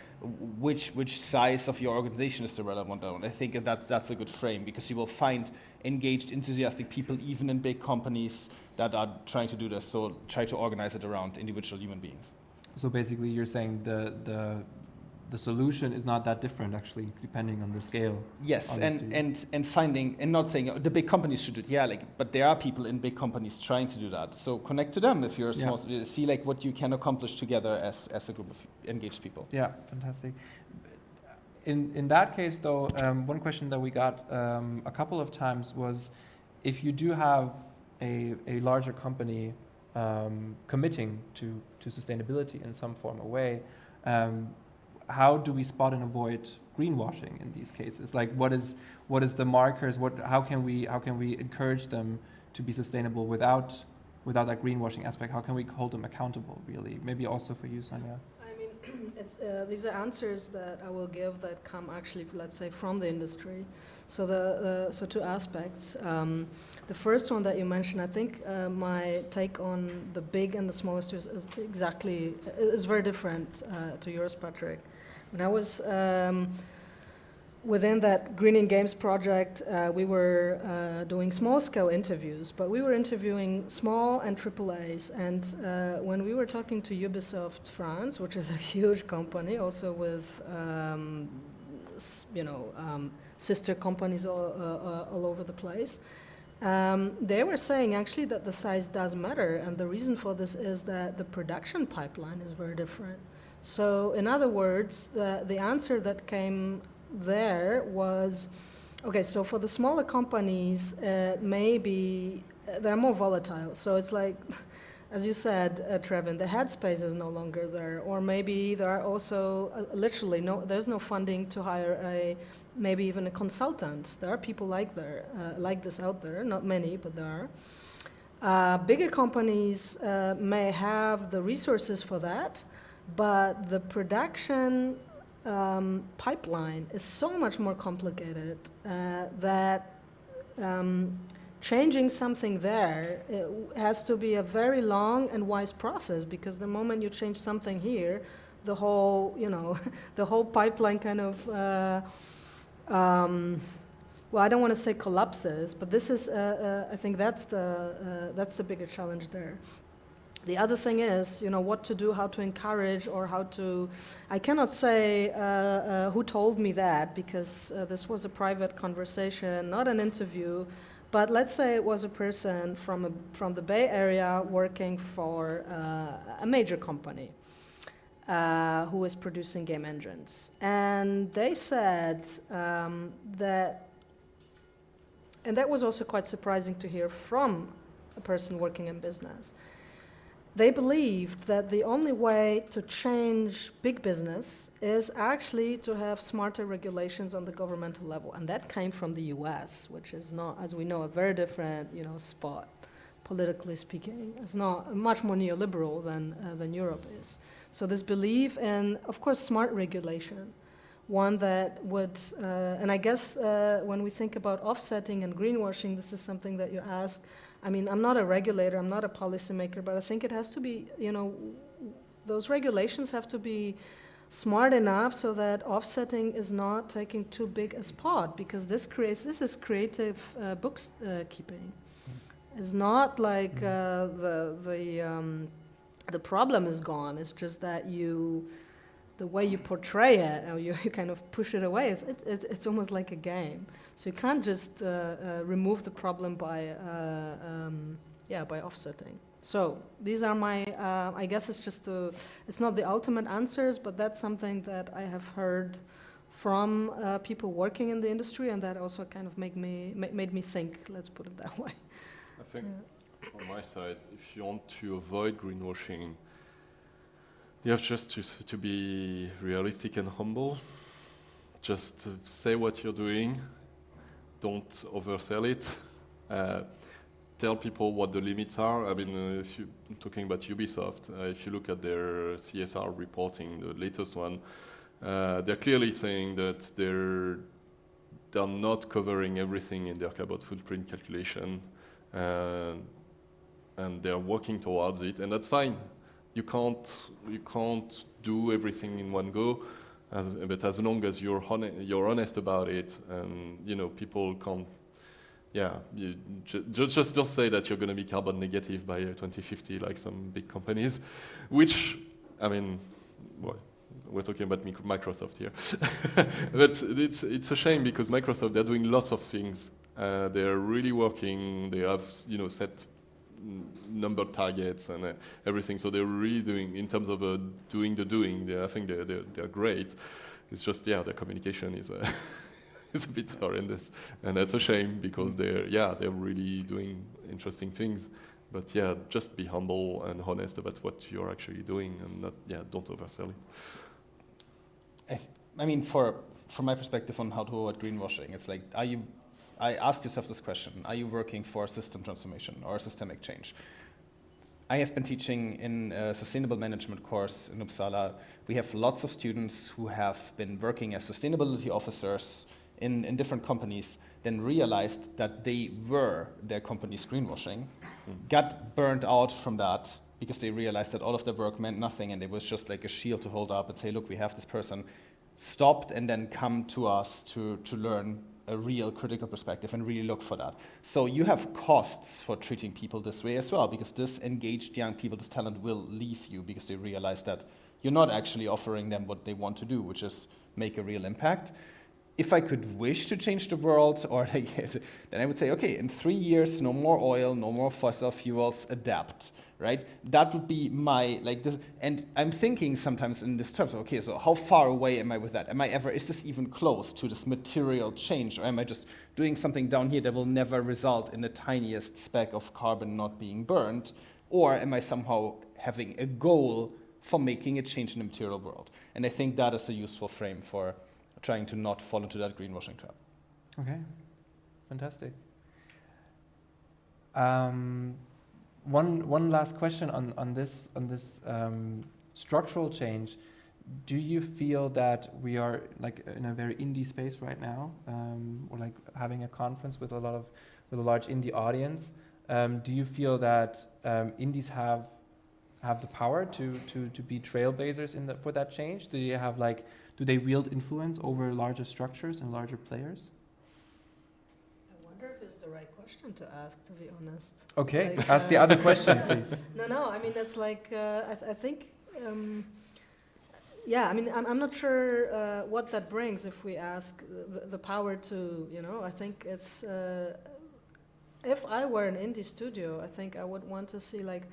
which size of your organization is the relevant one. I think that's a good frame, because you will find engaged, enthusiastic people even in big companies that are trying to do this. So try to organize it around individual human beings. So basically, you're saying the solution is not that different, actually, depending on the scale. Yes, and finding, and not saying the big companies should do it. But there are people in big companies trying to do that. So connect to them if you're a small. See like what you can accomplish together as a group of engaged people. Yeah, fantastic. In that case, though, one question that we got a couple of times was, if you do have a larger company committing to sustainability in some form or way, how do we spot and avoid greenwashing in these cases? Like, what is the markers? How can we encourage them to be sustainable without that greenwashing aspect? How can we hold them accountable? Really, maybe also for you, Sonia. I mean, these are answers that I will give that come actually, let's say, from the industry. So so two aspects. The first one that you mentioned, I think my take on the big and the small industries is very different to yours, Patrick. When I was within that Greening Games project, we were doing small-scale interviews, but we were interviewing small and AAAs. And when we were talking to Ubisoft France, which is a huge company, also with sister companies all over the place, they were saying actually that the size does matter, and the reason for this is that the production pipeline is very different. So, in other words, the answer that came there was, okay, so for the smaller companies, maybe they're more volatile. So it's like, as you said, Trevin, the headspace is no longer there, or maybe there are also literally there's no funding to hire maybe even a consultant. There are people like this out there, not many, but there are. Bigger companies may have the resources for that, but the production pipeline is so much more complicated that changing something there it has to be a very long and wise process, because the moment you change something here, the whole the whole pipeline kind of well, I don't want to say collapses, but this is I think that's the bigger challenge there. The other thing is, what to do, how to encourage, or how to... I cannot say who told me that, because this was a private conversation, not an interview. But let's say it was a person from the Bay Area working for a major company who is producing game engines. And they said that... And that was also quite surprising to hear from a person working in business. They believed that the only way to change big business is actually to have smarter regulations on the governmental level. And that came from the US, which is not, as we know, a very different spot, politically speaking. It's not much more neoliberal than Europe is. So this belief in, of course, smart regulation, one that would, and I guess when we think about offsetting and greenwashing, this is something that you ask. I mean, I'm not a regulator, I'm not a policymaker, but I think it has to be, those regulations have to be smart enough so that offsetting is not taking too big a spot, because this is creative bookkeeping. It's not like the problem is gone. It's just that the way you portray it, or you kind of push it away, it's almost like a game. So you can't just remove the problem by offsetting. So these are my, I guess it's not the ultimate answers, but that's something that I have heard from people working in the industry, and that also kind of made me think, let's put it that way. I think on my side, if you want to avoid greenwashing, you have just to be realistic and humble. Just say what you're doing. Don't oversell it. Tell people what the limits are. I mean, if you're talking about Ubisoft, if you look at their CSR reporting, the latest one, they're clearly saying that they're not covering everything in their carbon footprint calculation, and they're working towards it, and that's fine. You can't do everything in one go, but as long as you're honest about it, and people can't. Yeah, you just don't say that you're going to be carbon negative by 2050 like some big companies, which, I mean, well, we're talking about Microsoft here, but it's a shame, because Microsoft, they're doing lots of things. They're really working. They have set number targets and everything. So they're really doing, in terms of doing the doing. I think they're great. It's just their communication is it's a bit horrendous, and that's a shame, because they're really doing interesting things. But just be humble and honest about what you're actually doing, and don't oversell it. I mean, from my perspective on how to avoid greenwashing, it's like, I ask yourself this question: are you working for a system transformation or a systemic change? I have been teaching in a sustainable management course in Uppsala. We have lots of students who have been working as sustainability officers in different companies, then realized that they were their company's greenwashing, got burnt out from that because they realized that all of their work meant nothing and it was just like a shield to hold up and say, look, we have this person, stopped and then come to us to learn a real critical perspective and really look for that. So you have costs for treating people this way as well, because this engaged young people, this talent will leave you because they realize that you're not actually offering them what they want to do, which is make a real impact. If I could wish to change the world, or then I would say, okay, in 3 years, no more oil, no more fossil fuels, adapt, right? That would be my, like this, and I'm thinking sometimes in this terms, okay, so how far away am I with that? Is this even close to this material change, or am I just doing something down here that will never result in the tiniest speck of carbon not being burned? Or am I somehow having a goal for making a change in the material world? And I think that is a useful frame for trying to not fall into that greenwashing trap. Okay, fantastic. One last question on this structural change. Do you feel that we are like in a very indie space right now, or like having a conference with a large indie audience? Do you feel that indies have the power to be trailblazers for that change? Do they wield influence over larger structures and larger players? I wonder if it's the right question to ask, to be honest. Okay, ask the other question, please. No, I mean, it's like, I think, yeah, I mean, I'm not sure what that brings if we ask the power to, I think it's, if I were an indie studio, I think I would want to see, like,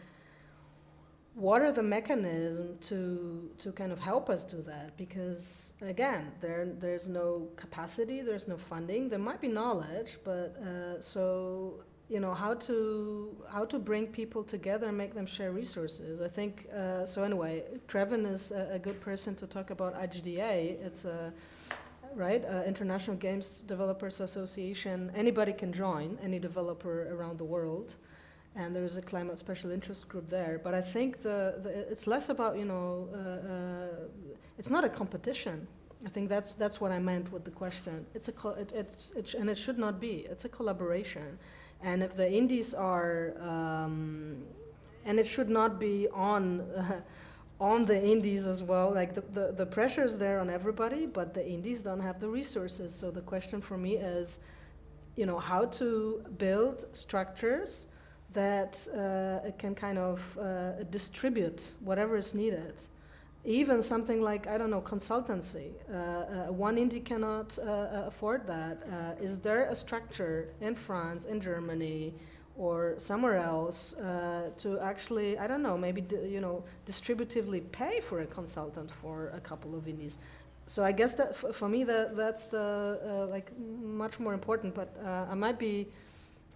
what are the mechanisms to kind of help us do that? Because again, there's no capacity, there's no funding. There might be knowledge, but so how to bring people together and make them share resources. I think so. Anyway, Trevin is a good person to talk about IGDA. It's International Games Developers Association. Anybody can join, any developer around the world. And there's a climate special interest group there. But I think it's less about, it's not a competition. I think that's what I meant with the question. And it should not be. It's a collaboration. And if the indies are, and it should not be on the indies as well. Like the pressure is there on everybody, but the indies don't have the resources. So the question for me is, how to build structures that can kind of distribute whatever is needed. Even something like, I don't know, consultancy. One indie cannot afford that. Is there a structure in France, in Germany, or somewhere else to actually, I don't know, maybe distributively pay for a consultant for a couple of indies? So I guess that for me that's the much more important. But I might be.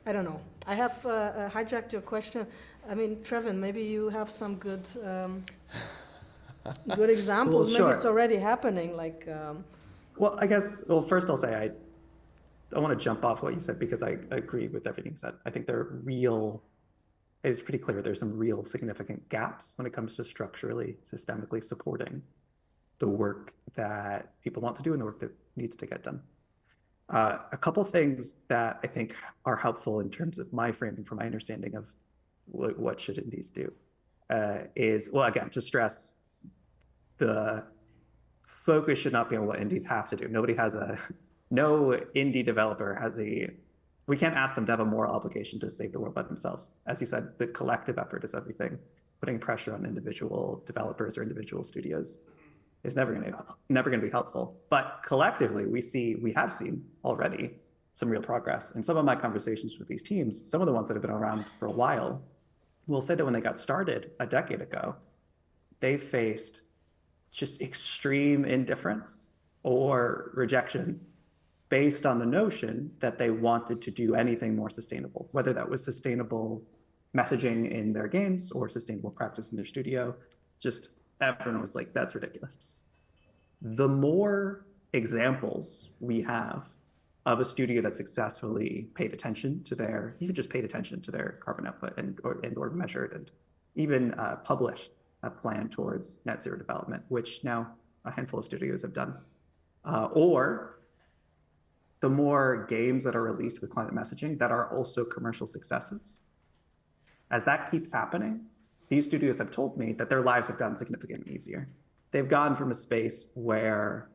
I don't know. I have hijacked your question. I mean, Trevin, maybe you have some good examples. Well, sure. Maybe it's already happening. Well, I guess. Well, first I'll say I want to jump off what you said because I agree with everything you said. I think it's pretty clear there's some real significant gaps when it comes to structurally, systemically supporting the work that people want to do and the work that needs to get done. A couple things that I think are helpful in terms of my framing for my understanding of what should indies do is, well, again, to stress the focus should not be on what indies have to do. No indie developer we can't ask them to have a moral obligation to save the world by themselves. As you said, the collective effort is everything. Putting pressure on individual developers or individual studios is never going to be helpful. But collectively, we have seen already some real progress. In some of my conversations with these teams, some of the ones that have been around for a while will say that when they got started a decade ago, they faced just extreme indifference or rejection based on the notion that they wanted to do anything more sustainable, whether that was sustainable messaging in their games or sustainable practice in their studio. Just everyone was like, that's ridiculous. The more examples we have of a studio that successfully paid attention to even just paid attention to their carbon output and or measured and even published a plan towards net zero development, which now a handful of studios have done. Or the more games that are released with climate messaging that are also commercial successes. As that keeps happening, these studios have told me that their lives have gotten significantly easier. They've gone from a space where,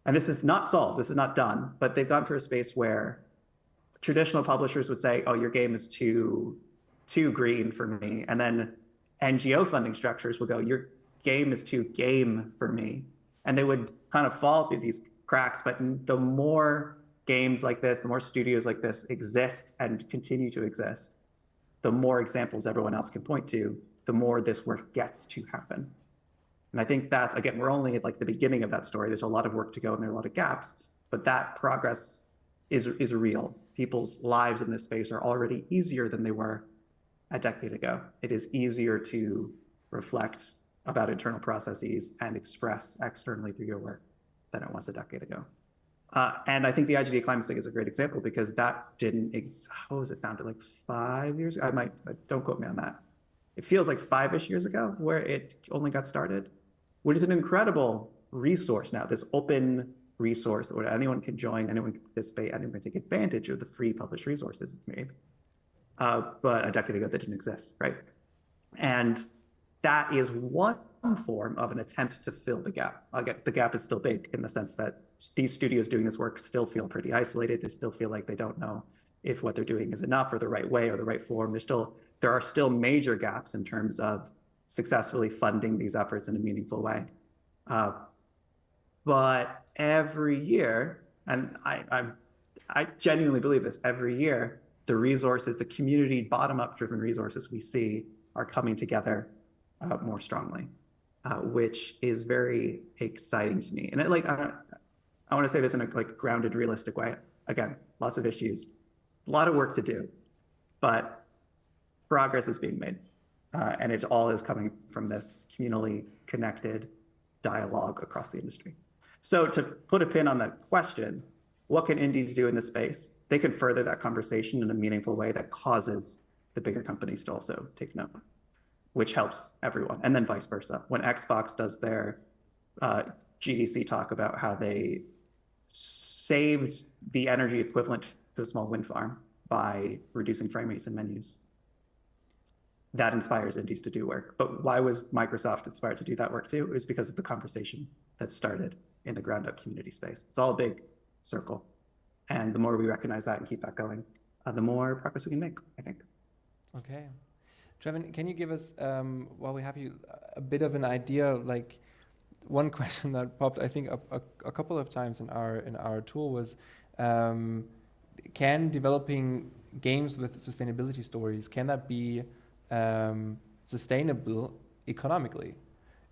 and this is not solved, this is not done, but they've gone for a space where traditional publishers would say, oh, your game is too green for me. And then NGO funding structures will go, your game is too game for me. And they would kind of fall through these cracks. But the more games like this, the more studios like this exist and continue to exist, the more examples everyone else can point to, the more this work gets to happen. And I think that's, again, we're only at like the beginning of that story. There's a lot of work to go and there are a lot of gaps, but that progress is real. People's lives in this space are already easier than they were a decade ago. It is easier to reflect about internal processes and express externally through your work than it was a decade ago. And I think the IGDA climate stick is a great example because that didn't, how was it founded? Like 5 years ago? Don't quote me on that. It feels like 5-ish years ago where it only got started, which is an incredible resource now, this open resource where anyone can join, anyone can participate, anyone can take advantage of the free published resources it's made. But a decade ago, that didn't exist, right? And that is one form of an attempt to fill the gap. Again, the gap is still big in the sense that these studios doing this work still feel pretty isolated. They still feel like they don't know if what they're doing is enough or the right way or the right form. There are still major gaps in terms of successfully funding these efforts in a meaningful way. But every year, and I genuinely believe this, every year, the resources, the community bottom-up driven resources we see are coming together more strongly, which is very exciting to me. And I want to say this in a grounded, realistic way. Again, lots of issues, a lot of work to do, but progress is being made. And it all is coming from this communally connected dialogue across the industry. So to put a pin on the question, what can indies do in this space? They can further that conversation in a meaningful way that causes the bigger companies to also take note, which helps everyone, and then vice versa. When Xbox does their GDC talk about how they saved the energy equivalent to a small wind farm by reducing frame rates in menus, that inspires indies to do work. But why was Microsoft inspired to do that work too? It was because of the conversation that started in the ground up community space. It's all a big circle. And the more we recognize that and keep that going, the more progress we can make, I think. Okay. Trevin, can you give us, while we have you, a bit of an idea, like one question that popped, I think, up a couple of times in our tool was, can developing games with sustainability stories, can that be sustainable economically?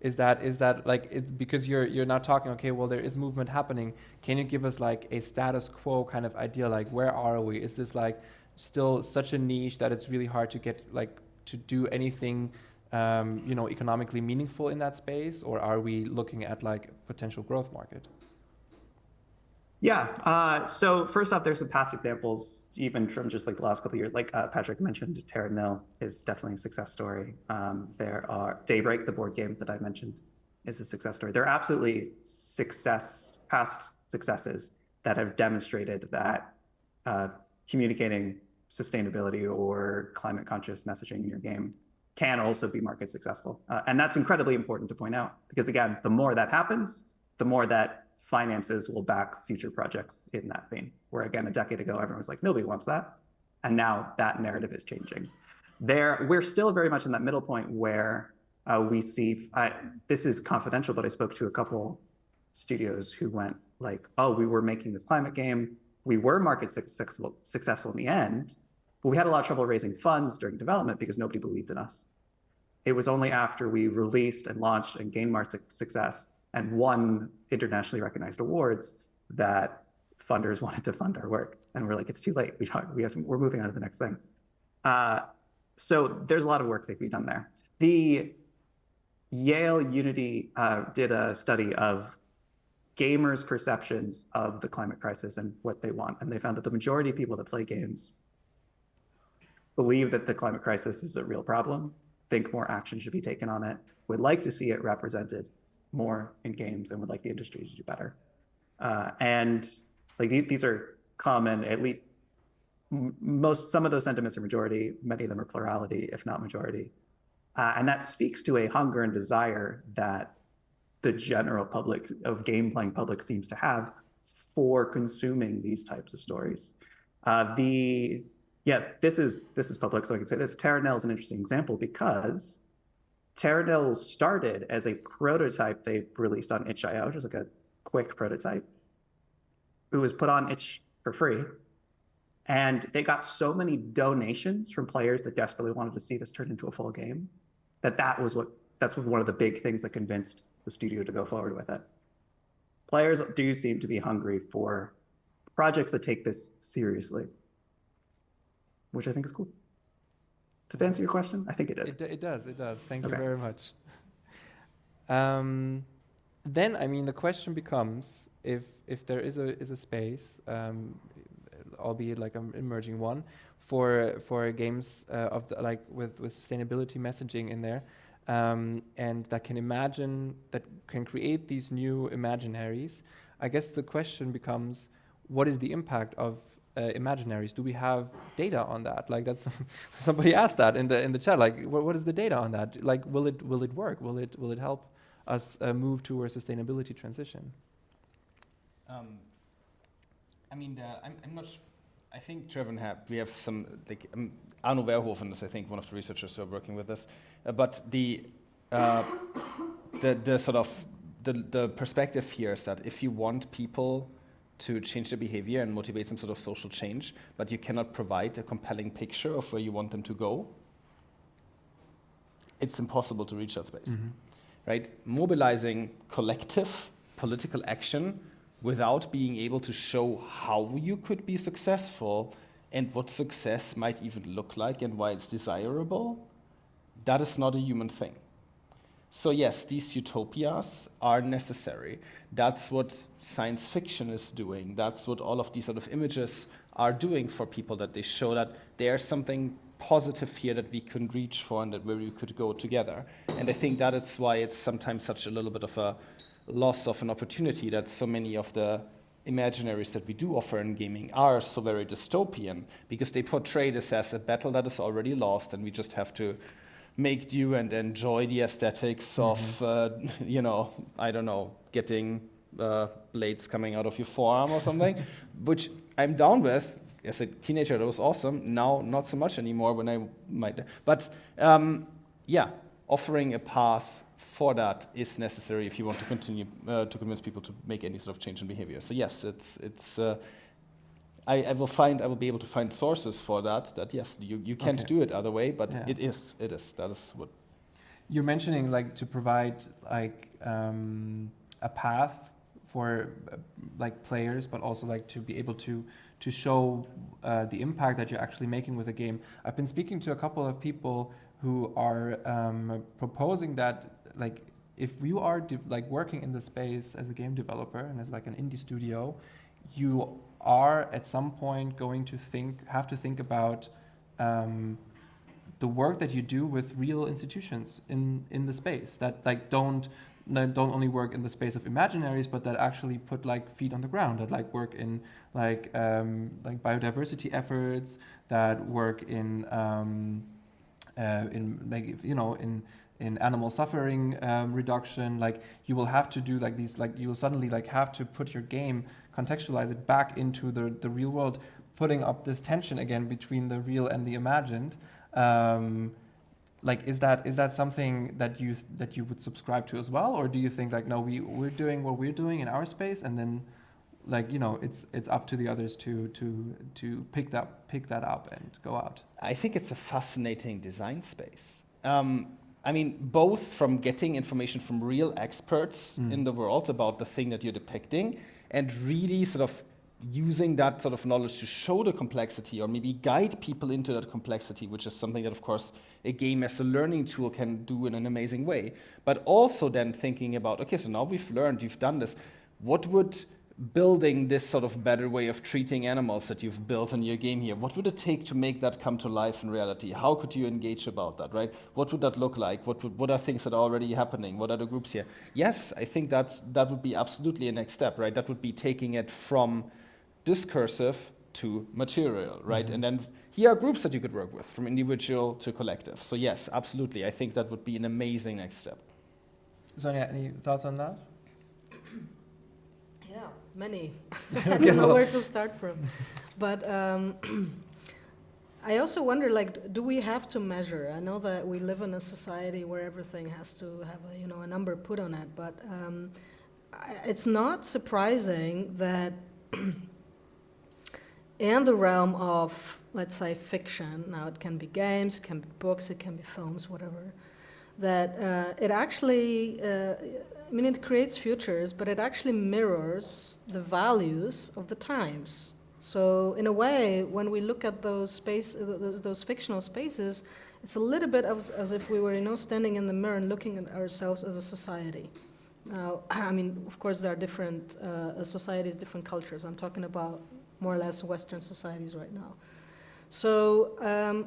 Is that like, because you're now talking, okay, well, there is movement happening. Can you give us like a status quo kind of idea? Like, where are we? Is this like still such a niche that it's really hard to get like to do anything, economically meaningful in that space? Or are we looking at like potential growth market? Yeah, so first off, there's some past examples, even from just like the last couple of years, like Patrick mentioned, Terra Nil is definitely a success story. There are Daybreak, the board game that I mentioned, is a success story. There are absolutely past successes that have demonstrated that communicating sustainability or climate conscious messaging in your game can also be market successful. And that's incredibly important to point out, because again, the more that happens, the more that finances will back future projects in that vein. Where again, a decade ago, everyone was like, nobody wants that. And now that narrative is changing. We're still very much in that middle point where we see, this is confidential, but I spoke to a couple studios who went like, oh, we were making this climate game. We were market successful in the end, but we had a lot of trouble raising funds during development because nobody believed in us. It was only after we released and launched and gained market success and won internationally recognized awards that funders wanted to fund our work. And we're like, it's too late. We're moving on to the next thing. So there's a lot of work that we've done there. The Yale Unity did a study of gamers' perceptions of the climate crisis and what they want. And they found that the majority of people that play games believe that the climate crisis is a real problem. think more action should be taken on it, would like to see it represented more in games, and would like the industry to do better. And like these are common, at least some of those sentiments are majority, many of them are plurality, if not majority. And that speaks to a hunger and desire that the general public of game playing public seems to have for consuming these types of stories. This is public, so I can say this. Terranil is an interesting example because Terranil started as a prototype they released on itch.io, which is like a quick prototype. It was put on itch for free. And they got so many donations from players that desperately wanted to see this turn into a full game that's one of the big things that convinced the studio to go forward with it. Players do seem to be hungry for projects that take this seriously, which I think is cool. Does that answer your question? I think it did. It does. Thank you Okay. very much. Then, I mean, the question becomes, if there is a space, albeit like an emerging one, for games with sustainability messaging in there, and that can create these new imaginaries. I guess the question becomes, what is the impact of imaginaries? Do we have data on that? Like that's somebody asked that in the chat. Like, what is the data on that? Like, will it work? Will it help us move to a sustainability transition? I'm not. I think Trevor and we have some, like, Arno Verhoeven is, I think, one of the researchers who are working with this. But the sort of the perspective here is that if you want people to change their behavior and motivate some sort of social change, but you cannot provide a compelling picture of where you want them to go, it's impossible to reach that space, right? Mobilizing collective political action without being able to show how you could be successful and what success might even look like and why it's desirable, that is not a human thing. So yes, these utopias are necessary. That's what science fiction is doing. That's what all of these sort of images are doing for people, that they show that there's something positive here that we can reach for and that where we could go together. And I think that is why it's sometimes such a little bit of a loss of an opportunity that so many of the imaginaries that we do offer in gaming are so very dystopian, because they portray this as a battle that is already lost and we just have to make do and enjoy the aesthetics of, I don't know, getting blades coming out of your forearm or something, which I'm down with. As a teenager, that was awesome. Now, not so much anymore when I might. But offering a path for that is necessary if you want to continue to convince people to make any sort of change in behavior. So yes, I will be able to find sources for that yes, you can't do it other way, but Yeah. it is. That is what. You're mentioning like to provide like a path for like players, but also like to be able to show the impact that you're actually making with a game. I've been speaking to a couple of people who are proposing that, like, if you are working in the space as a game developer and as like an indie studio, you are at some point going to have to think about the work that you do with real institutions in the space that like don't only work in the space of imaginaries, but that actually put like feet on the ground, that like work in like biodiversity efforts, that work in animal suffering reduction. Like you will have to do like these, like you will suddenly like have to put your game, contextualize it back into the real world, putting up this tension again between the real and the imagined. Is that something that you would subscribe to as well, or do you think like no, we're doing what we're doing in our space, and then it's up to the others to pick that up and go out? I think it's a fascinating design space. Both from getting information from real experts in the world about the thing that you're depicting, and really sort of using that sort of knowledge to show the complexity or maybe guide people into that complexity, which is something that, of course, a game as a learning tool can do in an amazing way. But also then thinking about, okay, so now we've learned, you've done this, what would building this sort of better way of treating animals that you've built in your game here, what would it take to make that come to life in reality? How could you engage about that, right? What would that look like? What are things that are already happening? What are the groups here? Yes, I think that would be absolutely a next step, right? That would be taking it from discursive to material, right? And then here are groups that you could work with, from individual to collective. So yes, absolutely. I think that would be an amazing next step. Sonia, any thoughts on that? Yeah, many. I don't know where to start from. But I also wonder, like, do we have to measure? I know that we live in a society where everything has to have a number put on it, but it's not surprising that in the realm of, let's say, fiction, now it can be games, it can be books, it can be films, whatever, that it actually, it creates futures, but it actually mirrors the values of the times. So in a way, when we look at those fictional spaces, it's a little bit as if we were, standing in the mirror and looking at ourselves as a society. Now, of course, there are different societies, different cultures. I'm talking about more or less Western societies right now. So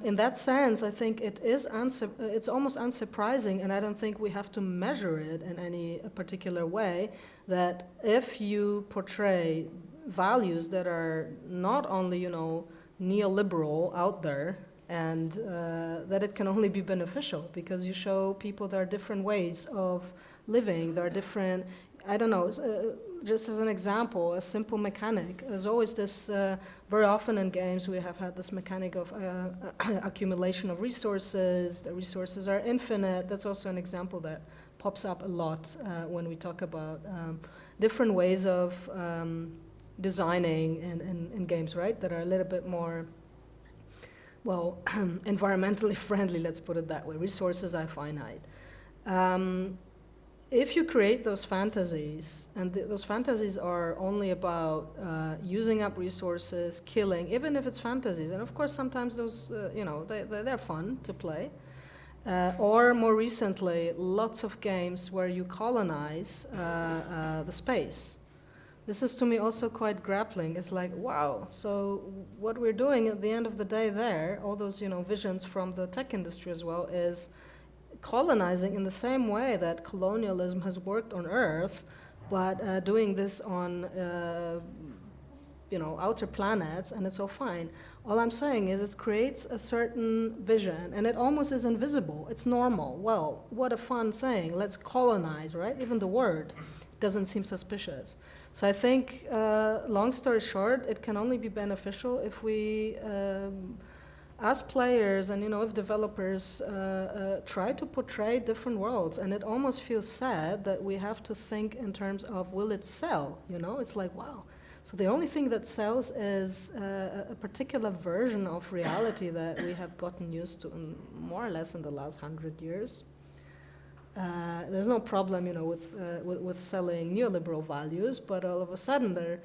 in that sense, I think it's almost unsurprising, and I don't think we have to measure it in any particular way, that if you portray values that are not only, neoliberal out there, and that it can only be beneficial because you show people there are different ways of living, there are different, I don't know, just as an example, a simple mechanic. There's always this, very often in games we have had this mechanic of accumulation of resources. The resources are infinite. That's also an example that pops up a lot when we talk about different ways of designing in games, right? That are a little bit more, well, environmentally friendly, let's put it that way. Resources are finite. If you create those fantasies, and those fantasies are only about using up resources, killing, even if it's fantasies, and of course sometimes those, they're fun to play, or more recently, lots of games where you colonize the space. This is to me also quite grappling. It's like, wow, so what we're doing at the end of the day there, all those, visions from the tech industry as well, is colonizing in the same way that colonialism has worked on Earth, but doing this on, outer planets, and it's all fine. All I'm saying is it creates a certain vision, and it almost is invisible. It's normal. Well, what a fun thing. Let's colonize, right? Even the word doesn't seem suspicious. So I think, long story short, it can only be beneficial if we, as players and if developers try to portray different worlds, and it almost feels sad that we have to think in terms of, will it sell? It's like, wow. So the only thing that sells is a particular version of reality that we have gotten used to more or less in the last 100 years. There's no problem, with selling neoliberal values, but all of a sudden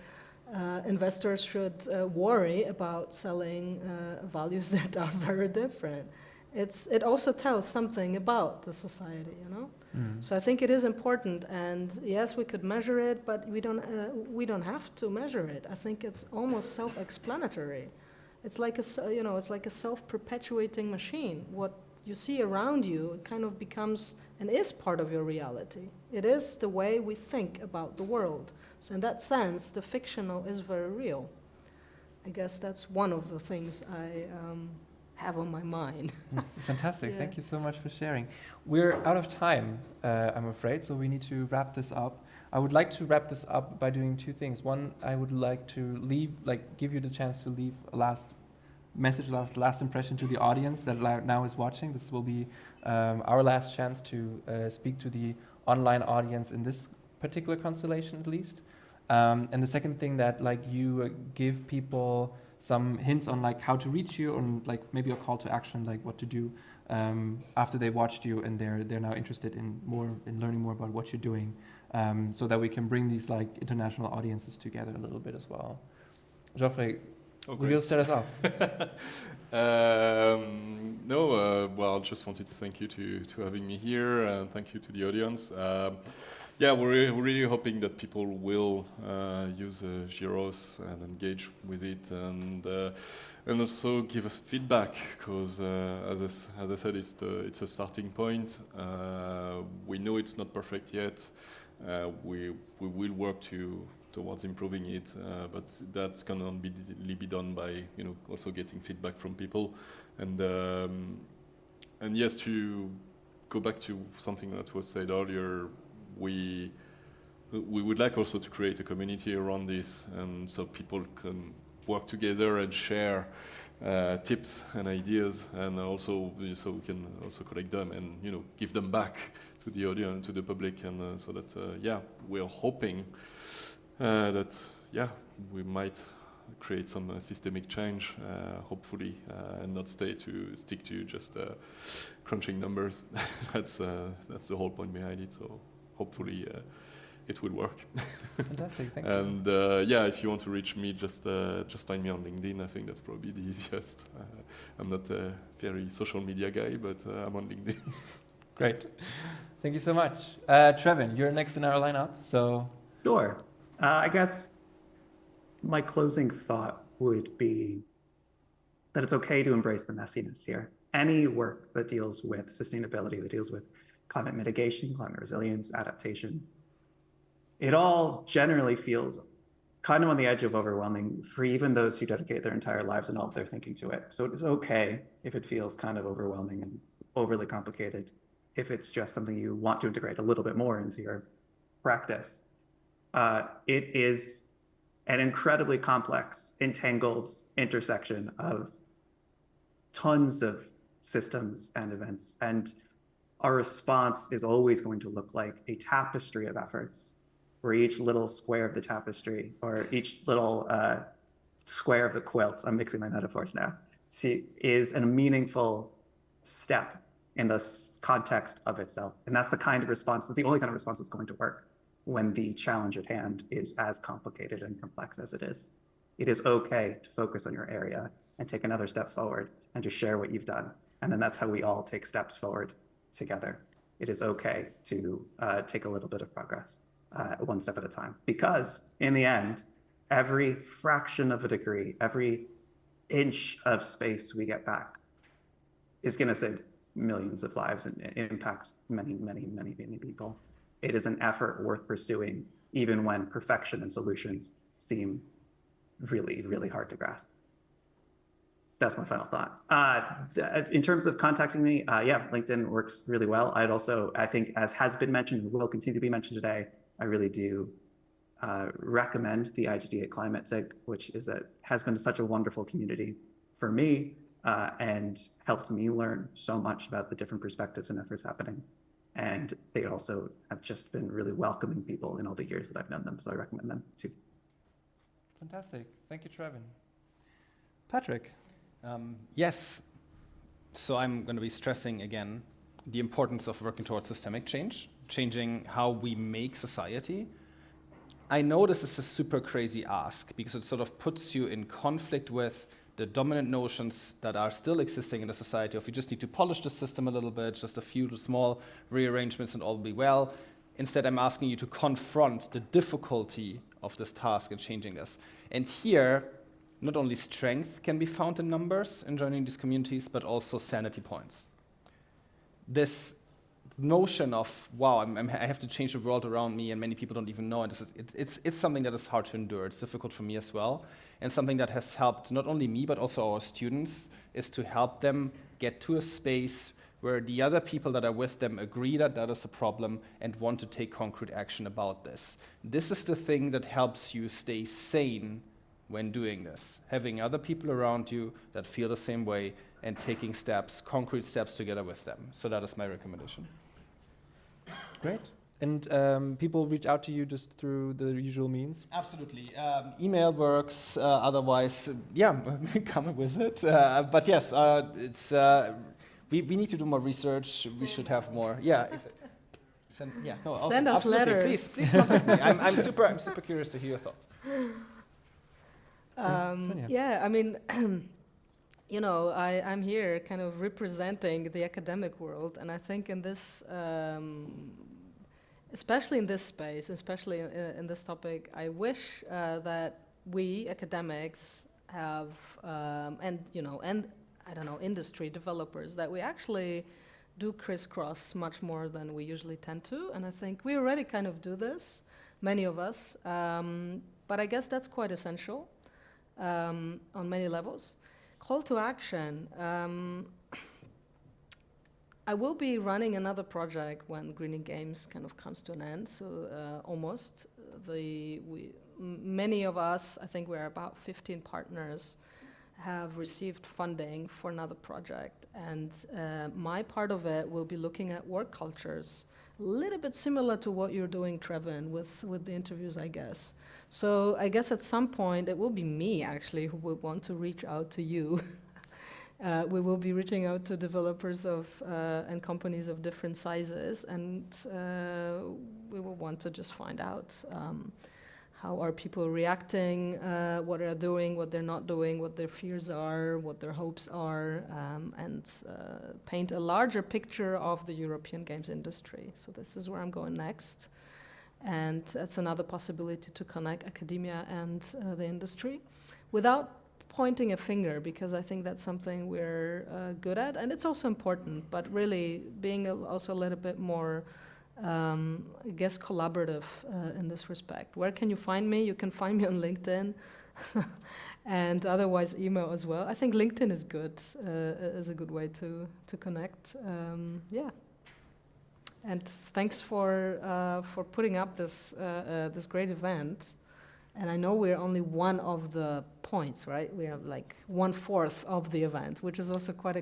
investors should worry about selling values that are very different. It also tells something about the society, So I think it is important, and yes, we could measure it, but we don't have to measure it. I think it's almost self-explanatory. It's like a self-perpetuating machine. What you see around you, it kind of becomes and is part of your reality. It is the way we think about the world. So in that sense, the fictional is very real. I guess that's one of the things I have on my mind. Fantastic. Yeah. Thank you so much for sharing. We're out of time, I'm afraid, so we need to wrap this up. I would like to wrap this up by doing two things. One, I would like to give you the chance to leave a last message, last impression to the audience that now is watching. This will be our last chance to speak to the online audience in this particular constellation, at least. And the second thing, that you give people some hints on how to reach you, and maybe a call to action, what to do after they watched you and they're now interested in learning more about what you're doing, so that we can bring these international audiences together a little bit as well. Geoffrey, will you start us off? Well, I just wanted to thank you to having me here, and thank you to the audience. yeah, we're really hoping that people will use Gyros and engage with it, and also give us feedback, because as I said, it's a starting point. We know it's not perfect yet. We will work towards improving it, but that's gonna be done by also getting feedback from people, and yes, to go back to something that was said earlier, we would like also to create a community around this, and so people can work together and share tips and ideas, and also so we can also collect them and give them back to the audience, to the public, and so that yeah, we're hoping that yeah, we might create some systemic change, hopefully, and not stick to just crunching numbers. That's the whole point behind it. So hopefully it will work. Fantastic, thank you. And yeah, if you want to reach me, just find me on LinkedIn. I think that's probably the easiest. I'm not a very social media guy, but I'm on LinkedIn. Great, thank you so much. Trevin, you're next in our lineup, so. Sure. I guess my closing thought would be that it's okay to embrace the messiness here. Any work that deals with sustainability, that deals with climate mitigation, climate resilience, adaptation, it all generally feels kind of on the edge of overwhelming for even those who dedicate their entire lives and all of their thinking to it. So it is okay if it feels kind of overwhelming and overly complicated, if it's just something you want to integrate a little bit more into your practice. It is an incredibly complex, entangled intersection of tons of systems and events. And our response is always going to look like a tapestry of efforts, where each little square of the tapestry, or each little square of the quilts, I'm mixing my metaphors now, is a meaningful step in the context of itself. And that's the kind of response, that's the only kind of response that's going to work when the challenge at hand is as complicated and complex as it is. It is okay to focus on your area and take another step forward and to share what you've done. And then that's how we all take steps forward together. It is okay to take a little bit of progress, one step at a time. Because in the end, every fraction of a degree, every inch of space we get back is gonna save millions of lives and impact many, many, many, many people. It is an effort worth pursuing, even when perfection and solutions seem really, really hard to grasp. That's my final thought. In terms of contacting me, yeah, LinkedIn works really well. I think, as has been mentioned and will continue to be mentioned today, I really do recommend the IGDA Climate SIG, which has been such a wonderful community for me and helped me learn so much about the different perspectives and efforts happening. And they also have just been really welcoming people in all the years that I've known them. So I recommend them too. Fantastic. Thank you, Trevin. Patrick. Yes. So I'm going to be stressing again the importance of working towards systemic change, changing how we make society. I know this is a super crazy ask because it sort of puts you in conflict with the dominant notions that are still existing in the society of you just need to polish the system a little bit, just a few small rearrangements and all will be well. Instead, I'm asking you to confront the difficulty of this task and changing this. And here, not only strength can be found in numbers in joining these communities, but also sanity points. This notion of, wow, I have to change the world around me and many people don't even know, and it's something that is hard to endure. It's difficult for me as well. And something that has helped not only me, but also our students, is to help them get to a space where the other people that are with them agree that that is a problem and want to take concrete action about this. This is the thing that helps you stay sane when doing this, having other people around you that feel the same way and taking steps, concrete steps together with them. So that is my recommendation. Great. And people reach out to you just through the usual means? Absolutely. Email works. Otherwise, yeah, come and visit. But yes, we need to do more research. We should have more. Yeah. Send us letters. Please contact me. I'm super curious to hear your thoughts. Yeah, I mean, I'm here kind of representing the academic world, and I think in this especially in this space, especially in this topic, I wish that we academics have, and I don't know, industry developers, that we actually do crisscross much more than we usually tend to. And I think we already kind of do this, many of us, but I guess that's quite essential on many levels. Call to action. I will be running another project when Greening Games kind of comes to an end, so almost. Many of us, I think we're about 15 partners, have received funding for another project, and my part of it will be looking at work cultures, a little bit similar to what you're doing, Trevin, with the interviews, I guess. So I guess at some point it will be me actually who will want to reach out to you. We will be reaching out to developers and companies of different sizes, and we will want to just find out how are people reacting, what they're doing, what they're not doing, what their fears are, what their hopes are, and paint a larger picture of the European games industry. So this is where I'm going next. And that's another possibility to connect academia and the industry without pointing a finger, because I think that's something we're good at, and it's also important, but really being also a little bit more, I guess, collaborative in this respect. Where can you find me? You can find me on LinkedIn, and otherwise email as well. I think LinkedIn is good, is a good way to connect. Yeah. And thanks for putting up this great event. And I know we're only one of the points, right? We are like 1/4 of the event, which is also quite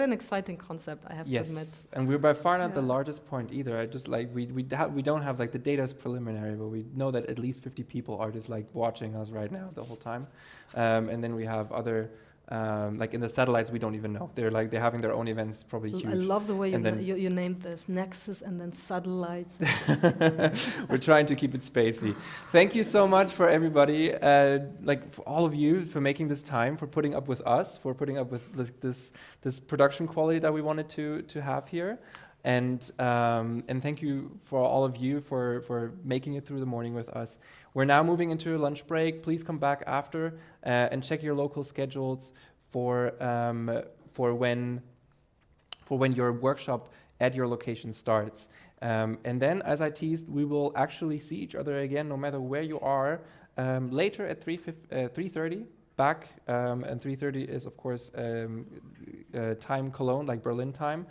an exciting concept, I have to admit. Yes, and we're by far not the largest point either. I just like we don't have like the data is preliminary, but we know that at least 50 people are just like watching us right now the whole time, and then we have other. Like in the satellites, we don't even know. They're having their own events, probably huge. I love the way you named this, Nexus and then satellites. We're trying to keep it spacey. Thank you so much for everybody, like for all of you, for making this time, for putting up with us, for putting up with this production quality that we wanted to have here. And thank you for all of you for making it through the morning with us. We're now moving into a lunch break. Please come back after and check your local schedules for when your workshop at your location starts. And then, as I teased, we will actually see each other again, no matter where you are, later at 3:30. Back, and 3:30 is, of course, time Cologne, like Berlin time.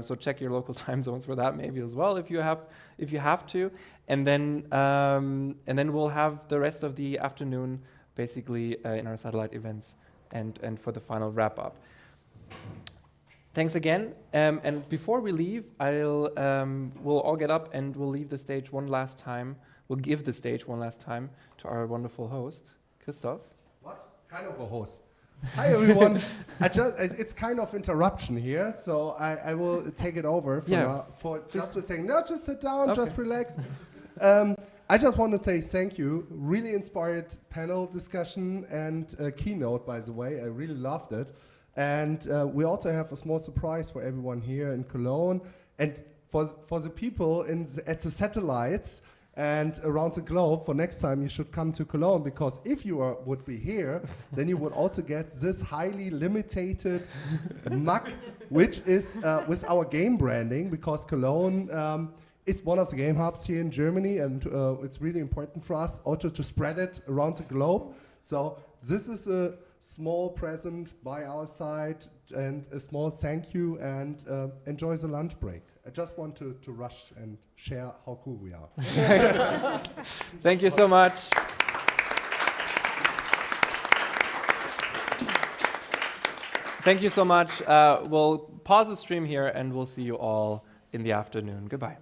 So check your local time zones for that maybe as well if you have to, and then we'll have the rest of the afternoon basically in our satellite events and for the final wrap up. Thanks again, and before we leave, we'll all get up and we'll leave the stage one last time. We'll give the stage one last time to our wonderful host, Christoph. What kind of a host? Hi everyone. It's kind of interruption here, so I will take it over for just a second. No, just sit down, just relax. I just want to say thank you. Really inspired panel discussion and keynote, by the way. I really loved it. And we also have a small surprise for everyone here in Cologne. And for the people at the satellites and around the globe, for next time you should come to Cologne, because if you would be here, then you would also get this highly limited mug, which is with our game branding, because Cologne is one of the game hubs here in Germany, and it's really important for us also to spread it around the globe. So this is a small present by our side and a small thank you, and enjoy the lunch break. I just want to rush and share how cool we are. Thank you so much. Thank you so much. We'll pause the stream here and we'll see you all in the afternoon. Goodbye.